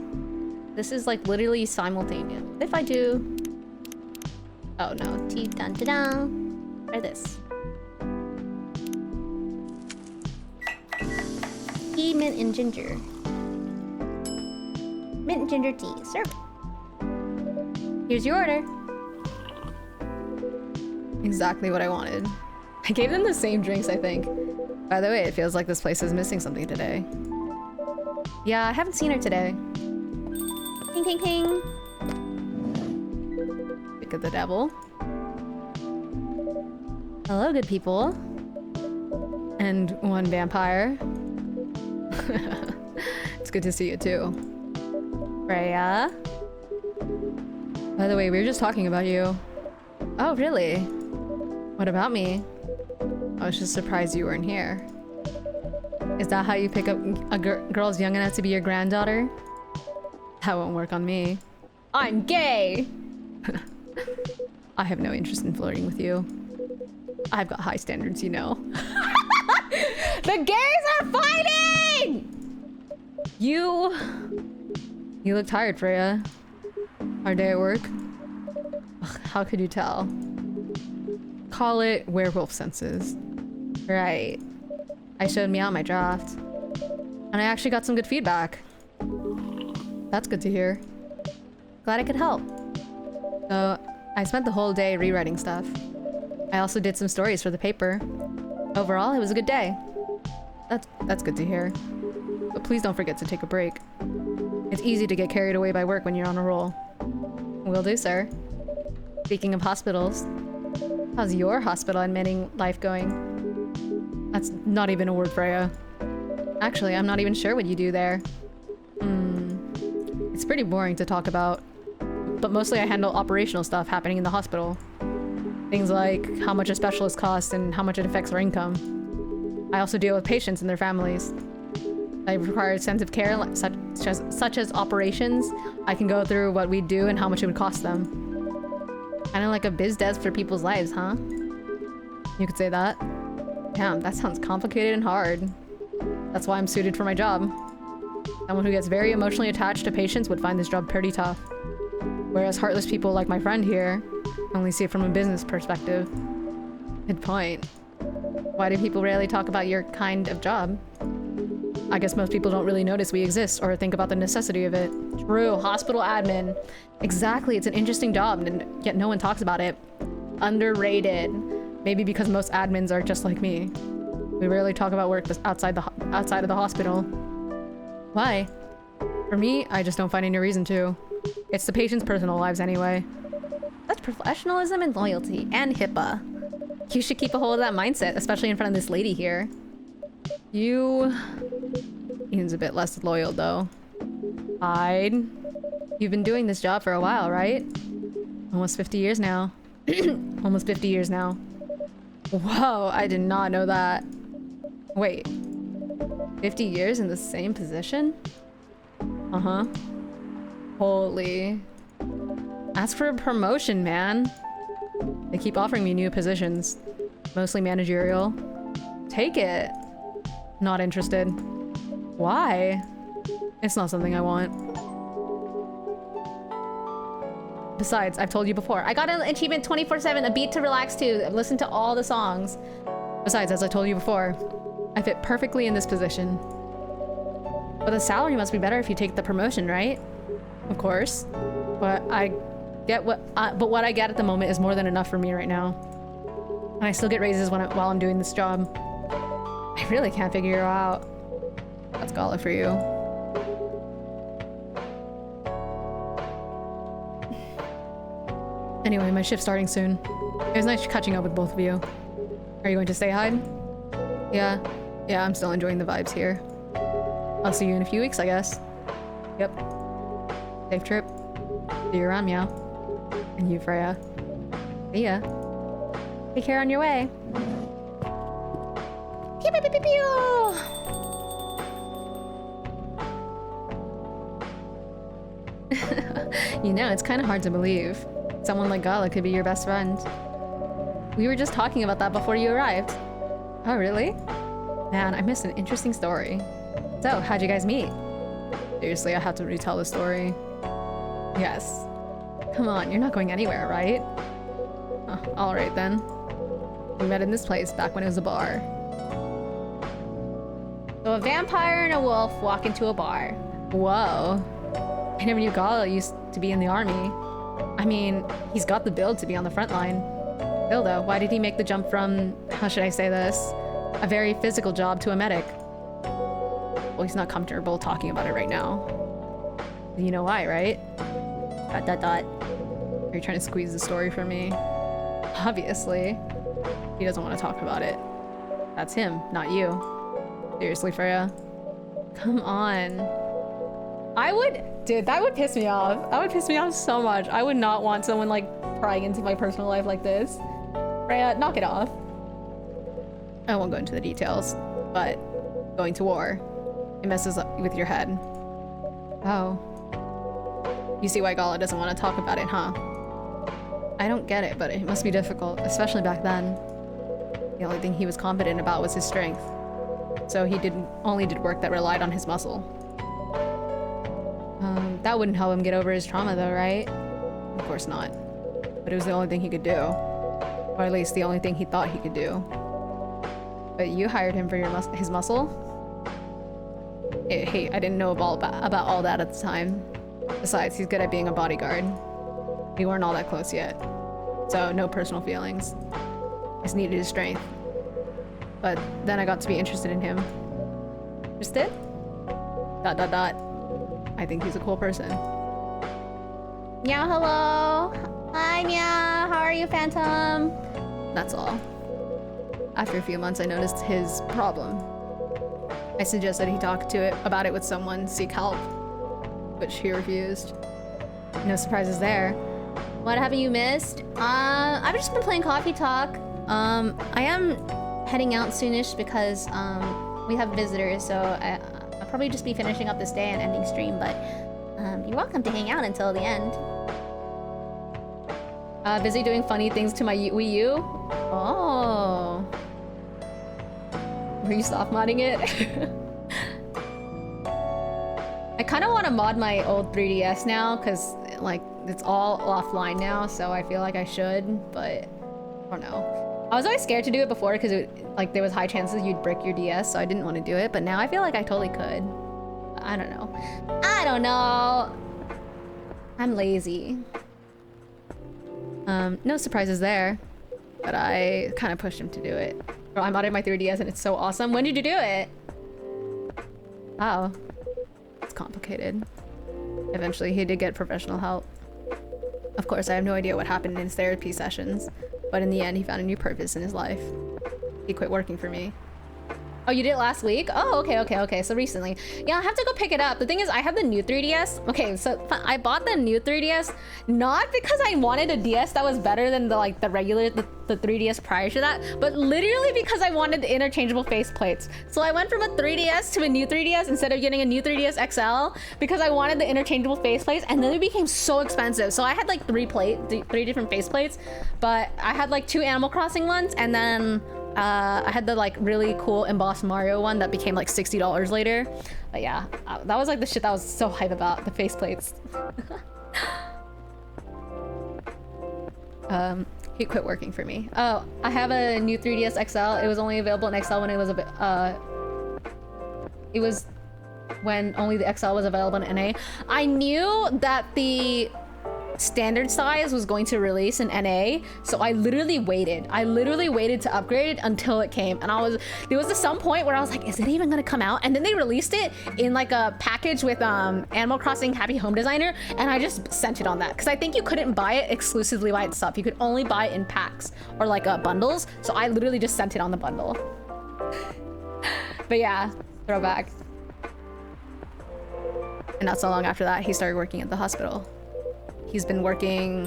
This is like literally simultaneous. What if I do... oh no. Tea-dun-da-dun. Try this. Tea, mint, and ginger. Mint and ginger tea. Serve. Here's your order. Exactly what I wanted. I gave them the same drinks, I think. By the way, it feels like this place is missing something today. Yeah, I haven't seen her today. Ping, ping, ping. Pick of the devil. Hello, good people. And one vampire. It's good to see you too. Freya. By the way, we were just talking about you. Oh, really? What about me? I was just surprised you weren't here. Is that how you pick up a girls young enough to be your granddaughter? That won't work on me. I'm gay! I have no interest in flirting with you. I've got high standards, you know. The gays are fighting! You look tired, Freya. Hard day at work? Ugh, how could you tell? Call it werewolf senses. Right. I showed Meow my draft. And I actually got some good feedback. That's good to hear. Glad I could help. So, I spent the whole day rewriting stuff. I also did some stories for the paper. Overall, it was a good day. That's good to hear. But please don't forget to take a break. It's easy to get carried away by work when you're on a roll. Will do, sir. Speaking of hospitals, how's your hospital admitting life going? That's not even a word, Freya. Actually, I'm not even sure what you do there. It's pretty boring to talk about. But mostly I handle operational stuff happening in the hospital. Things like how much a specialist costs and how much it affects our income. I also deal with patients and their families. They require extensive care, such as operations. I can go through what we do and how much it would cost them. Kinda like a biz dev for people's lives, huh? You could say that. Damn, that sounds complicated and hard. That's why I'm suited for my job. Someone who gets very emotionally attached to patients would find this job pretty tough. Whereas heartless people like my friend here only see it from a business perspective. Good point. Why do people rarely talk about your kind of job? I guess most people don't really notice we exist or think about the necessity of it. True, hospital admin. Exactly, it's an interesting job, and yet no one talks about it. Underrated. Maybe because most admins are just like me. We rarely talk about work outside of the hospital. Why? For me, I just don't find any reason to. It's the patient's personal lives anyway. That's professionalism and loyalty, and HIPAA. You should keep a hold of that mindset, especially in front of this lady here. Ian's a bit less loyal, though. Hyde. You've been doing this job for a while, right? Almost 50 years now. Almost 50 years now. Whoa, I did not know that. Wait. 50 years in the same position? Uh-huh. Holy. Ask for a promotion, man. They keep offering me new positions. Mostly managerial. Take it. Not interested. Why? It's not something I want. Besides, I've told you before, I got an achievement 24/7, a beat to relax to. I've listened to all the songs. Besides, as I told you before, I fit perfectly in this position. But the salary must be better if you take the promotion, right? Of course. But what I get at the moment is more than enough for me right now. And I still get raises while I'm doing this job. I really can't figure it out. That's Gala for you. Anyway, my shift's starting soon. It was nice catching up with both of you. Are you going to stay hide? Yeah, I'm still enjoying the vibes here. I'll see you in a few weeks, I guess. Yep. Safe trip. See you around, Meow. And you, Freya. See ya. Take care on your way. Pew pew pew pew pew! You know, it's kind of hard to believe. Someone like Gala could be your best friend. We were just talking about that before you arrived. Oh, really? Man, I missed an interesting story. So, how'd you guys meet? Seriously, I have to retell the story. Yes. Come on, you're not going anywhere, right? Alright then. We met in this place back when it was a bar. So a vampire and a wolf walk into a bar. Whoa. I never knew Gala used to be in the army. I mean, he's got the build to be on the front line. Still though, why did he make the jump from, how should I say this, a very physical job to a medic? Well, he's not comfortable talking about it right now. You know why, right? ... Are you trying to squeeze the story from me? Obviously. He doesn't want to talk about it. That's him, not you. Seriously, Freya? Come on. Dude, that would piss me off. That would piss me off so much. I would not want someone like prying into my personal life like this. Freya, knock it off. I won't go into the details, but going to war, it messes up with your head. Oh. You see why Gala doesn't want to talk about it, huh? I don't get it, but it must be difficult, especially back then. The only thing he was confident about was his strength. So he only did work that relied on his muscle. That wouldn't help him get over his trauma though, right? Of course not. But it was the only thing he could do. Or at least the only thing he thought he could do. But you hired him for his muscle? Hey, I didn't know about all that at the time. Besides, he's good at being a bodyguard. We weren't all that close yet. So, no personal feelings. Just needed his strength. But then I got to be interested in him. Interested? ... I think he's a cool person. Meow, hello! Hi, Meow! How are you, Phantom? That's all. After a few months, I noticed his problem. I suggested he talk about it with someone, seek help. Which he refused. No surprises there. What have you missed? I've just been playing Coffee Talk. I am heading out soonish because we have visitors, so I'll probably just be finishing up this day and ending stream, but you're welcome to hang out until the end. Busy doing funny things to my Wii U? Oh. Were you soft modding it? I kind of want to mod my old 3DS now, because like it's all offline now, so I feel like I should, but I don't know. I was always scared to do it before because like there was high chances you'd break your DS, so I didn't want to do it, but now I feel like I totally could. I don't know. I don't know. I'm lazy. No surprises there, but I kind of pushed him to do it. Bro, I modded my 3DS and it's so awesome. When did you do it? Oh. It's complicated. Eventually, he did get professional help. Of course, I have no idea what happened in his therapy sessions, but in the end, he found a new purpose in his life. He quit working for me. Oh, you did it last week? Oh, okay. So recently. Yeah, I have to go pick it up. The thing is, I have the new 3DS. Okay, so I bought the new 3DS not because I wanted a DS that was better than the regular 3DS prior to that, but literally because I wanted the interchangeable faceplates. So I went from a 3DS to a new 3DS instead of getting a new 3DS XL because I wanted the interchangeable faceplates, and then it became so expensive. So I had like three different faceplates, but I had like 2 Animal Crossing ones, and then I had the like really cool embossed Mario one that became like $60 later. But yeah, that was like the shit that I was so hype about, the faceplates. He quit working for me. Oh, I have a new 3DS XL. It was only available in XL when it was it was when only the XL was available in NA. I knew that the standard size was going to release in NA, so I literally waited. To upgrade until it came, and there was some point where I was like, is it even gonna come out? And then they released it in like a package with Animal Crossing Happy Home Designer, and I just sent it on that because I think you couldn't buy it exclusively by itself. You could only buy it in packs or like bundles, so I literally just sent it on the bundle. But yeah, throwback. And not so long after that, he started working at the hospital. He's been working...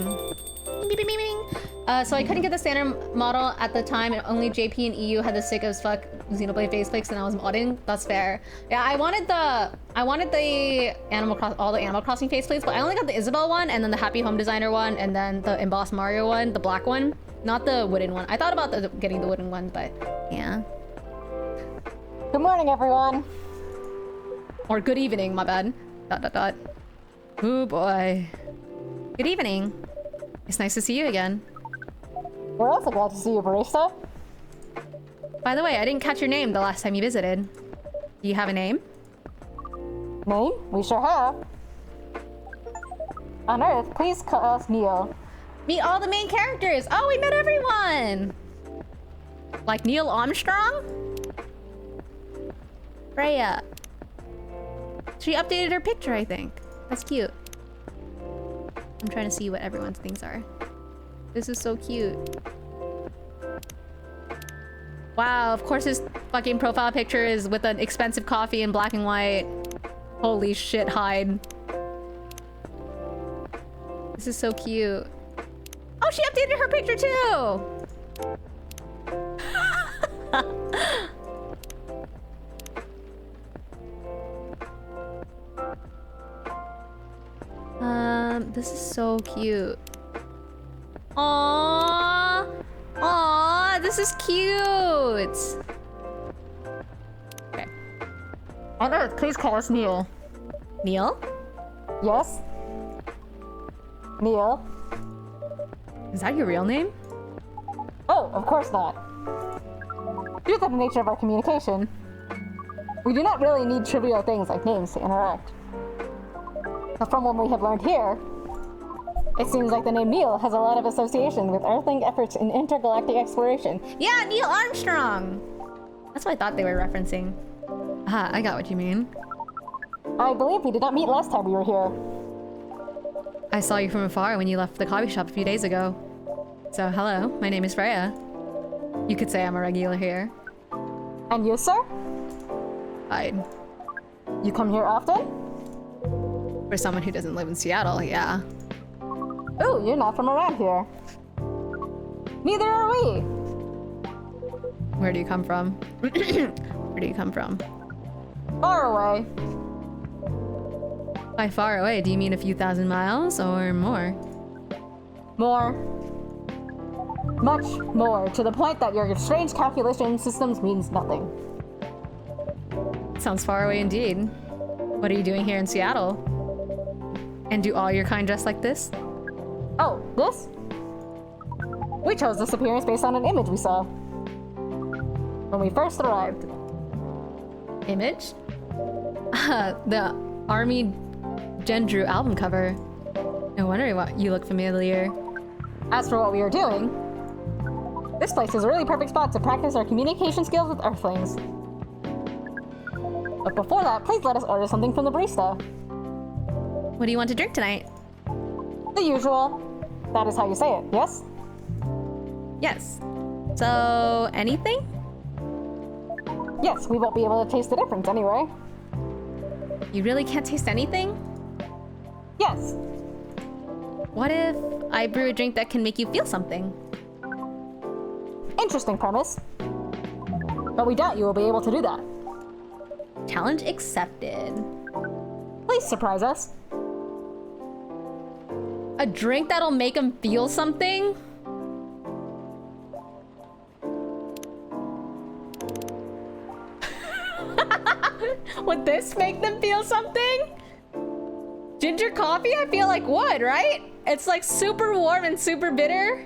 so I couldn't get the standard model at the time, and only JP and EU had the sick as fuck Xenoblade faceplates, and I was modding. That's fair. Yeah, I wanted the all the Animal Crossing faceplates, but I only got the Isabelle one, and then the Happy Home Designer one, and then the embossed Mario one, the black one, not the wooden one. I thought about getting the wooden one, but yeah. Good morning, everyone. Or good evening, my bad. ... Oh boy. Good evening. It's nice to see you again. We're also glad to see you, Barista. By the way, I didn't catch your name the last time you visited. Do you have a name? Name? We sure have. On Earth, please call us Neil. Meet all the main characters! Oh, we met everyone! Like Neil Armstrong? Freya. She updated her picture, I think. That's cute. I'm trying to see what everyone's things are. This is so cute. Wow, of course his fucking profile picture is with an expensive coffee in black and white. Holy shit, hide. This is so cute. Oh, she updated her picture too! This is so cute. Aww! Aww, this is cute! Okay. On Earth, please call us Neil. Neil? Yes? Neil? Is that your real name? Oh, of course not. Due to the nature of our communication, we do not really need trivial things like names to interact. But from what we have learned here, it seems like the name Neil has a lot of association with Earthling efforts in intergalactic exploration. Yeah, Neil Armstrong! That's what I thought they were referencing. Ah, I got what you mean. I believe we did not meet last time we were here. I saw you from afar when you left the coffee shop a few days ago. So, hello, my name is Freya. You could say I'm a regular here. And you, sir? Fine. You come here often? For someone who doesn't live in Seattle, yeah. Oh, you're not from around here. Neither are we. Where do you come from? Where do you come from? Far away. By far away, do you mean a few thousand miles or more? More. Much more, to the point that your strange calculation systems means nothing. Sounds far away indeed. What are you doing here in Seattle? And do all your kind dress like this? Oh, this? We chose this appearance based on an image we saw when we first arrived. Image? The Army Gendrew album cover. No wonder you look familiar. As for what we are doing, this place is a really perfect spot to practice our communication skills with Earthlings. But before that, please let us order something from the barista. What do you want to drink tonight? The usual. That is how you say it, yes? Yes. So, anything? Yes, we won't be able to taste the difference anyway. You really can't taste anything? Yes. What if I brew a drink that can make you feel something? Interesting premise. But we doubt you will be able to do that. Challenge accepted. Please surprise us. A drink that'll make him feel something? Would this make them feel something? Ginger coffee, I feel like would, right? It's like super warm and super bitter.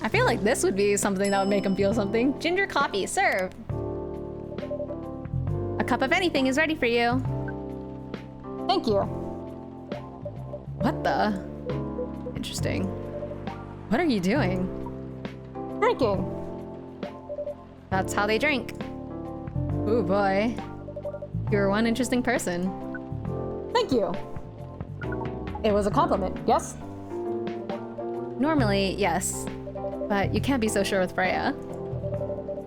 I feel like this would be something that would make him feel something. Ginger coffee, serve. A cup of anything is ready for you. Thank you. What the? Interesting. What are you doing? Drinking. That's how they drink. Ooh boy. You're one interesting person. Thank you. It was a compliment, yes? Normally, yes. But you can't be so sure with Freya.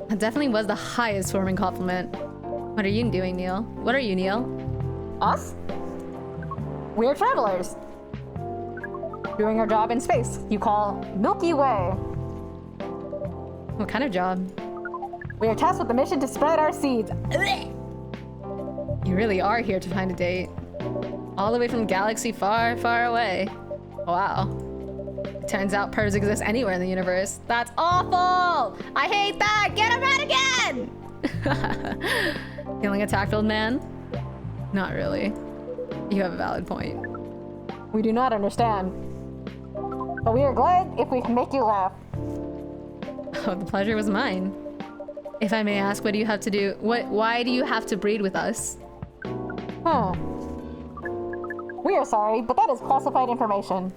That definitely was the highest forming compliment. What are you doing, Neil? What are you, Neil? Us? We're travelers. Doing our job in space. You call Milky Way. What kind of job? We are tasked with the mission to spread our seeds. You really are here to find a date. All the way from a galaxy far, far away. Wow. It turns out pervs exist anywhere in the universe. That's awful! I hate that! Get him out again! Feeling attacked, old man? Not really. You have a valid point. We do not understand. But we are glad if we can make you laugh. Oh, the pleasure was mine. If I may ask, what do you have to do? Why do you have to breed with us? We are sorry, but that is classified information.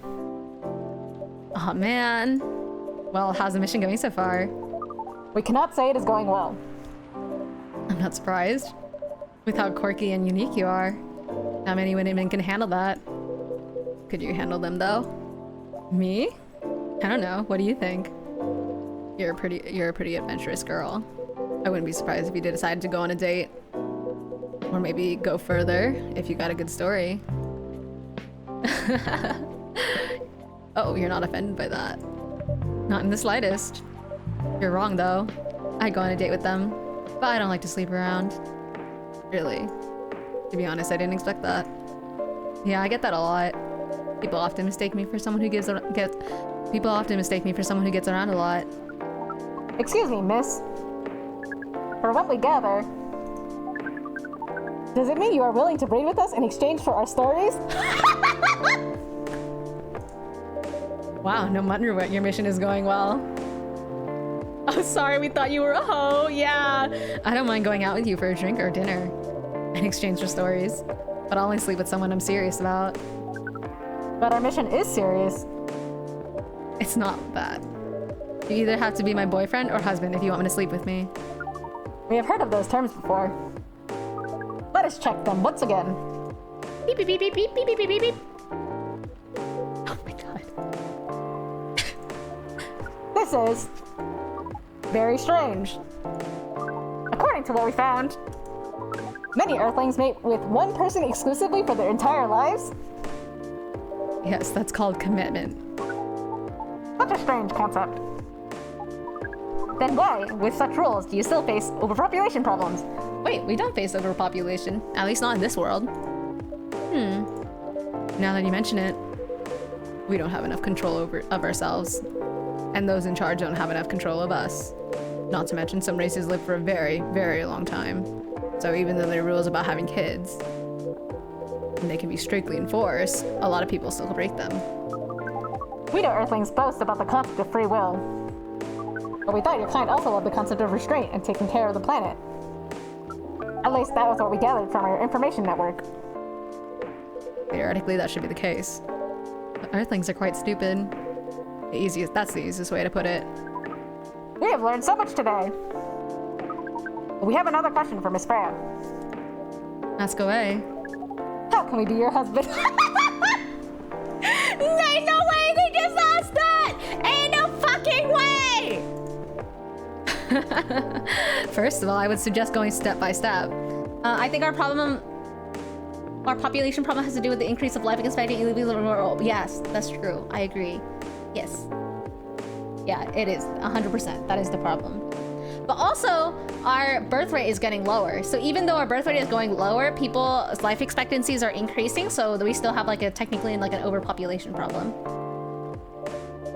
Oh man. Well, how's the mission going so far? We cannot say it is going well. I'm not surprised. With how quirky and unique you are. Not many women can handle that. Could you handle them though? Me? I don't know. What do you think? You're a pretty adventurous girl. I wouldn't be surprised if you did decide to go on a date. Or maybe go further if you got a good story. Oh, you're not offended by that? Not in the slightest. You're wrong though. I'd go on a date with them, but I don't like to sleep around. Really. To be honest, I didn't expect that. Yeah, I get that a lot. People often mistake me for someone who gets around a lot. Excuse me, miss. For what we gather, does it mean you are willing to breed with us in exchange for our stories? Wow, no wonder what your mission is going well. Oh, sorry, we thought you were a hoe. Yeah. I don't mind going out with you for a drink or dinner in exchange for stories, but I'll only sleep with someone I'm serious about. But our mission is serious. It's not that. You either have to be my boyfriend or husband if you want me to sleep with me. We have heard of those terms before. Let us check them once again. Beep, beep, beep, beep, beep, beep, beep, beep, beep. Oh my god. This is very strange. According to what we found, many Earthlings mate with one person exclusively for their entire lives. Yes, that's called commitment. Such a strange concept. Then why, with such rules, do you still face overpopulation problems? Wait, we don't face overpopulation. At least not in this world. Now that you mention it, we don't have enough control of ourselves. And those in charge don't have enough control of us. Not to mention some races live for a very, very long time. So even though there are rules about having kids, and they can be strictly enforced, a lot of people still break them. We know Earthlings boast about the concept of free will. But we thought your kind also loved the concept of restraint and taking care of the planet. At least that was what we gathered from our information network. Theoretically, that should be the case. But Earthlings are quite stupid. That's the easiest way to put it. We have learned so much today. We have another question for Miss Freya. Ask away. How can we be your husband? There's no way they just asked that! Ain't no fucking way! First of all, I would suggest going step by step. I think our population problem has to do with the increase of life expectancy in the world. Yes, that's true. I agree. Yes. Yeah, it is 100%. That is the problem. But also, our birth rate is getting lower. So even though our birth rate is going lower, people's life expectancies are increasing. So we still have like technically like an overpopulation problem.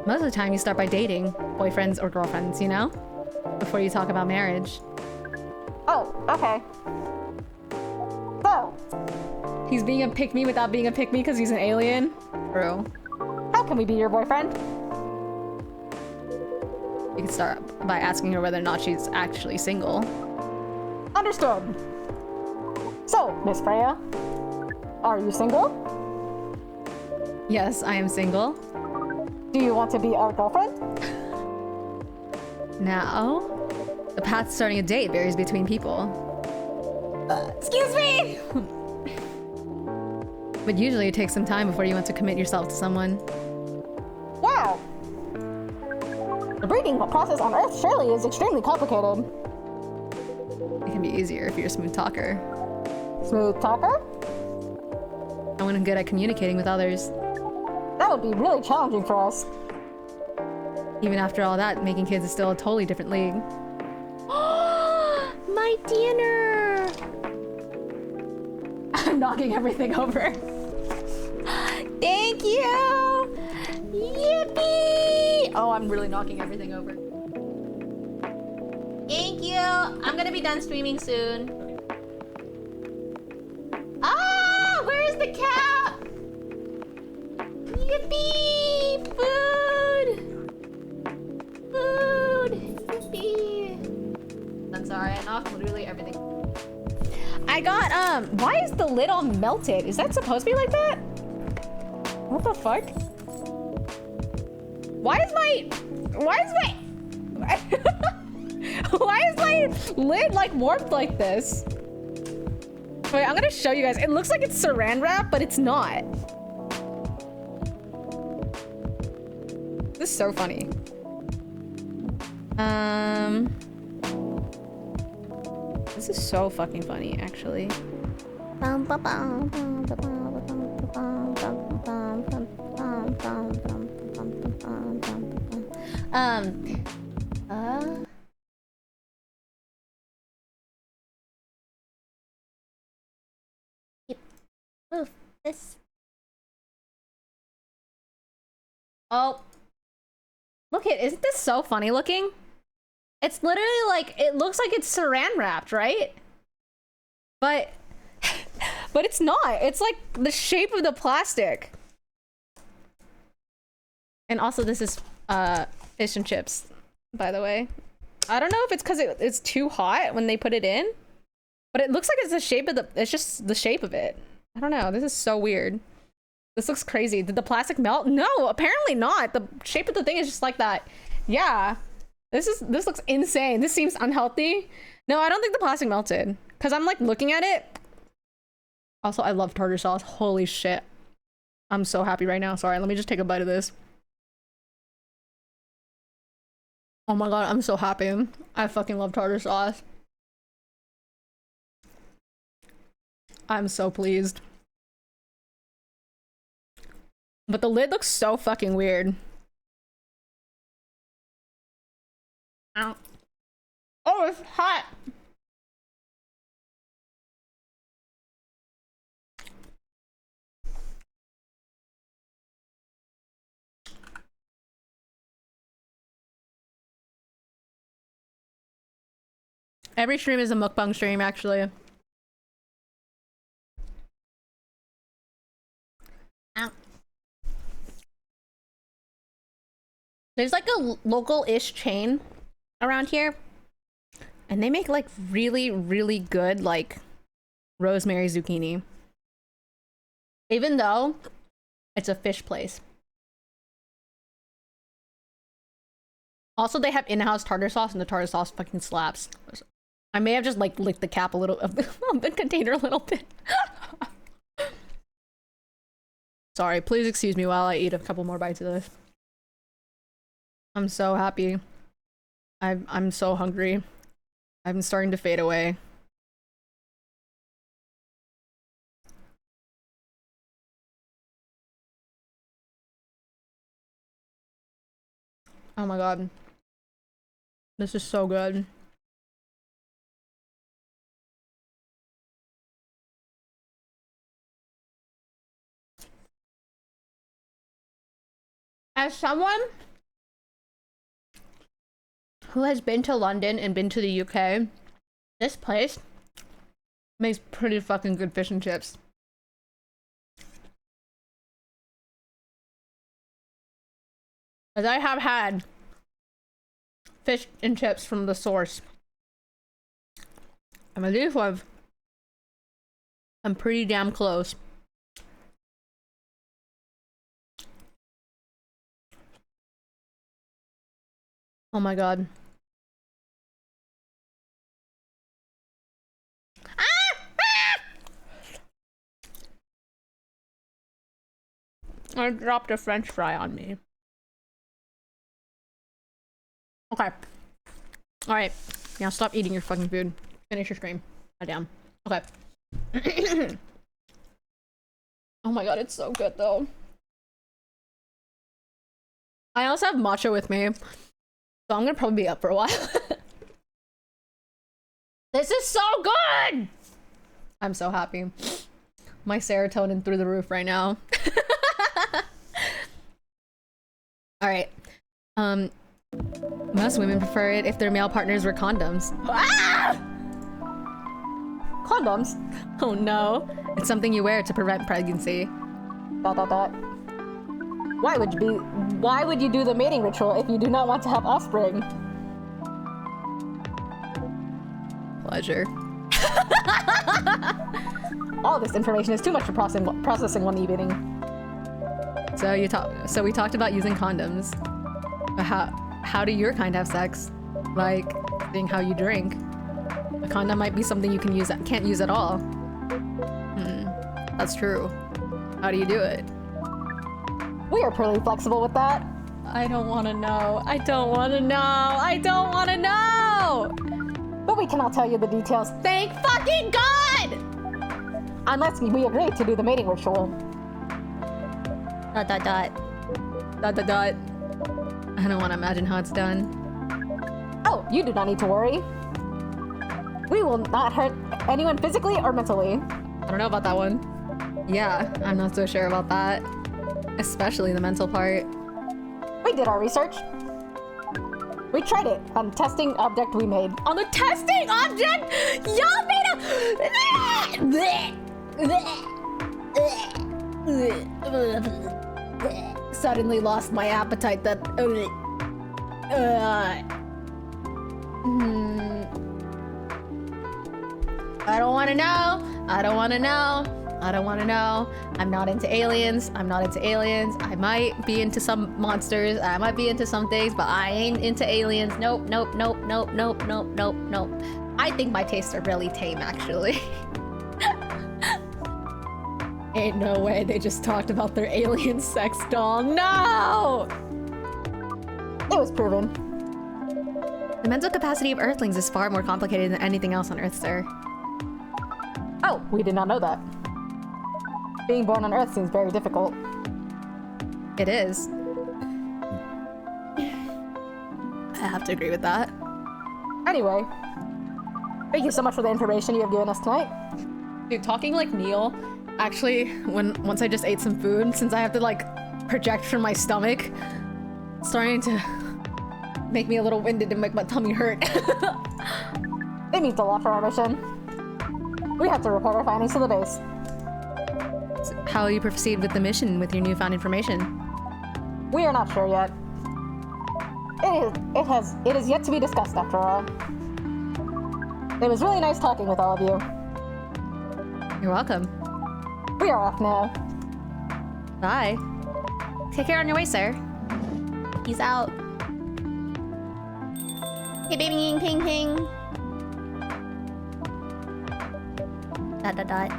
Most of the time, you start by dating boyfriends or girlfriends, you know, before you talk about marriage. Oh, okay. So, He's being a pick-me without being a pick-me because he's an alien. Bro. how can we be your boyfriend? You can start by asking her whether or not she's actually single. Understood. So, Miss Freya, are you single? Yes, I am single. Do you want to be our girlfriend? Now, the path to starting a date varies between people. Excuse me! But usually it takes some time before you want to commit yourself to someone. Wow. The breeding process on Earth surely is extremely complicated. It can be easier if you're a smooth talker. Smooth talker? I'm good at communicating with others. That would be really challenging for us. Even after all that, making kids is still a totally different league. My dinner! I'm knocking everything over. Thank you! Yippee! Oh, I'm really knocking everything over. Thank you! I'm gonna be done streaming soon. Ah! Where is the cat? Yippee! Food! Food! Yippee! I'm sorry, I knocked literally everything. I got, why is the lid all melted? Is that supposed to be like that? What the fuck? Why is my lid like warped like this? Wait, I'm gonna show you guys. It looks like it's saran wrap, but it's not. This is so funny. This is so fucking funny, actually. Move this. Oh. Look at, isn't this so funny looking? It's literally like, it looks like it's saran wrapped, right? But it's not. It's like the shape of the plastic. And also this is fish and chips, by the way. I don't know if it's because it's too hot when they put it in, but it looks like it's the shape of it's just the shape of it. I don't know. This is so weird. This looks crazy. Did the plastic melt? No, apparently not. The shape of the thing is just like that. Yeah. This looks insane. This seems unhealthy. No, I don't think the plastic melted. Because I'm like looking at it. Also, I love tartar sauce. Holy shit. I'm so happy right now. Sorry, let me just take a bite of this. Oh my god, I'm so happy. I fucking love tartar sauce. I'm so pleased. But the lid looks so fucking weird. Ow. Oh, it's hot. Every stream is a mukbang stream, actually. Ow. There's like a local-ish chain around here, and they make like really, really good like rosemary zucchini. Even though it's a fish place. Also, they have in-house tartar sauce, and the tartar sauce fucking slaps. I may have just like licked the cap a little of the container a little bit. Sorry, please excuse me while I eat a couple more bites of this. I'm so happy. I'm so hungry. I'm starting to fade away. Oh my god. This is so good. As someone who has been to London and been to the UK, this place makes pretty fucking good fish and chips. As I have had fish and chips from the source. And these ones, I'm pretty damn close. Oh my god. I dropped a french fry on me. Okay. Alright. Now stop eating your fucking food. Finish your stream. Lie down. Okay. Oh my god, it's so good though. I also have matcha with me. So I'm gonna probably be up for a while. This is so good! I'm so happy. My serotonin through the roof right now. Alright. Most women prefer it if their male partners wear condoms. Ah! Condoms? Oh no. It's something you wear to prevent pregnancy. ... Why would you do the mating ritual if you do not want to have offspring? Pleasure. All this information is too much for processing one evening. So we talked about using condoms. But how do your kind have sex? Like, seeing how you drink. A condom might be something you can't use at all. That's true. How do you do it? We are pretty flexible with that. I don't want to know. I don't want to know. I don't want to know. But we cannot tell you the details. Thank fucking God! Unless we agree to do the mating ritual. ... I don't want to imagine how it's done. Oh, you do not need to worry. We will not hurt anyone physically or mentally. I don't know about that one. Yeah, I'm not so sure about that. Especially the mental part. We did our research. We tried it on the testing object we made. On the testing object? Y'all made a... Suddenly lost my appetite that... I don't want to know. I don't want to know. I don't want to know. I'm not into aliens. I'm not into aliens. I might be into some monsters. I might be into some things, but I ain't into aliens. Nope, nope, nope, nope, nope, nope, nope, nope. I think my tastes are really tame, actually. Ain't no way they just talked about their alien sex doll. No! It was proven. The mental capacity of Earthlings is far more complicated than anything else on Earth, sir. Oh, we did not know that. Being born on Earth seems very difficult. It is. I have to agree with that. Anyway, thank you so much for the information you have given us tonight. Dude, talking like Neil, actually, once I just ate some food, since I have to like project from my stomach, it's starting to make me a little winded and make my tummy hurt. It means a lot for our mission. We have to report our findings to the base. So how will you proceed with the mission with your newfound information? We are not sure yet. It is yet to be discussed after all. It was really nice talking with all of you. You're welcome. We are off now. Bye. Take care on your way, sir. Peace out. Hey, baby, ping, ping. Dot, dot, dot.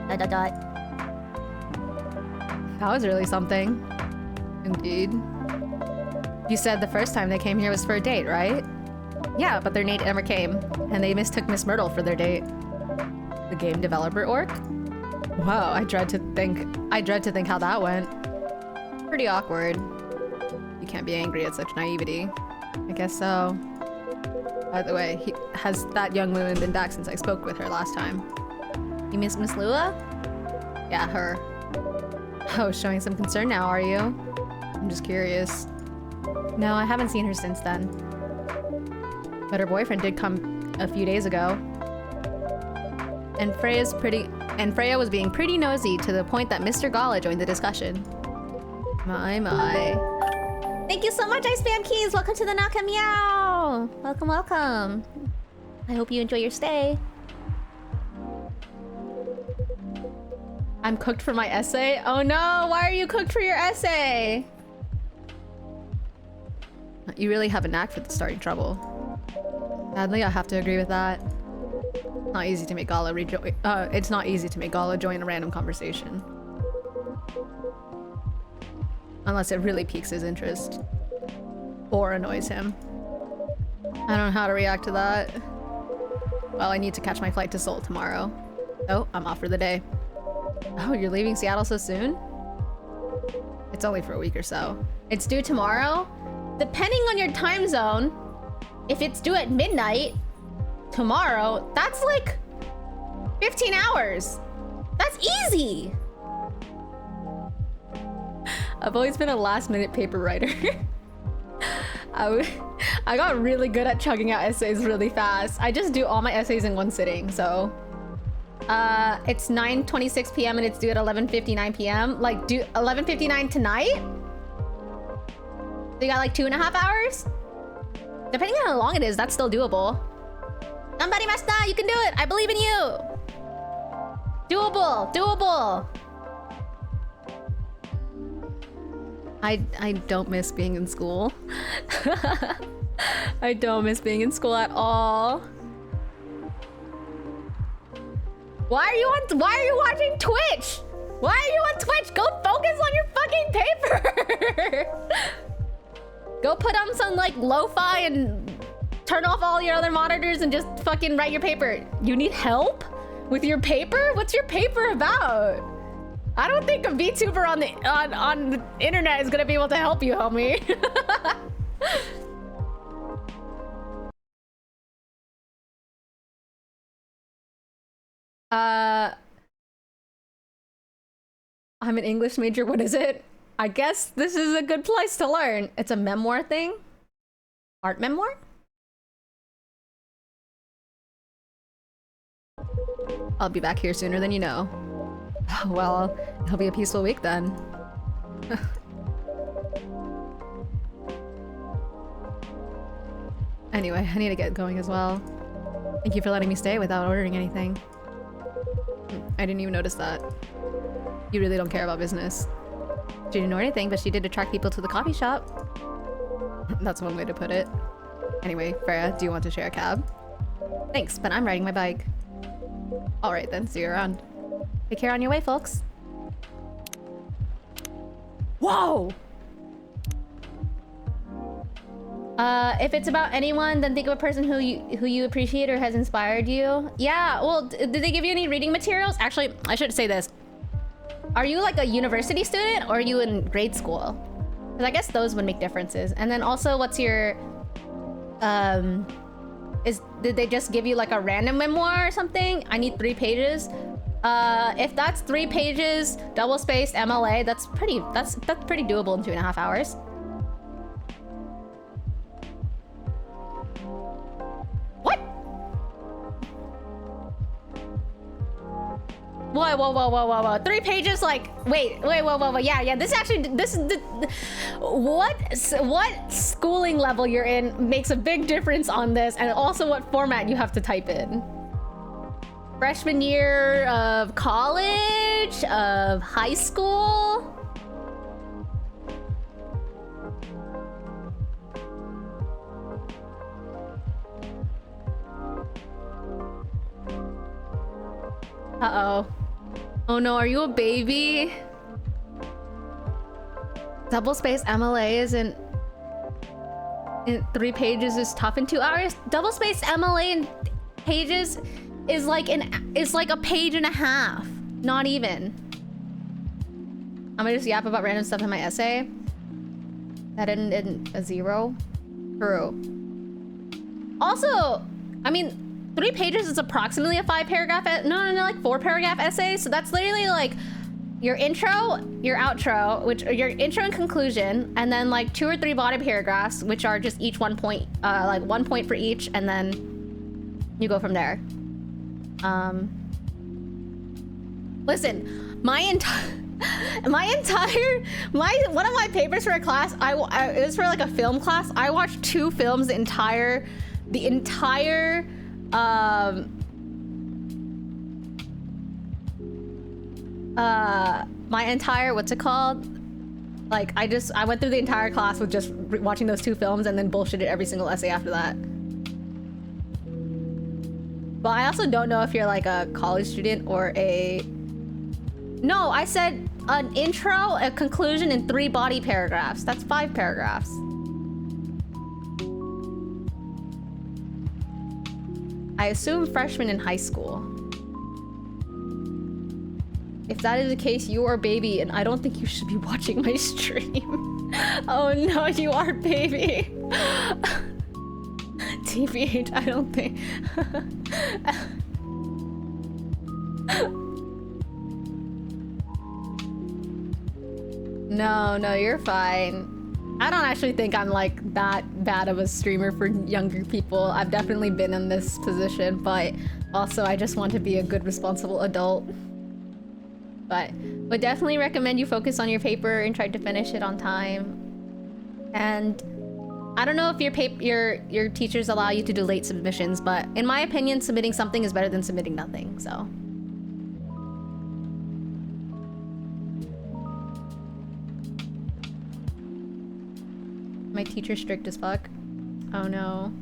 Dot, dot, dot. That was really something. Indeed. You said the first time they came here was for a date, right? Yeah, but their date never came, and they mistook Miss Myrtle for their date. The game developer orc? Wow, I dread to think how that went. Pretty awkward. You can't be angry at such naivety. I guess so. By the way, has that young woman been back since I spoke with her last time? You miss Miss Lua? Yeah, her. Oh, showing some concern now, are you? I'm just curious. No, I haven't seen her since then. But her boyfriend did come a few days ago. And Freya was being pretty nosy to the point that Mr. Gala joined the discussion. My. Thank you so much, Ice Spam Keys! Welcome to the Naka Meow! Welcome, welcome. I hope you enjoy your stay. I'm cooked for my essay? Oh no, why are you cooked for your essay? You really have a knack for starting trouble. Sadly, I have to agree with that. It's not easy to make Gala join a random conversation. Unless it really piques his interest. Or annoys him. I don't know how to react to that. Well, I need to catch my flight to Seoul tomorrow. So, I'm off for the day. Oh, you're leaving Seattle so soon? It's only for a week or so. It's due tomorrow? Depending on your time zone, if it's due at midnight tomorrow, that's like 15 hours. That's easy. I've always been a last-minute paper writer. I got really good at chugging out essays really fast. I just do all my essays in one sitting, so... it's 9:26 p.m. and it's due at 11:59 p.m. Like, due 11:59 tonight? So you got like 2.5 hours? Depending on how long it is, that's still doable. Ganbarimashita, you can do it! I believe in you! Doable! Doable! I don't miss being in school. I don't miss being in school at all. Why are you watching Twitch? Why are you on Twitch? Go focus on your fucking paper! Go put on some like lo-fi and turn off all your other monitors and just fucking write your paper. You need help with your paper? What's your paper about? I don't think a VTuber on the internet is gonna be able to help you, homie. I'm an English major. What is it? I guess this is a good place to learn. It's a memoir thing? Art memoir? I'll be back here sooner than you know. Well, it'll be a peaceful week then. Anyway, I need to get going as well. Thank you for letting me stay without ordering anything. I didn't even notice that. You really don't care about business. She didn't know anything, but she did attract people to the coffee shop. That's one way to put it. Anyway, Freya, do you want to share a cab? Thanks, but I'm riding my bike. Alright then, see you around. Take care on your way, folks. Whoa! If it's about anyone, then think of a person who you appreciate or has inspired you. Yeah, well, did they give you any reading materials? Actually, I should say this. Are you like a university student or are you in grade school? Because I guess those would make differences. And then also, what's your... Did they just give you like a random memoir or something? I need 3 pages. If that's 3 pages, double-spaced MLA, that's pretty doable in 2.5 hours. What? Whoa. 3 pages, like, wait, whoa. Yeah, this is the... What schooling level you're in makes a big difference on this, and also what format you have to type in. Freshman year of college, of high school. Uh-oh. Oh no, are you a baby? Double space MLA isn't... in 3 pages is tough in 2 hours. Double-spaced MLA in pages is like a page and a half. Not even. I'm gonna just yap about random stuff in my essay. That ended in a 0. True. Also, I mean, 3 pages is approximately a 5-paragraph, no, like 4-paragraph essay. So that's literally like your intro, your outro, which your intro and conclusion, and then like 2 or 3 body paragraphs, which are just each 1 point, like 1 point for each, and then you go from there. Listen, one of my papers for a class, it was for like a film class. I watched 2 films the entire my entire, what's it called? Like, I went through the entire class with just watching those 2 films and then bullshitted every single essay after that. But I also don't know if you're like a college student or a... No, I said an intro, a conclusion, and 3 body paragraphs. That's 5 paragraphs. I assume freshman in high school. If that is the case, you are baby, and I don't think you should be watching my stream. Oh no, you are baby. TBH, I don't think. No, you're fine. I don't actually think I'm like that bad of a streamer for younger people. I've definitely been in this position, but also I just want to be a good, responsible adult. But would definitely recommend you focus on your paper and try to finish it on time. And I don't know if your teachers allow you to do late submissions, but in my opinion, submitting something is better than submitting nothing, so. My teacher's strict as fuck. Oh no.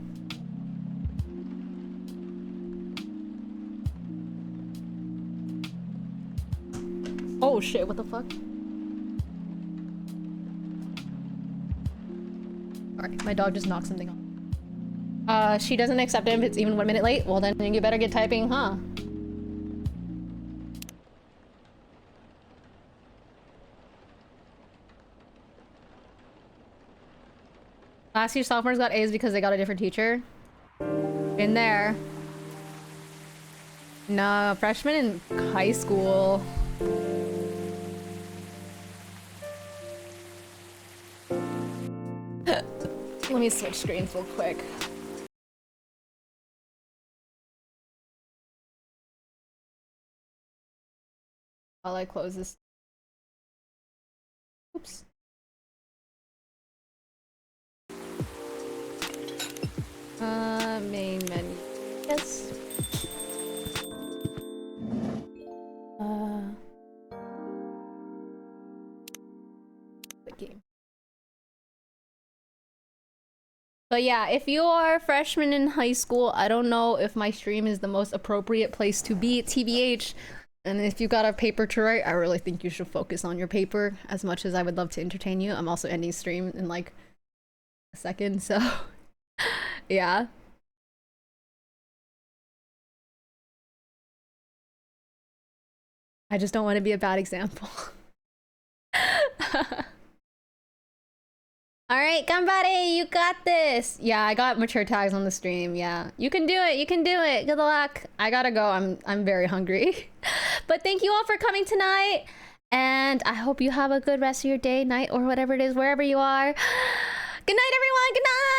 Oh shit, what the fuck? Alright, my dog just knocked something off. She doesn't accept it if it's even 1 minute late? Well then you better get typing, huh? Last year sophomores got A's because they got a different teacher. In there. No, freshmen in high school. Let me switch screens real quick. While I close this. Oops. Main menu. Yes. The game. But yeah, if you are a freshman in high school, I don't know if my stream is the most appropriate place to be, TBH. And if you got a paper to write, I really think you should focus on your paper. As much as I would love to entertain you, I'm also ending stream in like a second, so yeah. I just don't want to be a bad example. Alright, Ganbare, you got this! Yeah, I got mature tags on the stream, yeah. You can do it, you can do it! Good luck! I gotta go, I'm very hungry. But thank you all for coming tonight! And I hope you have a good rest of your day, night, or whatever it is, wherever you are. Good night, everyone! Good night!